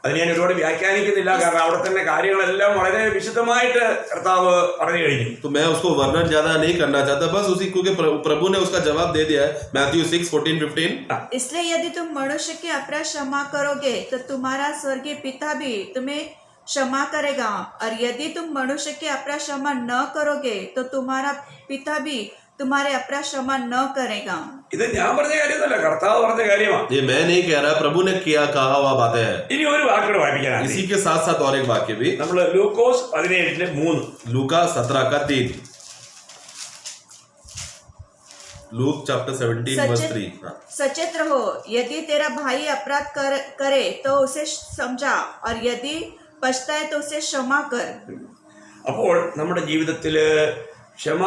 അതിന് ഞാൻ ഒരുപാട് വ്യാഖ്യാനിക്കുന്നില്ല, കാരണം അവിടെ തന്നെ കാര്യങ്ങളെല്ലാം വളരെ വിശദമായിട്ട് കർത്താവ് പറഞ്ഞു കഴിഞ്ഞു. तो मैं उसको वर्णन ज्यादा नहीं करना चाहता, बस उसी क्योंकि प्रभु ने उसका जवाब दे दिया है. मैथ्यू 6:14-15. इसलिए यदि तुम मनुष्य के अपराध क्षमा करोगे तो तुम्हारा स्वर्गीय पिता भी तुम्हें क्षमा करेगा, और यदि तुम मनुष्य के अपराध क्षमा न करोगे तो तुम्हारा पिता भी तुम्हारे अपराध क्षमा न करेगा। ഇത് ഞാൻ പറഞ്ഞ കാര്യമല്ല, കർത്താവ് പറഞ്ഞ കാര്യമാണ്. ये मैं नहीं कह रहा, प्रभु ने क्या कहा हुआ बातें हैं. ഇനി ഒരു വാക്യോടെ വായിപ്പിക്കാനാണ്. इसी के साथ साथ और एक वाक्य भी. നമ്മൾ ലൂക്കോസ് 17:3. लूका 17 का 3. Luke chapter 17:3. सचेत रहो, यदि तेरा भाई अपराध करे तो उसे समझा, और यदि पछताए तो उसे क्षमा कर. അപ്പോൾ നമ്മുടെ ജീവിതത്തില് ക്ഷമ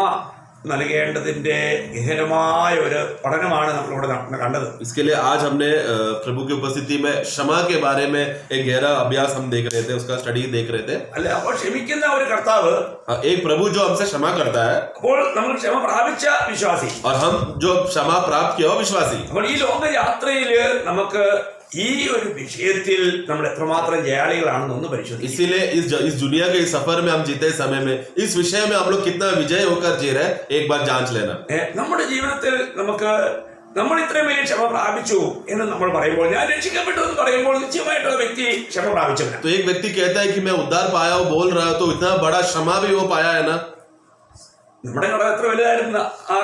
നൽകേണ്ടതിന്റെ ഗഹനമായ ഒരു പഠനമാണ് നമ്മളിവിടെ കണ്ടത്. इसके लिए आज हमने प्रभु की उपस्थिति में क्षमा के बारे में एक गहरा अभ्यास हम देख रहे थे, उसका स्टडी देख रहे थे. അല്ല, അപ്പോൾ ക്ഷമിക്കുന്ന ഒരു കർത്താവ്, एक प्रभु जो हमसे क्षमा करता है, അപ്പോൾ നമ്മൾ ക്ഷമ പ്രാപിച്ച വിശ്വാസി, और हम जो क्षमा प्राप्त किया हो विश्वासी. അപ്പോൾ ഈ ലോകയാത്രയില് നമുക്ക് ഈ ഒരു വിഷയത്തിൽ നമ്മൾ എത്രമാത്രം ജയാളികളാണെന്ന് ഒന്ന് പരിശോധിക്കും. इसीलिए इस दुनिया के इस सफर में हम जीते समय में इस विषय में हम लोग कितना विजय होकर जी रहे हैं, एक बार जांच लेना. നമ്മുടെ ജീവിതത്തിൽ നമ്മൾ ഇത്രയും വലിയ ക്ഷമ പ്രാപിച്ചു എന്ന് നമ്മൾ പറയുമ്പോൾ, ഞാൻ രക്ഷിക്കപ്പെട്ടു എന്ന് പറയുമ്പോൾ നിശ്ചയമായിട്ടുള്ള വ്യക്തി ക്ഷമ പ്രാപിച്ചവനാണ്. तो एक व्यक्ति कहता है कि मैं उद्धार पाया हूँ बोल रहा है, तो इतना बड़ा क्षमा भी वो पाया है ना. നമ്മുടെ കട എത്ര വലുതായിരുന്നു ആ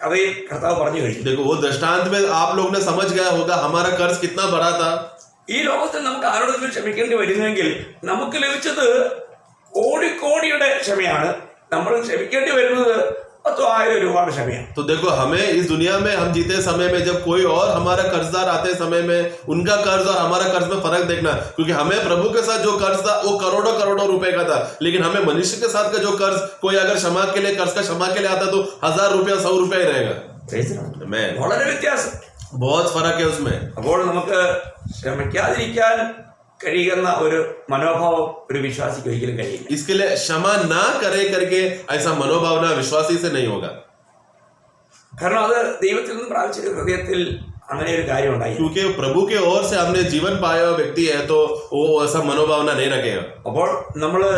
കഥയിൽ കർത്താവ് പറഞ്ഞു കഴിഞ്ഞു. देखो वो दृष्टांत में आप लोग ने समझ गया होगा हमारा कर्ज कितना बड़ा था. ഈ ലോകത്തിൽ നമുക്ക് ആരോടെങ്കിലും ക്ഷമിക്കേണ്ടി വരുന്നെങ്കിൽ നമുക്ക് ലഭിച്ചത് കോടിയുടെ ക്ഷമയാണ്. നമ്മൾ ക്ഷമിക്കേണ്ടി വരുന്നത് രൂപയുടെ ക്ഷമയാണ്. तो देखो हमें इस दुनिया में हम जीते समय में जब कोई और हमारा कर्जदार आते समय में उनका कर्ज और हमारा कर्ज में फर्क देखना, क्योंकि हमें प्रभु के साथ जो कर्ज था वो करोड़ों करोड़ों रुपए का था, लेकिन हमें मनुष्य के साथ का जो कर्ज, कोई अगर क्षमा के लिए कर्ज का क्षमा के लिए आता तो 1000 रुपया 100 रुपया ही रहेगा. Amen. വളരെ വ്യത്യാസം. बहुत फर्क है उसमें. അപ്പോൾ നമുക്ക് ക്ഷമിക്കാതിരിക്കാൻ കഴിയുന്ന ഒരു മനോഭാവം ഒരു വിശ്വാസിക്ക് ഒരിക്കലും കഴിയില്ല. इसके लिए क्षमा ना करे करके ऐसा मनोभावना विश्वासी से नहीं होगा, കാരണം അത് ദൈവത്തിൽ നിന്ന് പ്രാപിച്ച ഹൃദയത്തിൽ അങ്ങനെ ഒരു കാര്യം ഉണ്ടായി. क्योंकि प्रभु के ओर से हमने जीवन पाया हुआ व्यक्ति है तो वो ऐसा मनोभावना नहीं रखेगा. അപ്പോൾ നമ്മള്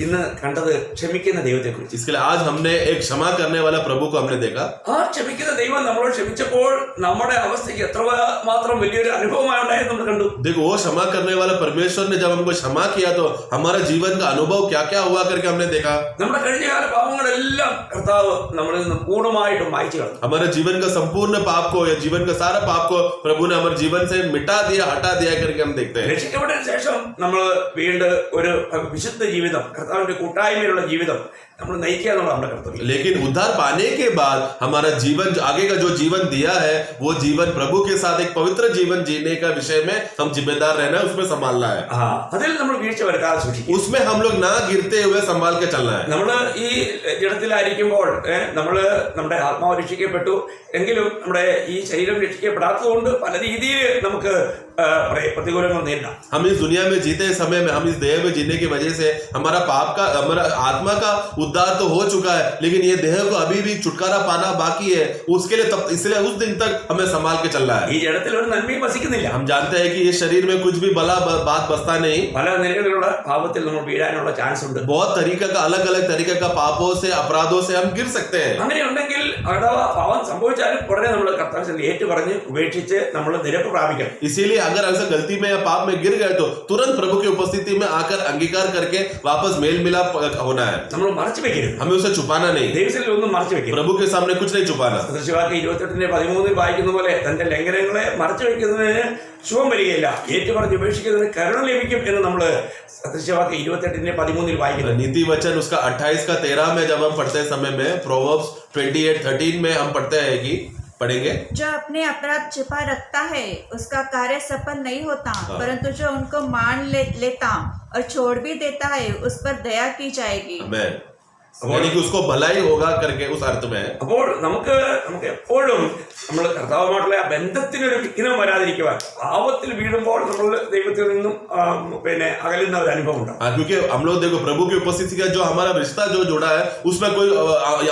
ഇന്ന് കണ്ടത് ക്ഷമിക്കുന്ന ദൈവത്തെ കുറിച്ച്. इसके लिए आज हमने एक क्षमा करने वाला प्रभु को हमने देखा. ആ ക്ഷമിക്കുന്ന ദൈവം നമ്മളോട് ക്ഷമിച്ചപ്പോൾ നമ്മുടെ അവസ്ഥയ്ക്ക് എത്രമാത്രം വലിയൊരു അനുഭവമായി ഉണ്ടായെന്ന് നമ്മൾ കണ്ടു. देखो वो क्षमा करने वाला परमेश्वर ने जब हमको क्षमा किया तो हमारा जीवन का अनुभव क्या क्या हुआ करके हमने देखा. നമ്മുടെ കഴിഞ്ഞകാല പാപങ്ങളെല്ലാം കർത്താവ് നമ്മളിൽ നിന്ന് പൂർണ്ണമായിട്ടും മായ്ച്ചു കളഞ്ഞു. हमारे जीवन का संपूर्ण पाप को या जीवन का सारा पाप को प्रभु ने हमारे जीवन से मिटा दिया, हटा दिया करके हम देखते हैं. രക്ഷിക്കപ്പെട്ടതിന് ശേഷം നമ്മൾ വീണ്ടും ഒരു വിശുദ്ധ ജീവിതം, കർത്താവിന്റെ കൂട്ടായ്മയിലുള്ള ജീവിതം നമ്മൾ നയിക്കുക എന്നുള്ള നമ്മുടെ കർത്തവ്യം. लेकिन उद्धार पाने के बाद हमारा जीवन आगे का जो जीवन दिया है वो जीवन प्रभु के साथ एक पवित्र जीवन जीने का विषय में हम जिम्मेदार रहना है, उसमें संभालना है. അതിൽ നമ്മൾ വീഴ്ച വരുത്താതെ സൂക്ഷിക്കും. उसमें हम लोग ना गिरते हुए संभाल के चलना है. നമ്മൾ ഈ ജഡത്തിലായിരിക്കുമ്പോൾ നമ്മള് നമ്മുടെ ആത്മാവ് രക്ഷിക്കപ്പെട്ടു എങ്കിലും നമ്മുടെ ഈ ശരീരം രക്ഷിക്കപ്പെടാത്തത് കൊണ്ട് പല രീതിയിൽ നമുക്ക് प्रतिकूलങ്ങൾ നേരിടാം. हम इस दुनिया में जीते समय में हम इस देह में जीने की वजह से हमारा पाप का, हमारा आत्मा का उद्धार तो हो चुका है, लेकिन ये देह को अभी भी छुटकारा पाना बाकी है. उसके लिए तब इसलिए उस दिन तक हमें संभाल के चलना है. ഈ ജഡത്തിൽ ഒരു നന്മയും വസിക്കുന്നില്ല. हम जानते हैं कि ये शरीर में कुछ भी भला बात बसता नहीं. പല നിലകളിലുള്ള പാപത്തിൽ നമ്മൾ വീഴാനുള്ള ചാൻസ് ഉണ്ട്. बहुत तरीका का अलग अलग तरीके का पापों से, अपराधों से हम गिर सकते हैं. അങ്ങനെ ഉണ്ടെങ്കിൽ അഥവാ പാപം സംഭവിച്ചാലും ഉടനെ നമ്മൾ കർത്താവിനെ ഏറ്റു പറഞ്ഞ് ഉപേക്ഷിച്ച് നമ്മൾ നിരപ്പ് പ്രാപിക്കണം. इसीलिए अगर ऐसा गलती में या पाप में गिर गए तो तुरंत प्रभु की उपस्थिति में आकर अंगीकार करके वापस मेल मिलाप होना है. നമ്മൾ മറച്ചു വെക്കരുത്. हमें उसे छुपाना नहीं. ദൈവത്തിൽ ഒന്നും മറച്ചു വെക്കരുത്. प्रभु के सामने कुछ नहीं छुपाना. സദൃശവാക്യം 28:13 വായിക്കുന്ന പോലെ തന്റെ ലംഘനങ്ങളെ മറച്ചു വെക്കുന്നതിന് ശുഭം വരികയില്ല, ഏറ്റുപറഞ്ഞ് ഉപേക്ഷിക്കുന്നതിന് കരുണ ലഭിക്കും എന്ന് നമ്മൾ സദൃശവാക്യം 28:13 വായിക്കുന്നു. नीति वचन उसका 28 का 13 में जब हम पढ़ते समय में प्रोवर्ब्स 28:13 में हम पढ़ते हैं कि पढ़ेंगे, जो अपने अपराध छिपा रखता है उसका कार्य सफल नहीं होता, परंतु जो उनको मान लेता और छोड़ भी देता है उस पर दया की जाएगी. आमीन. यानी कि उसको भलाई होगा करके उस अर्थ में. അപ്പോൾ നമുക്ക് എപ്പോഴും നമ്മൾ കർത്താവുമായിട്ടുള്ള ആ ബന്ധത്തിനൊരു വിഘ്നം വരാതിരിക്കുവാൻ, പാപത്തിൽ വീഴുമ്പോൾ നമ്മൾ ദൈവത്തിൽ നിന്നും അകലുന്ന ഒരു അനുഭവം ഉണ്ടാകും. क्योंकि हम लोग देखो प्रभु की उपस्थिति का जो हमारा रिश्ता जो जुड़ा है उसमें कोई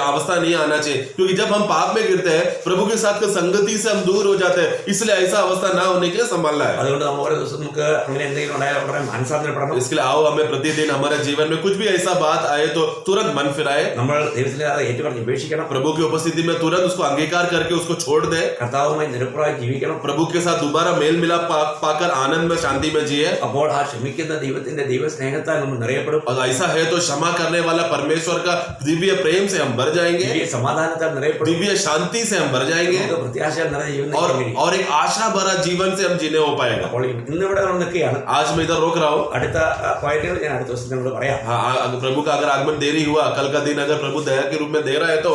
अवस्था नहीं आना चाहिए, क्योंकि जब हम पाप में गिरते हैं प्रभु के साथ संगति से हम दूर हो जाते हैं, इसलिए ऐसा अवस्था ना होने के लिए संभालना है. അതുകൊണ്ട് നമ്മൾ ഓരോ ദിവസം നമുക്ക് അങ്ങനെ എന്തെങ്കിലും ഉണ്ടായാൽ ഉടനെ മാനസാന്തരപ്പെടണം. इसके लिए आओ हमें प्रतिदिन हमारे जीवन में कुछ भी ऐसा बात आए तो तुरंत मन फिराए. നമ്മൾ ദൈവത്തിലെ ഏറ്റുപറഞ്ഞ് ഉപേക്ഷിക്കണം. प्रभु की उपस्थिति में तुरंत उसको अंगीकार करके उसको छोड़ दे. കർത്താവുമായി നിരപരാധി ജീവിക്കണം. प्रभु के साथ दोबारा मेल मिलाप पाकर आनंद में, शांति में जिए. അപ്പോൾ ആ ക്ഷമിക്കുന്ന ദൈവത്തിന്റെ ദൈവസ്നേഹത്താൽ നമ്മൾ നിറയപ്പെടും. और ऐसा है तो क्षमा करने वाला परमेश्वर का दिव्य प्रेम से हम भर जाएंगे, ദിവ്യ സമാധാനത്താൽ നിറയപ്പെടും. दिव्य शांति से हम भर जाएंगे പ്രത്യാശ നിറഞ്ഞ ജീവിതം और एक आशा भरा जीवन से हम जीने हो पाएगा. അപ്പോൾ ഇന്നിവിടെ നമ്മൾ നിൽക്കുകയാണ്. आज मैं इधर रोक रहा हूँ. അടുത്ത പോയിന്റുകൾ ഞാൻ അടുത്ത ദിവസം നിങ്ങളോട് പറയാം. हाँ, प्रभु का अगर आगमन देरी हुआ, कल का दिन अगर प्रभु दया के रूप में दे रहा है तो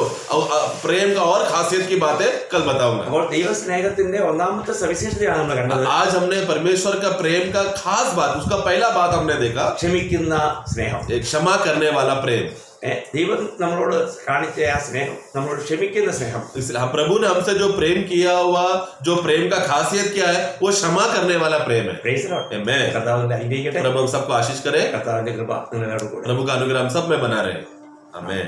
प्रेम का और खासियत की बातें कल बताऊंगा. അപ്പോൾ ദൈവസ്നേഹത്തിന്റെ ഒന്നാമത്തെ സവിശേഷതയാണ് നമ്മൾ കണ്ടത്. आज हमने परमेश्वर का प्रेम का खास बात, उसका पहला बात हमने देखा, ക്ഷമിക്കുന്ന സ്നേഹം, एक क्षमा करने वाला प्रेम. ദൈവം നമ്മളോട് കാണിച്ച ആ സ്നേഹം, നമ്മളോട് ക്ഷമിക്കുന്ന സ്നേഹം. इसलिए प्रभु ने हमसे जो प्रेम किया हुआ, जो प्रेम का खासियत क्या है, वो क्षमा करने वाला प्रेम है. Praise the Lord. Amen. കർത്താവിന്റെ അനുഗ്രഹിക്കട്ടെ. प्रभु हम सबको आशीष करे. കർത്താവിന്റെ കൃപ നിങ്ങളുടെ കൂടെ. प्रभु का अनुग्रह हम सब में बना रहे. आमीन.